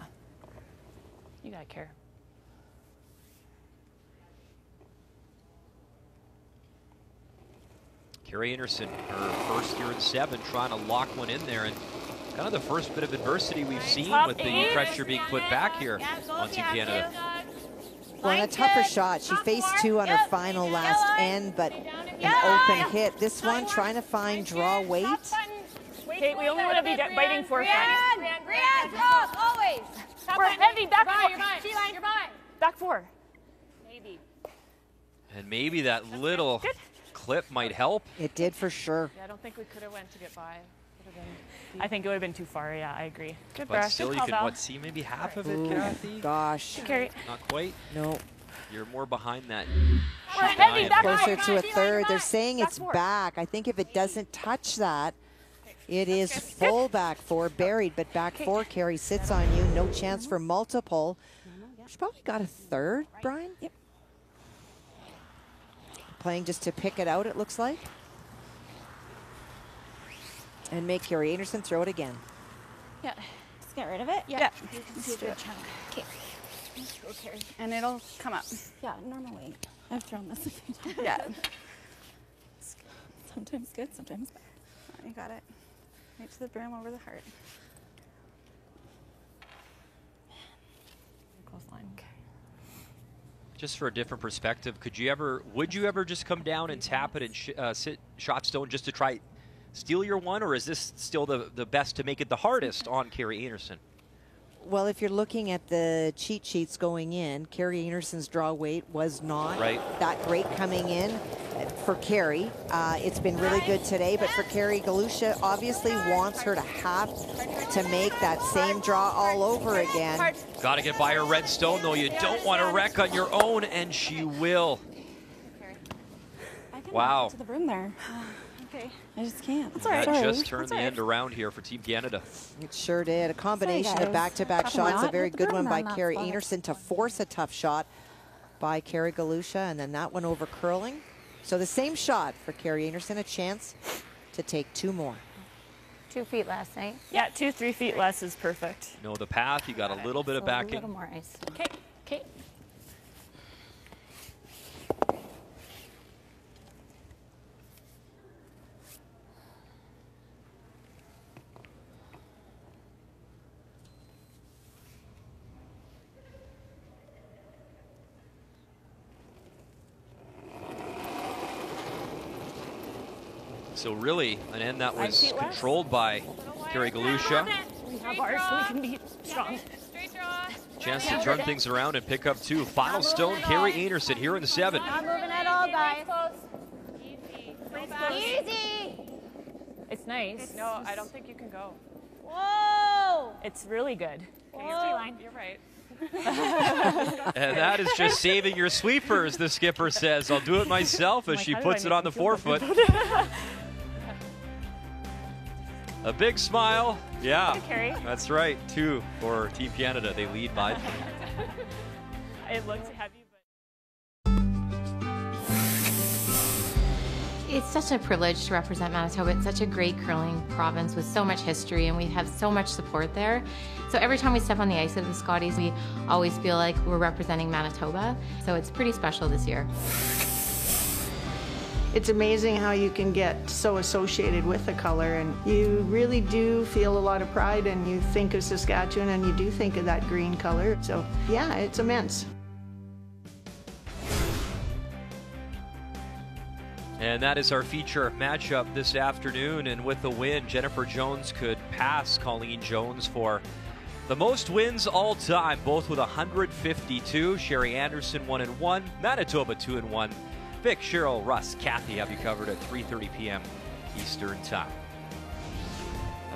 Speaker 9: You got care.
Speaker 1: Carrie Einarson, her first year in 7, trying to lock one in there, and kind of the first bit of adversity we've seen with the pressure being put back here on Team Canada.
Speaker 2: Well, and a tougher shot. She faced 2 on her final last end, but an open hit. This one trying to find draw weight.
Speaker 9: Okay, we only want to be biting 4 fronts.
Speaker 5: Brianne, drop, always.
Speaker 9: We're heavy, back 4.
Speaker 5: You're fine. You're fine.
Speaker 9: Back 4.
Speaker 5: Maybe.
Speaker 1: And maybe that little clip might help.
Speaker 2: It did for sure.
Speaker 7: Yeah, I don't think we could have went to get by.
Speaker 9: I think it would have been too far. Yeah, I agree. Good
Speaker 1: But
Speaker 9: brush.
Speaker 1: still,
Speaker 9: Good
Speaker 1: you
Speaker 9: call,
Speaker 1: can,
Speaker 9: Val.
Speaker 1: what, see maybe half of it,
Speaker 2: Ooh,
Speaker 1: Kathy?
Speaker 2: gosh.
Speaker 9: Carrie.
Speaker 1: Not quite.
Speaker 2: No.
Speaker 1: You're more behind that.
Speaker 9: We're heavy, back
Speaker 2: Closer
Speaker 9: 5.
Speaker 2: to a third. They're saying
Speaker 9: Back
Speaker 2: it's
Speaker 9: 4.
Speaker 2: back. I think if it doesn't touch that, it is full back 4, buried, but back 4. Carrie sits on you. No chance for multiple. She's probably got a third, Brian.
Speaker 6: Yep.
Speaker 2: Playing just to pick it out, it looks like. And make Carrie Einarson throw it again.
Speaker 6: Yeah. Just get rid of it.
Speaker 7: Yeah.
Speaker 6: You can do a good chunk. Okay.
Speaker 7: Let's go, Carrie. And it'll come up.
Speaker 6: Yeah, normally. I've thrown this a few times.
Speaker 7: Yeah.
Speaker 6: Sometimes good, sometimes bad.
Speaker 7: Oh, you got it. Right to the brim, over the heart.
Speaker 9: Close line. Okay.
Speaker 1: Just for a different perspective, would you ever just come down and tap it and sit shot stone just to try steal your one, or is this still the best to make it the hardest on Carrie Einarson?
Speaker 2: Well, if you're looking at the cheat sheets going in, Carrie Einarson's draw weight was not that great coming in for Carrie. It's been really good today, but for Carrie, Galusha obviously wants her to have to make that same draw all over again.
Speaker 1: Got to get by her red stone, though. You don't want to wreck on your own, and she will.
Speaker 6: I can
Speaker 1: Wow.
Speaker 6: to the brim there.
Speaker 7: Okay.
Speaker 6: I just can't.
Speaker 2: That's
Speaker 1: That just turned the end around here for Team Canada.
Speaker 2: It sure did. A combination of back-to-back shots. A very good one by Carrie Einarson to force a tough shot by Carrie Galusha, and then that one over curling. So the same shot for Carrie Einarson, a chance to take 2 more.
Speaker 5: 2 feet less, eh?
Speaker 9: Yeah, 2-3 feet less is perfect.
Speaker 1: Know the path. You got a little bit of backing.
Speaker 5: A little more ice.
Speaker 9: Okay. Okay.
Speaker 1: So really, an end that was controlled by Carrie Galusha.
Speaker 9: We have ours, so we can be strong.
Speaker 1: Chance to turn things around and pick up 2. Final stone, Carrie Einarson here in the 7.
Speaker 5: Not moving at all, guys.
Speaker 9: Easy. It's nice.
Speaker 7: No, I don't think you can go.
Speaker 5: Whoa!
Speaker 9: It's really good.
Speaker 7: You're right.
Speaker 1: And that is just saving your sweepers, the skipper says. I'll do it myself as she puts it on the forefoot. A big smile. Yeah, that's right. 2 for Team Canada. They lead by 3.
Speaker 9: It looks heavy.
Speaker 13: It's such a privilege to represent Manitoba. It's such a great curling province with so much history, and we have so much support there. So every time we step on the ice at the Scotties, we always feel like we're representing Manitoba. So it's pretty special this year.
Speaker 16: It's amazing how you can get so associated with the color, and you really do feel a lot of pride, and you think of Saskatchewan and you do think of that green color. So yeah, it's immense.
Speaker 1: And that is our feature matchup this afternoon. And with the win, Jennifer Jones could pass Colleen Jones for the most wins all time, both with 152. Sherry Einarson 1-1, Manitoba 2-1. Vic, Cheryl, Russ, Kathy have you covered at 3:30 p.m. Eastern Time.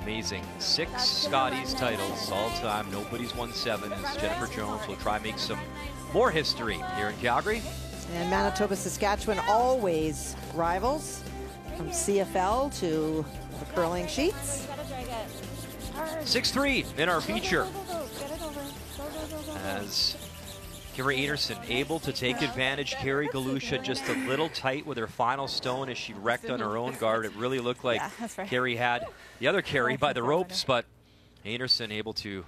Speaker 1: Amazing. 6 Scotties titles all time. Nobody's won 7 as Jennifer Jones will try and make some more history here in Calgary.
Speaker 2: And Manitoba, Saskatchewan, always rivals from CFL to the curling sheets.
Speaker 6: Hard.
Speaker 1: 6-3 in our feature.
Speaker 6: Go, go, go, go. Get it over. Go, go, go, go.
Speaker 1: As Carrie Einarson able to take advantage. Carrie Galusha just a little tight with her final stone as she wrecked on her own guard. It really looked like Carrie had the other Carrie by the ropes, but Einarson able to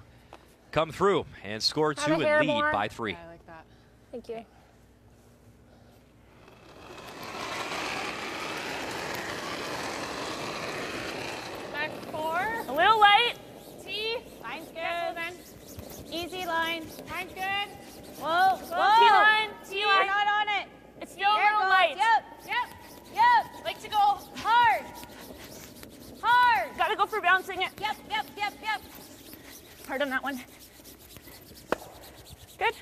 Speaker 1: come through and score 2 and lead by 3.
Speaker 7: Yeah, I like that. Thank you.
Speaker 8: Back 4.
Speaker 5: A little light.
Speaker 8: T. Line's good. Easy line. Line's good.
Speaker 5: Whoa,
Speaker 8: Whoa.
Speaker 5: T-line.
Speaker 8: T-line. Not on it.
Speaker 5: It's still a little light.
Speaker 8: Yep. Like to go hard. Hard.
Speaker 5: Gotta go for bouncing it.
Speaker 8: Yep.
Speaker 5: Hard on that one. Good.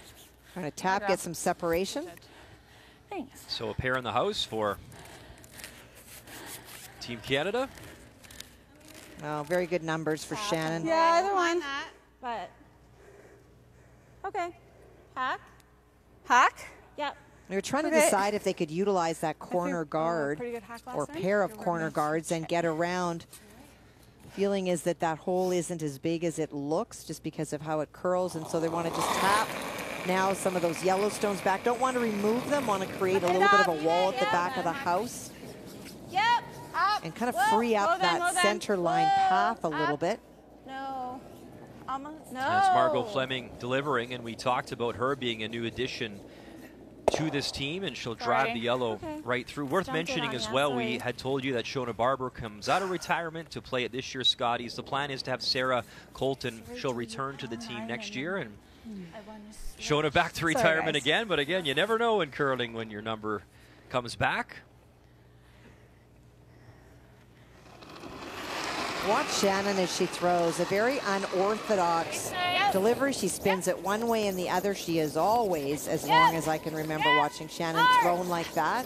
Speaker 2: Trying to tap, get some separation.
Speaker 5: Thanks.
Speaker 1: So a pair in the house for Team Canada.
Speaker 2: Oh, very good numbers for Shannon.
Speaker 6: Yeah, either one. But okay. Hack. Yep.
Speaker 2: They were trying to decide if they could utilize that corner guard
Speaker 6: pretty good hack last
Speaker 2: or
Speaker 6: time.
Speaker 2: pair of corner guards and get around. Feeling is that that hole isn't as big as it looks just because of how it curls, and so they want to just tap now some of those yellow stones back. Don't want to remove them, want to create a little bit of a wall at the back of the house.
Speaker 8: Yep. Up.
Speaker 2: And kind of free up that center line path a little bit.
Speaker 8: No. Almost. No.
Speaker 1: That's Margot Fleming delivering, and we talked about her being a new addition to this team, and she'll drive the yellow right through. Worth mentioning as well, we had told you that Shona Barber comes out of retirement to play at this year's Scotties. The plan is to have Sarah Colton. She'll return to the team next year, and Shona back to retirement again. But again, you never know in curling when your number comes back.
Speaker 2: Watch Shannon as she throws. A very unorthodox delivery. She spins it one way and the other. She is always, as long as I can remember watching Shannon thrown like that.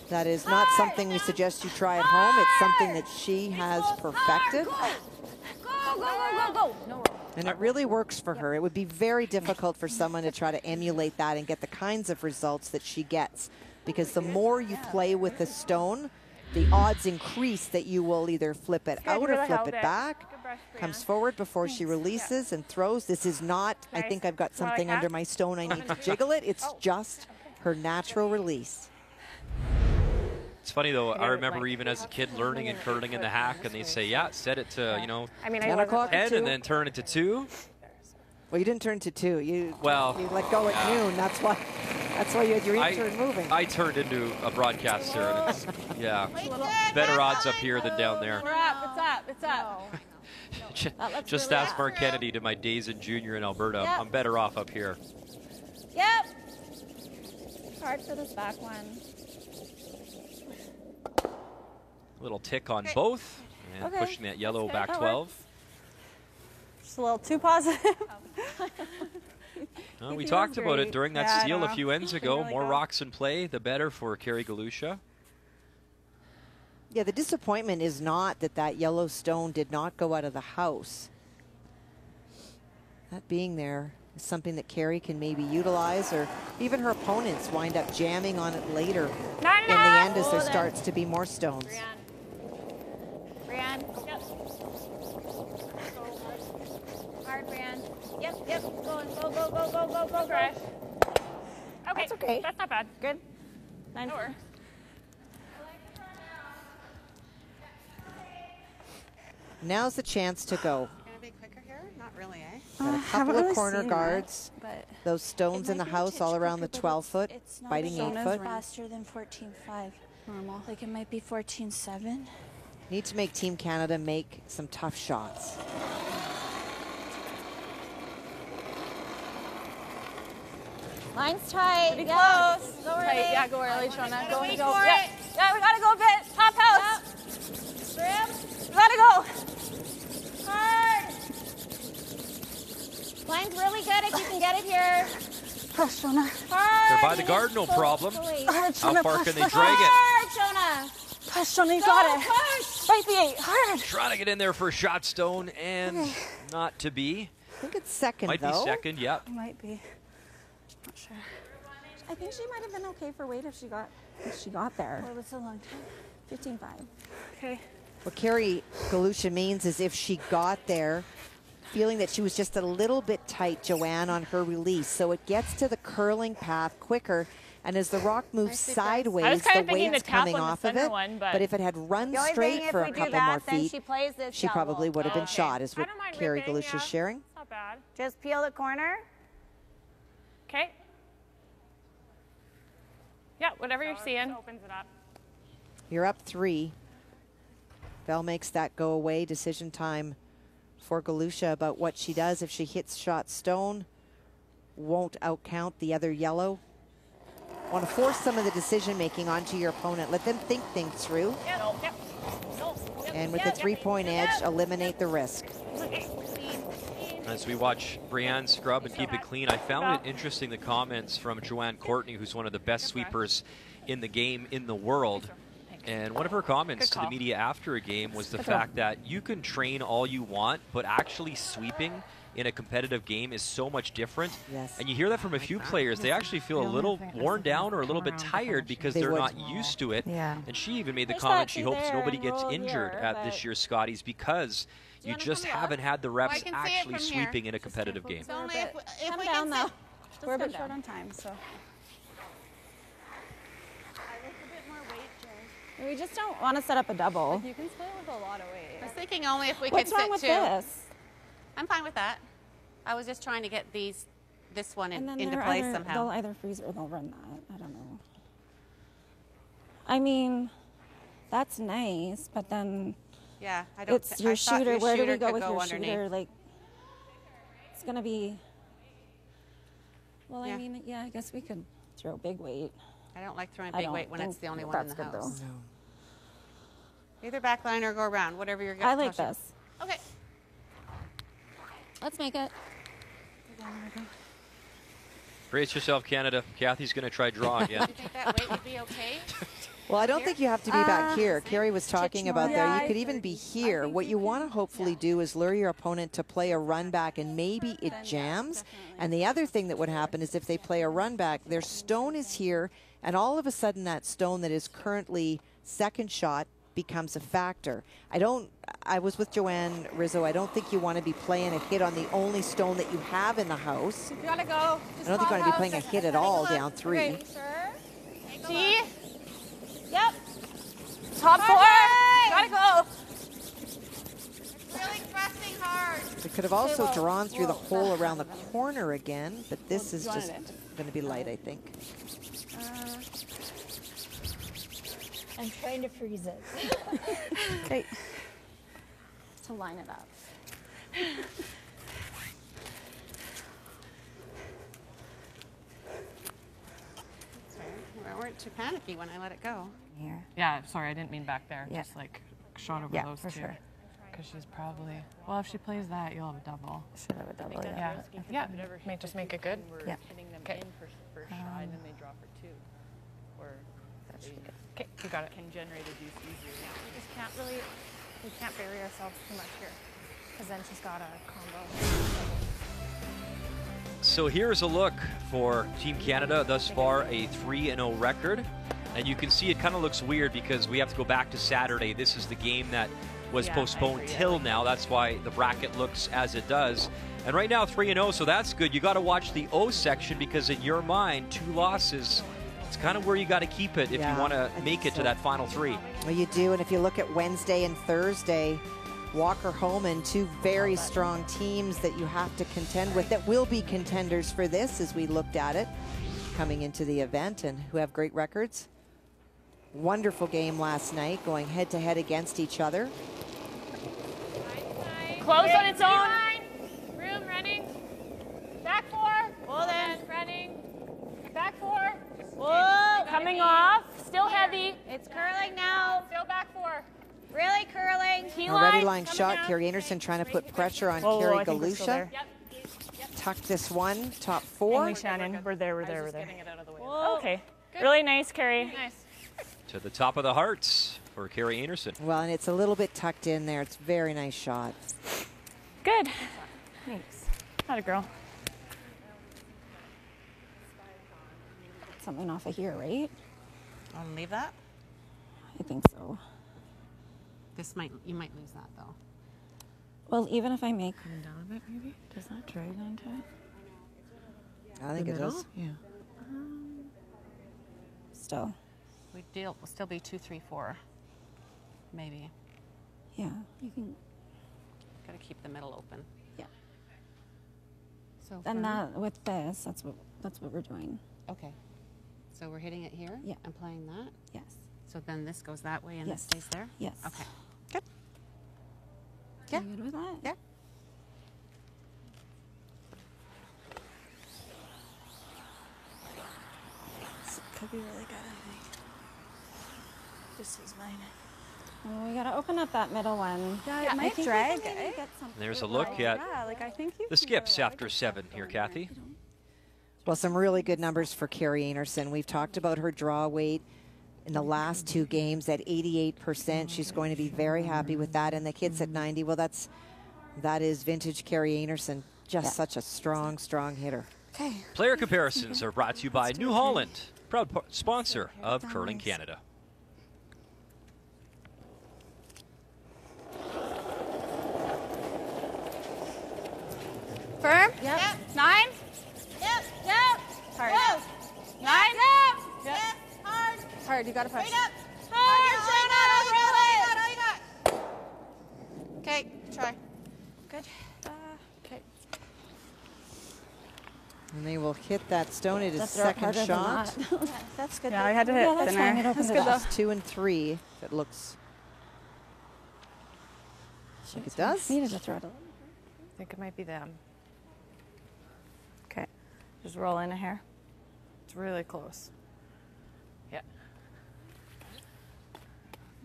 Speaker 2: That is not something we suggest you try at home. It's something that she has perfected.
Speaker 8: Go.
Speaker 2: And it really works for her. It would be very difficult for someone to try to emulate that and get the kinds of results that she gets. Because the more you play with the stone, the odds increase that you will either flip it out or flip it back. Comes forward before she releases and throws. This is not, I think I've got something under my stone, I need to jiggle it. It's just her natural release.
Speaker 1: It's funny though, I remember even as a kid learning and curling in the hack, and they say, yeah, set it to,
Speaker 2: 10 o'clock
Speaker 1: 10 and then turn it to 2.
Speaker 2: Well, you didn't turn to 2. You let go at noon. That's why you had your intern moving.
Speaker 1: I turned into a broadcaster, and it's, better odds up here than down there.
Speaker 8: We're up. It's up.
Speaker 1: Just ask Mark Kennedy to my days in junior in Alberta.
Speaker 8: Yep.
Speaker 1: I'm better off up here.
Speaker 8: Yep. Hard for this back one.
Speaker 1: Little tick on both, and pushing that yellow back 12.
Speaker 6: Just a little too positive.
Speaker 1: We talked about it during that steal a few ends ago. More rocks in play, the better for Carrie Galusha.
Speaker 2: Yeah, the disappointment is not that that yellow stone did not go out of the house. That being there is something that Carrie can maybe utilize, or even her opponents wind up jamming on it later in the end as there starts to be more stones.
Speaker 8: Brianne. Yep. Hard, Brianne. Yep. Going. Go.
Speaker 5: Crash. Okay.
Speaker 8: That's okay.
Speaker 5: That's not bad.
Speaker 8: Good.
Speaker 5: 9-4.
Speaker 2: Now's the chance to go.
Speaker 11: Gonna be quicker here? Not really, eh?
Speaker 2: Got a couple of corner guards. Those stones in the house all around the 12-foot, biting 8-foot.
Speaker 6: Faster than 14.5. Normal. Like it might be 14.7.
Speaker 2: Need to make Team Canada make some tough shots.
Speaker 8: Line's tight.
Speaker 5: Pretty close.
Speaker 8: Go early.
Speaker 5: Tight. Yeah, go early, Shona. Go.
Speaker 8: Yeah, we gotta go a bit. Top house. Grim.
Speaker 5: We gotta go.
Speaker 8: Hard. Line's really good if you can get it here.
Speaker 6: Push, Shona.
Speaker 8: Hard.
Speaker 1: They're by the guard, no problem.
Speaker 6: Hard,
Speaker 1: How
Speaker 6: Shona,
Speaker 1: far
Speaker 6: push,
Speaker 1: can they
Speaker 6: push,
Speaker 1: drag it?
Speaker 8: Hard, Shona.
Speaker 6: Push, Shona, you got it.
Speaker 8: Push.
Speaker 6: Right the 8. Hard.
Speaker 1: Trying to get in there for a shot stone, and not to be.
Speaker 2: I think it's second,
Speaker 1: Might be second, yep.
Speaker 6: Might be. Not sure. I think she might have been okay for weight if she got there. What was the long time? 15.5.
Speaker 5: Okay.
Speaker 2: What Carrie Galusha means is if she got there, feeling that she was just a little bit tight, Joanne, on her release. So it gets to the curling path quicker. And as the rock moves sideways, the weight's coming off of it. But if it had run straight for a couple more feet, she probably would have been shot, is what Carrie Galusha is sharing.
Speaker 5: Not bad. Just peel the corner.
Speaker 7: Okay. Yeah, whatever you're seeing. Opens it up.
Speaker 2: You're up 3. Bell makes that go away. Decision time for Galusha about what she does if she hits shot stone. Won't outcount the other yellow. Want to force some of the decision making onto your opponent. Let them think things through. And with the 3-point edge, eliminate the risk.
Speaker 1: As we watch Brianne scrub and keep it clean, I found it interesting, the comments from Joanne Courtney, who's one of the best sweepers in the game, in the world. And one of her comments to the media after a game was the fact that you can train all you want, but actually sweeping in a competitive game is so much different.
Speaker 2: Yes.
Speaker 1: And you hear that from a few players. They actually feel a little worn down or a little bit tired because they're not used to it.
Speaker 2: Yeah.
Speaker 1: And she even made the comment she hopes nobody gets injured at this year's Scotties because you just haven't had the reps actually sweeping in a competitive game.
Speaker 11: Only if we
Speaker 4: down,
Speaker 11: can
Speaker 4: though.
Speaker 11: sit.
Speaker 4: We're a bit short on time, so. We just don't want to set up a double.
Speaker 11: You can split with a lot of weight. I was thinking only if we could
Speaker 4: What's
Speaker 11: sit
Speaker 4: wrong with
Speaker 11: two.
Speaker 4: this?
Speaker 11: I'm fine with that. I was just trying to get this one into
Speaker 4: they'll
Speaker 11: place somehow.
Speaker 4: They'll either freeze or they'll run that. I don't know. I that's nice, but then
Speaker 11: yeah, I don't.
Speaker 4: It's your shooter. Where do we go with your shooter? Like, it's gonna be. Well, yeah. Yeah, I guess we could throw big weight.
Speaker 11: I don't like throwing big weight when it's the only one in the
Speaker 4: good
Speaker 11: house.
Speaker 4: Though.
Speaker 11: Either backline or go around, whatever you're going.
Speaker 4: I like this.
Speaker 11: Okay.
Speaker 4: Let's make it.
Speaker 1: Brace yourself, Canada. Kathy's going to try draw again.
Speaker 11: Do you think that weight would be okay?
Speaker 2: Well, I don't think you have to be back here. Carrie was talking about there. You could even be here. What you want to hopefully do is lure your opponent to play a run back, and maybe it jams. And the other thing that would happen is if they play a run back, their stone is here, and all of a sudden that stone that is currently second shot becomes a factor. I was with Joanne Rizzo. I don't think you want to be playing a hit on the only stone that you have in the house.
Speaker 4: You gotta go.
Speaker 2: I don't think you want to be playing a hit at all down 3.
Speaker 4: Okay, sure. See? Yep.
Speaker 5: Top 4.
Speaker 4: Gotta go.
Speaker 11: Really pressing hard.
Speaker 2: They could have also drawn through the hole around the corner again, but this is just going to be light, I think.
Speaker 5: I'm trying to freeze it.
Speaker 4: Okay. To line it up.
Speaker 11: I weren't too panicky when I let it go.
Speaker 12: Here. Yeah, sorry, I didn't mean back there. Yeah. Just like shot over those two.
Speaker 4: Sure.
Speaker 12: Because she's probably, well, if she plays that, you'll have a double.
Speaker 4: Should have a double,
Speaker 12: Yeah, may just make it good.
Speaker 4: Yeah.
Speaker 9: Okay. For shot, and then they draw for 2. Or
Speaker 4: that should be good.
Speaker 12: Okay, you got it.
Speaker 9: Can generate a deuce easier.
Speaker 7: We just can't really, we can't bury ourselves too much here. Because then she's got a combo.
Speaker 1: So here's a look for Team Canada, thus far a 3-0 record. And you can see it kind of looks weird because we have to go back to Saturday. This is the game that was postponed till now. That's why the bracket looks as it does. And right now 3-0, so that's good. You got to watch the O section because in your mind, 2 losses, it's kind of where you got to keep it if you want to make it to that final 3.
Speaker 2: Well, you do, and if you look at Wednesday and Thursday, Walker Homan, 2 very strong teams that you have to contend with that will be contenders for this as we looked at it coming into the event and who have great records. Wonderful game last night, going head-to-head against each other.
Speaker 7: Close on its own. Room running. Back 4.
Speaker 5: Hold in.
Speaker 7: Running. Back 4.
Speaker 5: Whoa.
Speaker 7: Coming off. Still heavy.
Speaker 5: It's curling now.
Speaker 7: Still back 4.
Speaker 5: Really curling.
Speaker 2: Ready line shot. Carrie Einarson trying to put pressure on Carrie Galusha. Tuck this one, top 4.
Speaker 12: Only Shannon. We're there.
Speaker 7: Getting it out of the way.
Speaker 12: Okay. Good. Really nice, Carrie.
Speaker 7: Nice.
Speaker 1: To the top of the hearts for Carrie Einarson.
Speaker 2: Well, and it's a little bit tucked in there. It's a very nice shot.
Speaker 12: Good. Thanks. Not a girl.
Speaker 4: Something off of here, right?
Speaker 11: Want to leave that?
Speaker 4: I think so.
Speaker 11: You might lose that though.
Speaker 6: Well, even if I make
Speaker 12: Coming down a bit, maybe?
Speaker 6: does that drag onto it?
Speaker 2: I think it does.
Speaker 12: Yeah.
Speaker 6: Still.
Speaker 15: We'll still be 2, 3, 4. Maybe.
Speaker 6: Yeah, you can.
Speaker 15: Got to keep the middle open.
Speaker 6: Yeah.
Speaker 15: So
Speaker 6: And that with this, that's what we're doing.
Speaker 15: Okay. So we're hitting it here?
Speaker 6: Yeah.
Speaker 15: And playing that?
Speaker 6: Yes.
Speaker 15: So then this goes that way and
Speaker 6: Yes.
Speaker 15: this stays there?
Speaker 6: Yes.
Speaker 15: Okay.
Speaker 2: Good.
Speaker 6: Yeah. You good with that?
Speaker 2: Yeah.
Speaker 6: This could be really good, I think. Just use mine. Oh, we gotta open up that middle one.
Speaker 4: Yeah, it might drag, eh?
Speaker 1: There's a look at
Speaker 4: Yeah, like I think you
Speaker 1: the skips after 7 here, Kathy.
Speaker 2: Well, some really good numbers for Carrie Einarson. We've talked about her draw weight in the last 2 games at 88%. She's going to be very happy with that. And the kids at 90, well, that is vintage Carrie Einarson. Just such a strong, strong hitter.
Speaker 6: Okay.
Speaker 1: Player comparisons are brought to you by New Holland, proud sponsor of Curling Canada.
Speaker 4: Firm?
Speaker 8: Yep.
Speaker 4: 9?
Speaker 8: Yep.
Speaker 4: Yep. Hard.
Speaker 8: Whoa.
Speaker 4: 9?
Speaker 8: Yep.
Speaker 4: Yep.
Speaker 8: Yep. Hard.
Speaker 4: Hard, you gotta push.
Speaker 8: Straight up. Hard. All you got. Okay, try. Good.
Speaker 4: Okay.
Speaker 2: And they will hit that stone. It is
Speaker 6: That's throw
Speaker 2: second
Speaker 6: harder than
Speaker 2: shot.
Speaker 6: that.
Speaker 8: That's good.
Speaker 4: Yeah, I had to hit
Speaker 6: Yeah, that's
Speaker 4: thinner.
Speaker 6: fine. It opened
Speaker 4: That's
Speaker 6: it
Speaker 4: good
Speaker 6: up.
Speaker 4: though.
Speaker 2: 2 and 3. If it looks like it does.
Speaker 6: Needed to throw it a little.
Speaker 12: I think it might be them.
Speaker 4: Okay. Just roll in a hair.
Speaker 12: It's really close. Yeah.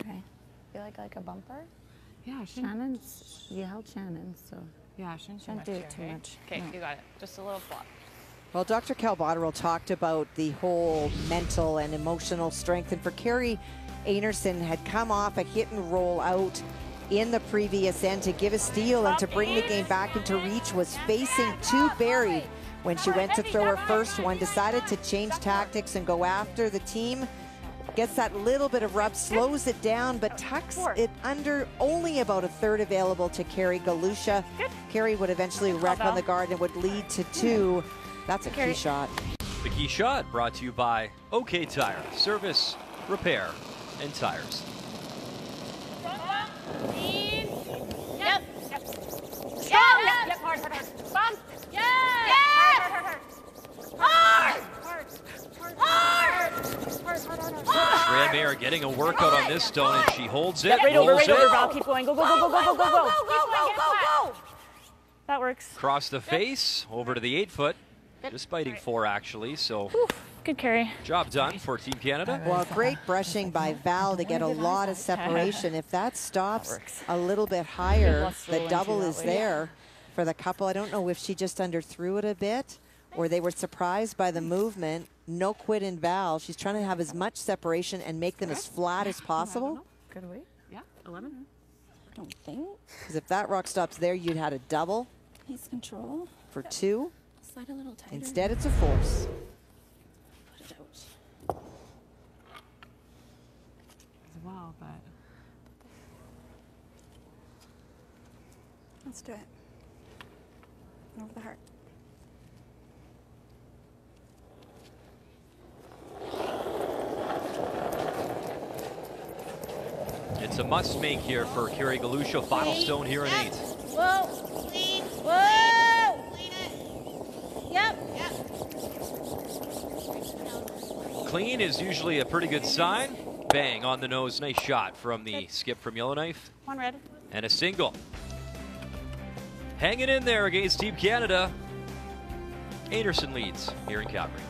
Speaker 6: Okay. Feel like a bumper?
Speaker 12: Yeah,
Speaker 6: Shannon's, you held Shannon, so.
Speaker 12: Yeah, shouldn't
Speaker 6: Shouldn't do it too much.
Speaker 12: Okay,
Speaker 6: No.
Speaker 12: you got it. Just a little flop.
Speaker 2: Well, Dr. Calbotterill talked about the whole mental and emotional strength. And for Carrie Einarson had come off a hit and roll out in the previous end to give a steal and to bring the game back into reach, was facing 2 buried when she went to throw her first one, decided to change tactics and go after the team. Gets that little bit of rub, slows it down, but tucks it under, only about a third available to Carrie Galusha. Carrie would eventually wreck on the guard and would lead to 2. That's a key shot.
Speaker 1: The key shot brought to you by OK Tire, service, repair, and tires.
Speaker 8: Yep.
Speaker 5: Yep.
Speaker 8: Yep.
Speaker 5: Hard.
Speaker 8: Bump.
Speaker 5: Yeah.
Speaker 8: Yeah. Hard.
Speaker 1: Schmerler getting a workout on this stone, and she holds it.
Speaker 4: Right over,
Speaker 1: rolls
Speaker 4: Val.
Speaker 1: it.
Speaker 4: Keep going. Go. That works.
Speaker 1: Across the face, over to the 8-foot. Just biting 4, actually, so
Speaker 4: Good carry.
Speaker 1: job done for Team Canada.
Speaker 2: Well, great brushing by Val to get a lot of separation. If that stops a little bit higher, the double is there for the couple. I don't know if she just underthrew it a bit or they were surprised by the movement. No quit in Val. She's trying to have as much separation and make them as flat as possible.
Speaker 12: Good weight.
Speaker 15: Yeah, 11.
Speaker 6: I don't think.
Speaker 2: Because if that rock stops there, you'd had a double
Speaker 6: Nice control.
Speaker 2: for 2.
Speaker 6: Slide a little tighter.
Speaker 2: Instead, it's a force.
Speaker 6: Put it out.
Speaker 12: As well, but
Speaker 6: Let's do it. Over the heart.
Speaker 1: It's a must make here for Carrie Galusha. Final stone here in 8.
Speaker 8: Whoa. Clean.
Speaker 5: Whoa.
Speaker 8: Clean it.
Speaker 5: Yep.
Speaker 1: Clean is usually a pretty good sign. Bang on the nose. Nice shot from the skip from Yellowknife.
Speaker 4: One red.
Speaker 1: And a single. Hanging in there against Team Canada. Einarson leads here in Calgary.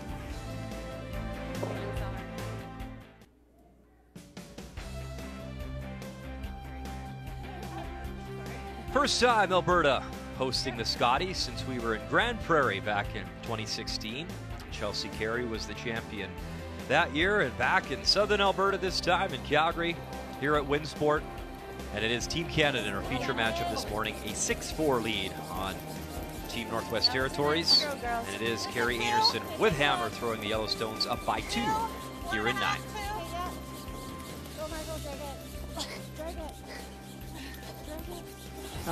Speaker 1: First time Alberta hosting the Scotties since we were in Grand Prairie back in 2016. Chelsea Carey was the champion that year, and back in Southern Alberta this time in Calgary here at Winsport. And it is Team Canada in our feature matchup this morning, a 6-4 lead on Team Northwest Territories. And it is Carrie Einarson with hammer throwing the Yellowstones up by 2 here in 9.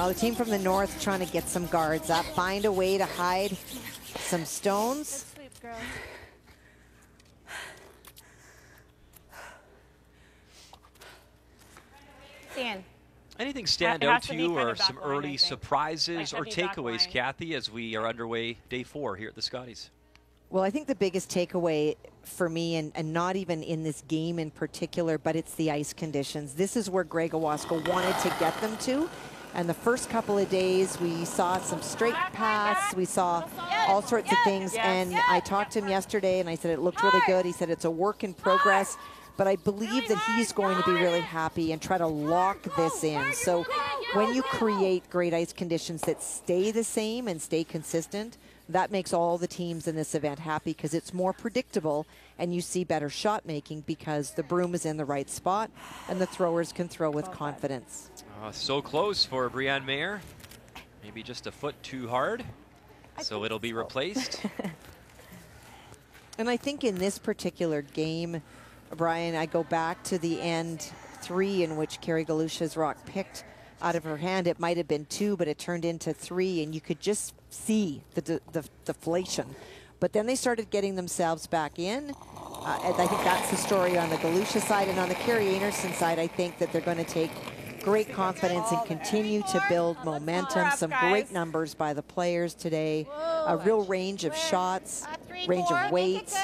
Speaker 2: The team from the north trying to get some guards up, find a way to hide some stones.
Speaker 4: Good sweep, girl.
Speaker 8: Dan.
Speaker 1: Anything stand out to you, or some
Speaker 9: back line,
Speaker 1: early surprises or takeaways, Kathy, as we are underway day 4 here at the Scotties?
Speaker 2: Well, I think the biggest takeaway for me, and not even in this game in particular, but it's the ice conditions. This is where Greg Owasko wanted to get them to. And the first couple of days, we saw some straight pass. We saw all sorts of things. And I talked to him yesterday, and I said it looked really good. He said it's a work in progress. But I believe that he's going to be really happy and try to lock this in. So when you create great ice conditions that stay the same and stay consistent, that makes all the teams in this event happy because it's more predictable and you see better shot making because the broom is in the right spot and the throwers can throw with confidence.
Speaker 1: So close for Brianne Mayer. Maybe just a foot too hard. So it'll be replaced.
Speaker 2: And I think in this particular game, Brian, I go back to the end 3 in which Carrie Galusha's rock picked out of her hand. It might have been 2, but it turned into 3, and you could just see the deflation. But then they started getting themselves back in. And I think that's the story on the Galusha side. And on the Carrie Einarson side, I think that they're going to take great confidence and continue to build momentum. Some great numbers by the players today. A real range of shots, range of weights.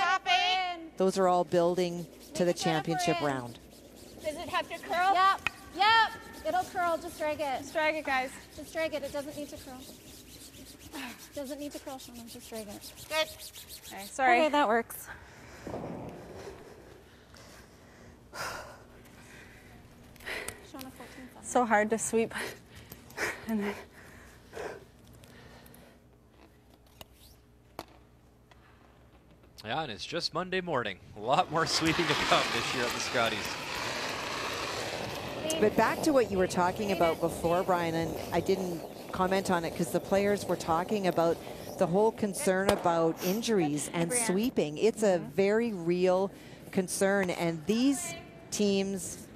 Speaker 2: Those are all building to the championship round.
Speaker 8: Does it have to curl? Yep. It'll curl. Just drag it.
Speaker 4: Just drag it, guys.
Speaker 8: Just drag it. It doesn't need to curl. Doesn't need to curl, Shona. Just drag it.
Speaker 4: Good. Okay, sorry.
Speaker 6: Okay, that works.
Speaker 8: Shona, 14.
Speaker 6: So hard to sweep. And then
Speaker 1: Yeah, and it's just Monday morning. A lot more sweeping to come this year at the Scotties.
Speaker 2: But back to what you were talking about before, Brian, and I didn't comment on it because the players were talking about the whole concern about injuries and sweeping. It's a very real concern, and these teams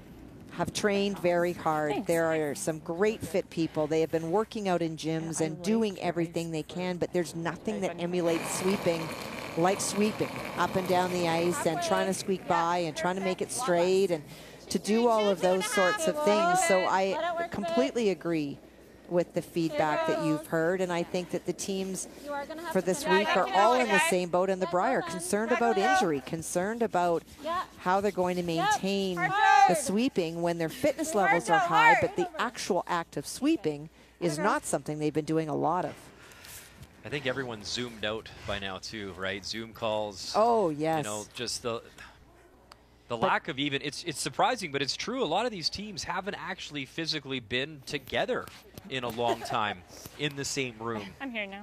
Speaker 2: have trained very hard. There are some great fit people. They have been working out in gyms and doing everything they can, but there's nothing that emulates sweeping like sweeping up and down the ice and trying to squeak by and trying to make it straight and to do all of those sorts of things. So I completely agree with the feedback that you've heard, and I think that the teams for this week are all in the same boat in the Brier, concerned about injury, concerned about how they're going to maintain the sweeping when their fitness levels are high, but the actual act of sweeping is not something they've been doing a lot of.
Speaker 1: I think everyone's zoomed out by now too, right? Zoom calls.
Speaker 2: Oh, yes.
Speaker 1: You know, just the lack of even, it's surprising, but it's true. A lot of these teams haven't actually physically been together in a long time in the same room.
Speaker 9: I'm here now.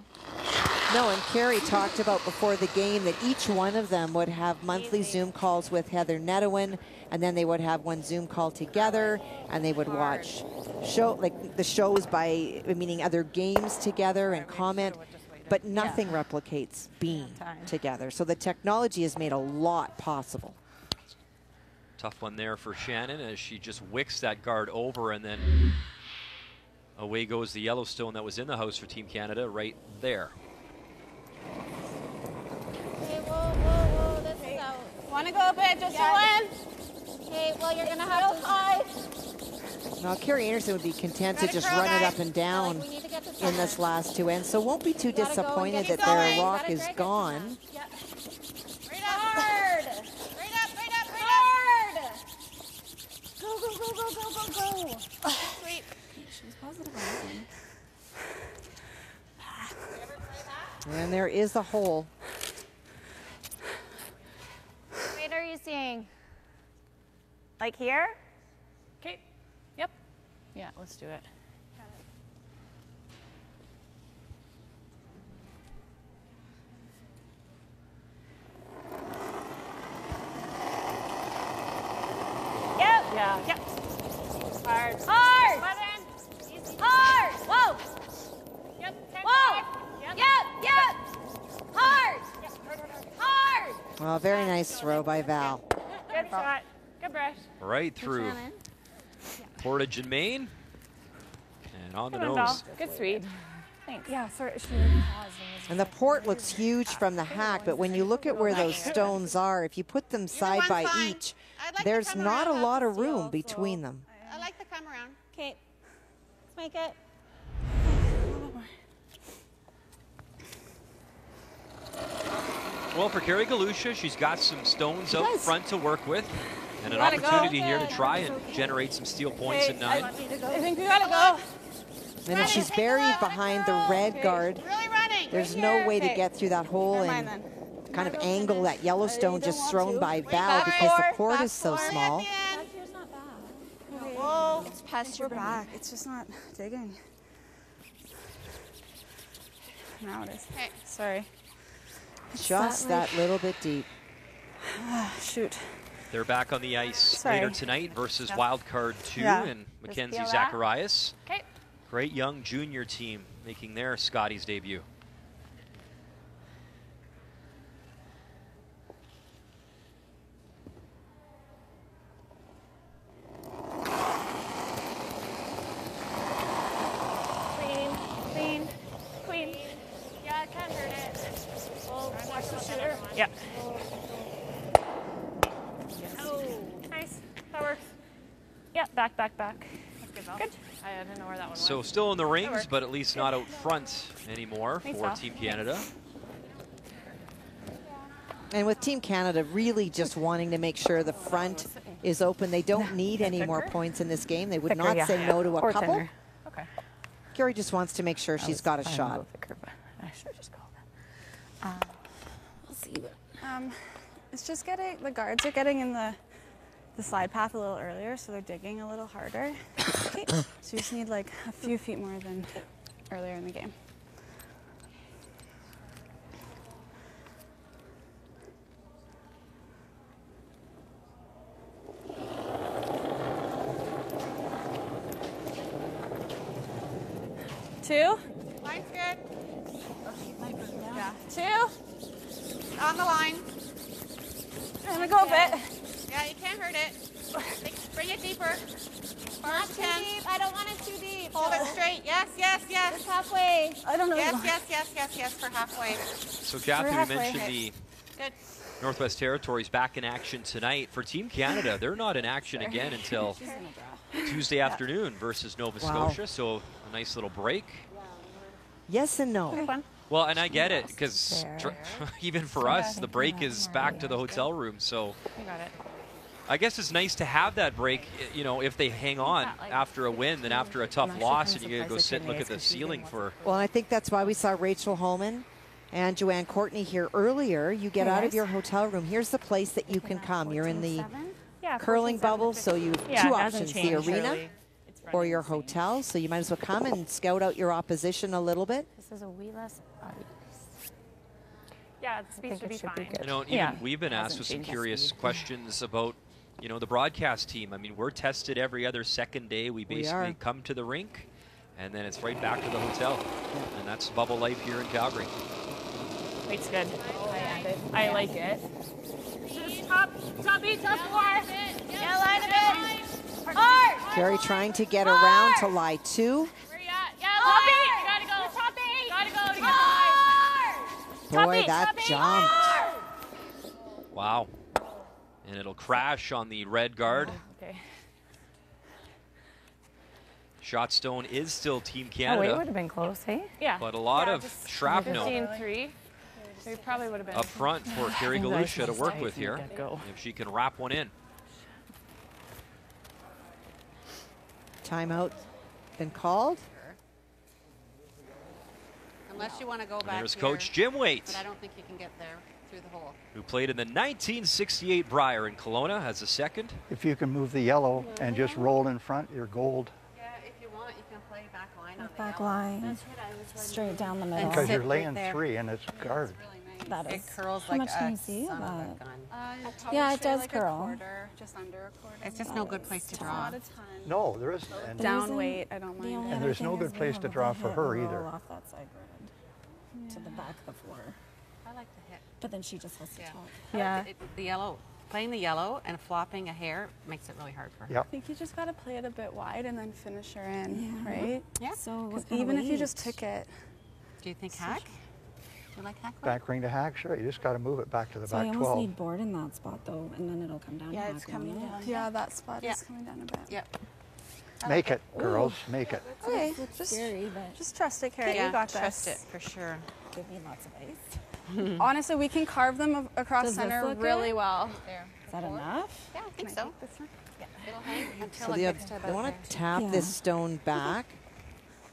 Speaker 2: No, and Carrie talked about before the game that each one of them would have monthly Zoom calls with Heather Nedowin, and then they would have one Zoom call together, and they would watch the shows by, meaning other games together and comment, but nothing replicates being together. So the technology has made a lot possible.
Speaker 1: Tough one there for Shannon as she just wicks that guard over, and then away goes the Yellowstone that was in the house for Team Canada right there.
Speaker 8: Okay, whoa, this is out.
Speaker 4: Want to go a bit, just one?
Speaker 8: Okay, well, you're going to have to high.
Speaker 2: Now, Carrie Einarson would be content to just run it up and down in this last 2 ends, so won't be too disappointed that their rock is gone.
Speaker 8: Yep. Right up. Hard. Right up. Hard. Go.
Speaker 6: Sweet. She's positive on this one.
Speaker 2: And there is a hole.
Speaker 8: What grade are you seeing? Like here?
Speaker 9: Okay. Yep. Yeah, let's do it.
Speaker 8: Yep.
Speaker 9: Yeah.
Speaker 8: Yep. Hard. Hard.
Speaker 4: 11.
Speaker 8: Hard. Whoa.
Speaker 4: Yep. 10.
Speaker 8: Whoa.
Speaker 4: Yep.
Speaker 8: Yep. Hard. Hard.
Speaker 2: Well, very nice throw by Val.
Speaker 4: Good shot. Good brush.
Speaker 1: Right through Portage and Maine. And on the
Speaker 9: Come on,
Speaker 1: nose.
Speaker 9: Val. Good sweep. Thanks.
Speaker 12: Yeah, sorry.
Speaker 2: And the port looks huge from the hack, but when you look at where those stones are, if you put them side by each, there's not a lot of room between them.
Speaker 11: I like the come around.
Speaker 8: Okay, let's make it.
Speaker 1: Well, for Carrie Galusha, she's got some stones out front to work with, and an
Speaker 8: Gotta go.
Speaker 1: opportunity here to try and generate some steal points at 9.
Speaker 8: I think we gotta go.
Speaker 2: And if she's buried behind the red guard, there's no way to get through that hole and kind of angle that yellow stone just thrown by Val because the port is so small.
Speaker 4: Whoa, it's past your back. It's just not digging. Now it is.
Speaker 11: Okay.
Speaker 4: Sorry.
Speaker 1: Just
Speaker 2: that little bit deep.
Speaker 4: Shoot.
Speaker 1: They're back on the ice later tonight versus wildcard 2 and Mackenzie
Speaker 8: feel that?
Speaker 1: Zacharias.
Speaker 8: Okay.
Speaker 1: Great young junior team making their Scotties debut.
Speaker 8: Clean. Yeah, it can hurt it. Oh, watch the shooter.
Speaker 9: Yeah.
Speaker 8: Oh,
Speaker 9: Nice. That works. Yeah, back. That's good, Val. Good. I didn't know where that one was.
Speaker 1: So still in the rings, but at least not out front anymore
Speaker 9: Thanks,
Speaker 1: for
Speaker 9: Val.
Speaker 1: Team Canada.
Speaker 2: And with Team Canada really just wanting to make sure the front is open, they don't need any more points in this game. They would not say no to a couple.
Speaker 12: Thinner. Okay.
Speaker 2: Carrie just wants to make sure she's got a shot.
Speaker 12: I should have just called it.
Speaker 4: We'll see. It's just getting, the guards are getting in the slide path a little earlier, so they're digging a little harder. Okay. So you just need like a few feet more than earlier in the game. Two.
Speaker 11: Line's good.
Speaker 4: Yeah. Two.
Speaker 11: On the line.
Speaker 4: I'm gonna go a bit.
Speaker 11: Yeah, you can't hurt it. Bring it deeper.
Speaker 8: Not too deep. I don't want it too deep.
Speaker 11: Hold it straight. Yes.
Speaker 8: Just halfway.
Speaker 4: I don't know.
Speaker 11: Yes, for halfway.
Speaker 1: So Kathy, we mentioned the
Speaker 11: Good.
Speaker 1: Northwest Territories back in action tonight. For Team Canada, they're not in action again until Tuesday afternoon versus Nova Scotia, so a nice little break.
Speaker 2: Yes and no.
Speaker 1: Well, and I get it, because even for us, the break is back to the hotel room, so
Speaker 9: You got it.
Speaker 1: I guess it's nice to have that break, you know, if they hang on after a win than after a tough loss, and you gotta go sit and look at the ceiling for...
Speaker 2: Well, I think that's why we saw Rachel Holman and Joanne Courtney here earlier. You get out of your hotel room. Here's the place that you can come. You're in the curling bubble, so you have two options, the arena or your hotel. So you might as well come and scout out your opposition a little bit.
Speaker 13: This is a wee less ice.
Speaker 9: Yeah, the speed should be fine.
Speaker 1: You know, even we've been asked with some curious questions about, you know, the broadcast team. I mean, we're tested every other second day. We basically come to the rink, and then it's right back to the hotel. And that's bubble life here in Calgary.
Speaker 9: Weight's good. I like it. Top 4.
Speaker 8: Yeah, line a bit. Hard.
Speaker 2: Carrie trying to get around to lie 2.
Speaker 8: Where you at? Yeah, top 8. Gotta go. Top 8. Gotta go to get the
Speaker 2: Boy, that jumped.
Speaker 1: Wow. And it'll crash on the red guard.
Speaker 9: Okay.
Speaker 1: Shot stone is still Team
Speaker 12: Oh,
Speaker 1: Canada.
Speaker 12: it would have been close, hey?
Speaker 9: Yeah.
Speaker 1: But a lot of
Speaker 9: just
Speaker 1: shrapnel
Speaker 9: 15-3. We probably would have been
Speaker 1: up front for Carrie Galusha to work with here, if she can wrap one in.
Speaker 2: Timeout been called.
Speaker 11: Unless you want to go
Speaker 1: And
Speaker 11: back
Speaker 1: there's
Speaker 11: here,
Speaker 1: Coach Jim Waite,
Speaker 11: but I don't think you can get there through the hole.
Speaker 1: who played in the 1968 Brier in Kelowna as a second.
Speaker 17: If you can move the yellow and just roll in front, you're gold.
Speaker 11: Yeah, if you want, you can play back line on the
Speaker 6: Back
Speaker 11: yellow.
Speaker 6: line, straight down the middle.
Speaker 17: Because you're laying 3 and it's guard.
Speaker 6: That
Speaker 11: It
Speaker 6: is.
Speaker 11: curls
Speaker 6: How
Speaker 11: like
Speaker 6: much can
Speaker 11: a
Speaker 6: you see
Speaker 11: son
Speaker 6: of
Speaker 11: of a
Speaker 6: that?
Speaker 11: gun.
Speaker 6: Yeah, it does curl.
Speaker 4: Quarter, just under a quarter.
Speaker 11: It's just no good place to draw.
Speaker 4: Not a ton.
Speaker 17: No, there isn't. And,
Speaker 4: Down weight, I don't mind.
Speaker 17: and there's no good place to draw for her either.
Speaker 6: Off that side grid to the back of the floor.
Speaker 11: I like the hit.
Speaker 6: But then she just has to talk.
Speaker 11: Yeah. The yellow playing the yellow and flopping a hair makes it really hard for her.
Speaker 17: Yep.
Speaker 4: I think you just got to play it a bit wide and then finish her in, right?
Speaker 11: Yeah.
Speaker 4: So even if you just took it.
Speaker 11: Do you think hack? Do you like hack?
Speaker 17: Back ring to hack, sure. You just got to move it back to the
Speaker 6: So
Speaker 17: back
Speaker 6: I
Speaker 17: 12.
Speaker 6: almost need board in that spot though, and then it'll come down.
Speaker 4: Yeah,
Speaker 6: to
Speaker 4: it's
Speaker 6: hack,
Speaker 4: coming
Speaker 6: won't
Speaker 4: down.
Speaker 6: it?
Speaker 4: Yeah, that spot is coming down a bit.
Speaker 11: Yep.
Speaker 17: Make it, girls. Make it.
Speaker 4: Okay,
Speaker 6: It's scary, but
Speaker 4: just trust it, Carrie.
Speaker 11: Yeah,
Speaker 4: You got
Speaker 11: trust
Speaker 4: this.
Speaker 11: it for sure.
Speaker 6: give me lots of ice.
Speaker 4: Honestly, we can carve them across
Speaker 6: Does this
Speaker 4: center
Speaker 6: look
Speaker 4: really
Speaker 6: good?
Speaker 4: well.
Speaker 11: There.
Speaker 6: Is that enough?
Speaker 11: Yeah, I think so. It'll hang until
Speaker 2: So
Speaker 11: it gets to
Speaker 2: they
Speaker 11: about
Speaker 2: want
Speaker 11: there.
Speaker 2: to tap this stone back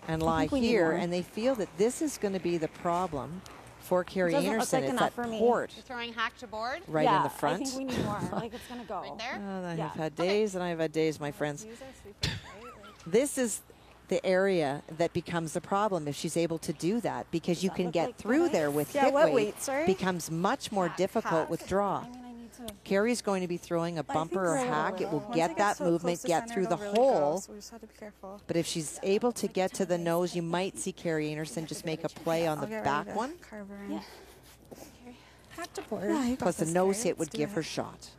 Speaker 2: and lie
Speaker 6: think we need
Speaker 2: here,
Speaker 6: more.
Speaker 2: and they feel that this is going to be the problem for Carrie
Speaker 6: Doesn't look
Speaker 2: Einarson.
Speaker 6: like
Speaker 2: It's
Speaker 6: enough
Speaker 2: that
Speaker 6: for me.
Speaker 2: port
Speaker 11: You're throwing hack to board?
Speaker 2: right
Speaker 6: yeah,
Speaker 2: in the front.
Speaker 6: I think we need more. Like it's gonna go.
Speaker 11: Right there?
Speaker 2: I
Speaker 6: Yeah.
Speaker 2: have had days, and I've had days, my friends.
Speaker 4: Use our sweepers, right? Like,
Speaker 2: This is the area that becomes the problem if she's able to do that, because you
Speaker 6: that
Speaker 2: can
Speaker 6: look
Speaker 2: get
Speaker 6: like
Speaker 2: through
Speaker 6: what?
Speaker 2: there with
Speaker 4: Yeah,
Speaker 2: hit
Speaker 4: what
Speaker 2: weight.
Speaker 4: weight, sorry?
Speaker 2: Becomes much more difficult with draw.
Speaker 6: I mean, I need to.
Speaker 2: Carrie's going to be throwing a
Speaker 4: I think
Speaker 2: bumper or
Speaker 4: so.
Speaker 2: hack. It will
Speaker 4: Once
Speaker 2: get
Speaker 4: it
Speaker 2: that
Speaker 4: gets so
Speaker 2: movement,
Speaker 4: close to
Speaker 2: get
Speaker 4: center,
Speaker 2: through the
Speaker 4: it'll really go,
Speaker 2: hole.
Speaker 4: so we just have to be careful.
Speaker 2: But if she's able to get to the nose, you might see Carrie Einarson just make a play on the
Speaker 4: I'll get ready
Speaker 2: back
Speaker 4: to
Speaker 2: one.
Speaker 4: carve her in.
Speaker 6: Yeah. Hack to board.
Speaker 4: Yeah, you got
Speaker 2: Plus the
Speaker 4: this,
Speaker 2: nose
Speaker 4: Carrie.
Speaker 2: hit would
Speaker 4: Let's do
Speaker 2: give
Speaker 4: it.
Speaker 2: her shot.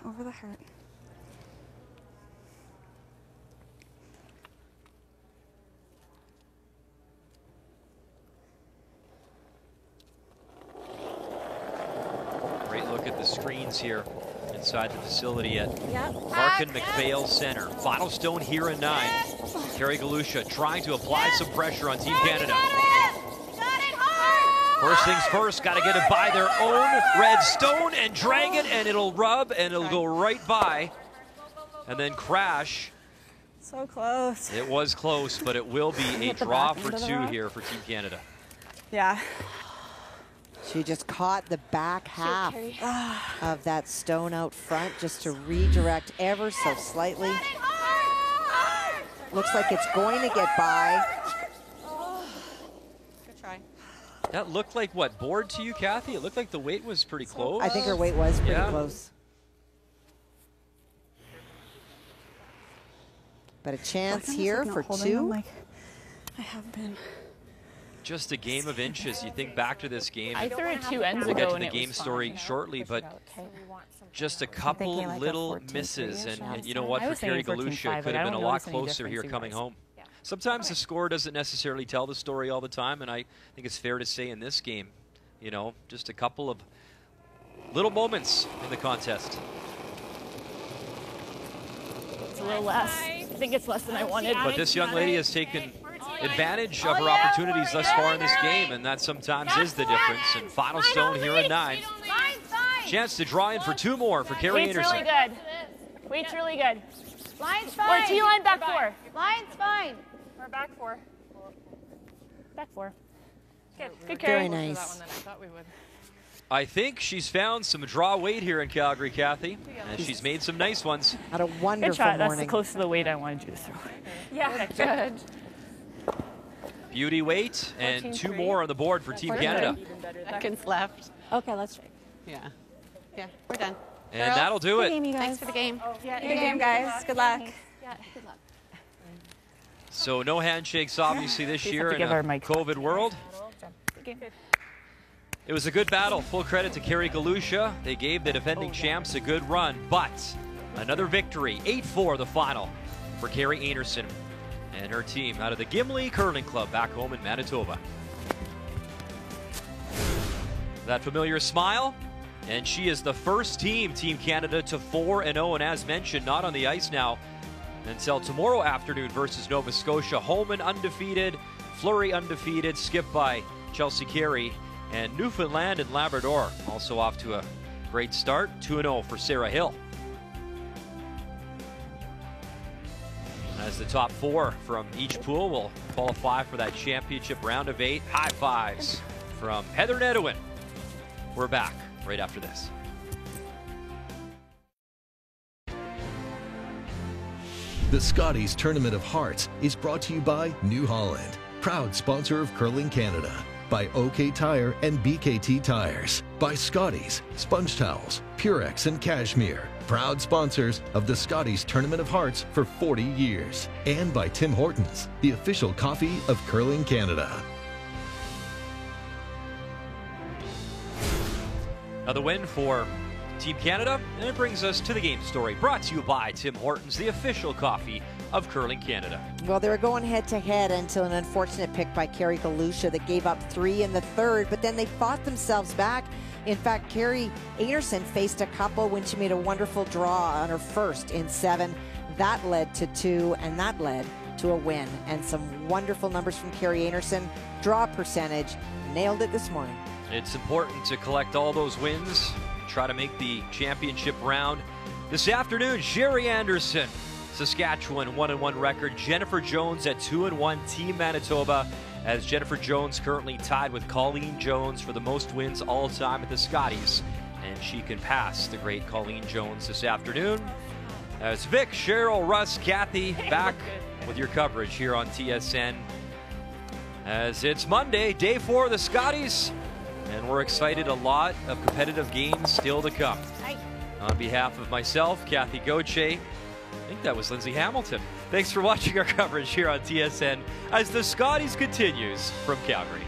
Speaker 4: Over the heart.
Speaker 1: Great look at the screens here inside the facility at
Speaker 6: Yep.
Speaker 1: Larkin McPhail Center. Final stone here in 9. Carrie Galusha trying to apply some pressure on Team Canada. First things first, got to get it by their own red stone and drag it, and it'll rub, and it'll go right by, and then crash.
Speaker 4: So close.
Speaker 1: It was close, but it will be a
Speaker 6: Hit the
Speaker 1: draw
Speaker 6: back
Speaker 1: for
Speaker 6: end of the
Speaker 1: 2
Speaker 6: rock.
Speaker 1: here for Team Canada.
Speaker 4: Yeah.
Speaker 2: She just caught the back half
Speaker 4: Carrie.
Speaker 2: of that stone out front just to redirect ever so slightly. Looks like it's going to get by.
Speaker 11: Good try.
Speaker 1: That looked like what, board to you, Kathy? It looked like the weight was pretty close.
Speaker 2: I think her weight was pretty
Speaker 1: Yeah.
Speaker 2: close. But a chance here for 2.
Speaker 4: Like I have been.
Speaker 1: Just a game of inches. You think back to this game.
Speaker 9: I threw it 2 ends
Speaker 1: We'll
Speaker 9: ago
Speaker 1: get to
Speaker 9: and
Speaker 1: the
Speaker 9: it
Speaker 1: game
Speaker 9: was
Speaker 1: story
Speaker 9: fine.
Speaker 1: shortly, but just a
Speaker 6: thinking
Speaker 1: couple
Speaker 6: like a
Speaker 1: little
Speaker 6: 14-3-ish,
Speaker 1: misses. And
Speaker 6: yeah.
Speaker 1: you know what,
Speaker 9: I
Speaker 1: for
Speaker 9: was
Speaker 1: Carrie
Speaker 9: thinking
Speaker 1: Galusha,
Speaker 9: 14-5,
Speaker 1: it could
Speaker 9: like, I
Speaker 1: have been a
Speaker 9: don't
Speaker 1: lot
Speaker 9: notice any
Speaker 1: closer here
Speaker 9: difference, you
Speaker 1: coming
Speaker 9: guys.
Speaker 1: home. Sometimes the score doesn't necessarily tell the story all the time, and I think it's fair to say in this game, you know, just a couple of little moments in the contest.
Speaker 9: It's a little less. I think it's less than I wanted.
Speaker 1: But this young lady has taken advantage of her opportunities thus far in this game, and that sometimes is the difference. And final stone here in 9. Chance to draw in for 2 more for Carrie
Speaker 9: Weight's
Speaker 1: Einarson.
Speaker 9: really good. Weight's really good.
Speaker 8: Line's
Speaker 9: Or
Speaker 8: fine.
Speaker 9: T-line back 4.
Speaker 8: Line's fine.
Speaker 7: We're back 4.
Speaker 9: Back 4.
Speaker 7: Good.
Speaker 9: Good
Speaker 2: Very
Speaker 9: carry.
Speaker 2: nice.
Speaker 7: That one that I thought we would.
Speaker 1: I think she's found some draw weight here in Calgary, Kathy, and she's made some nice ones.
Speaker 2: Had a
Speaker 9: Good
Speaker 2: wonderful
Speaker 9: shot. That's the
Speaker 2: morning.
Speaker 9: close to the weight I wanted you to throw.
Speaker 7: Yeah, good.
Speaker 1: Beauty weight, and 2 more on the board for Team Canada.
Speaker 11: Seconds left.
Speaker 6: Okay, let's try.
Speaker 11: Yeah. Yeah, we're done.
Speaker 1: And
Speaker 11: Girls,
Speaker 1: that'll do
Speaker 6: Good
Speaker 1: it.
Speaker 6: game, you guys.
Speaker 11: Thanks for the game.
Speaker 4: Good game, guys. Good luck.
Speaker 6: Good luck.
Speaker 1: So no handshakes, obviously, this
Speaker 9: Please
Speaker 1: year
Speaker 9: have to
Speaker 1: in
Speaker 9: give
Speaker 1: a
Speaker 9: our mic.
Speaker 1: COVID world. It was a good battle. Full credit to Carrie Galusha. They gave the defending champs a good run, but another victory, 8-4 the final for Carrie Einarson and her team out of the Gimli Curling Club back home in Manitoba. That familiar smile, and she is the first Team Canada to 4-0, and as mentioned, not on the ice now until tomorrow afternoon versus Nova Scotia. Holman undefeated, Fleury undefeated, skipped by Chelsea Carey, and Newfoundland and Labrador also off to a great start, 2-0 for Sarah Hill. As the top 4 from each pool will qualify for that championship round of 8. High fives from Heather Nedwin. We're back right after this.
Speaker 3: The Scotties Tournament of Hearts is brought to you by New Holland, proud sponsor of Curling Canada, by OK Tire and BKT Tires, by Scotties, Sponge Towels, Purex and Cashmere, proud sponsors of the Scotties Tournament of Hearts for 40 years, and by Tim Hortons, the official coffee of Curling Canada.
Speaker 1: Now the win for Team Canada. And it brings us to the game story, brought to you by Tim Hortons, the official coffee of Curling Canada.
Speaker 2: Well, they were going head-to-head until an unfortunate pick by Carrie Galusha that gave up 3 in the third, but then they fought themselves back. In fact, Carrie Einarson faced a couple when she made a wonderful draw on her first in 7. That led to 2, and that led to a win. And some wonderful numbers from Carrie Einarson. Draw percentage, nailed it this morning.
Speaker 1: It's important to collect all those wins, try to make the championship round. This afternoon, Sherry Anderson, Saskatchewan 1-1 record. Jennifer Jones at 2-1, Team Manitoba, as Jennifer Jones currently tied with Colleen Jones for the most wins all time at the Scotties. And she can pass the great Colleen Jones this afternoon. As Vic, Cheryl, Russ, Kathy back with your coverage here on TSN. As it's Monday, day 4 of the Scotties, and we're excited, a lot of competitive games still to come. On behalf of myself, Kathy Gauthier, I think that was Lindsay Hamilton. Thanks for watching our coverage here on TSN as the Scotties continues from Calgary.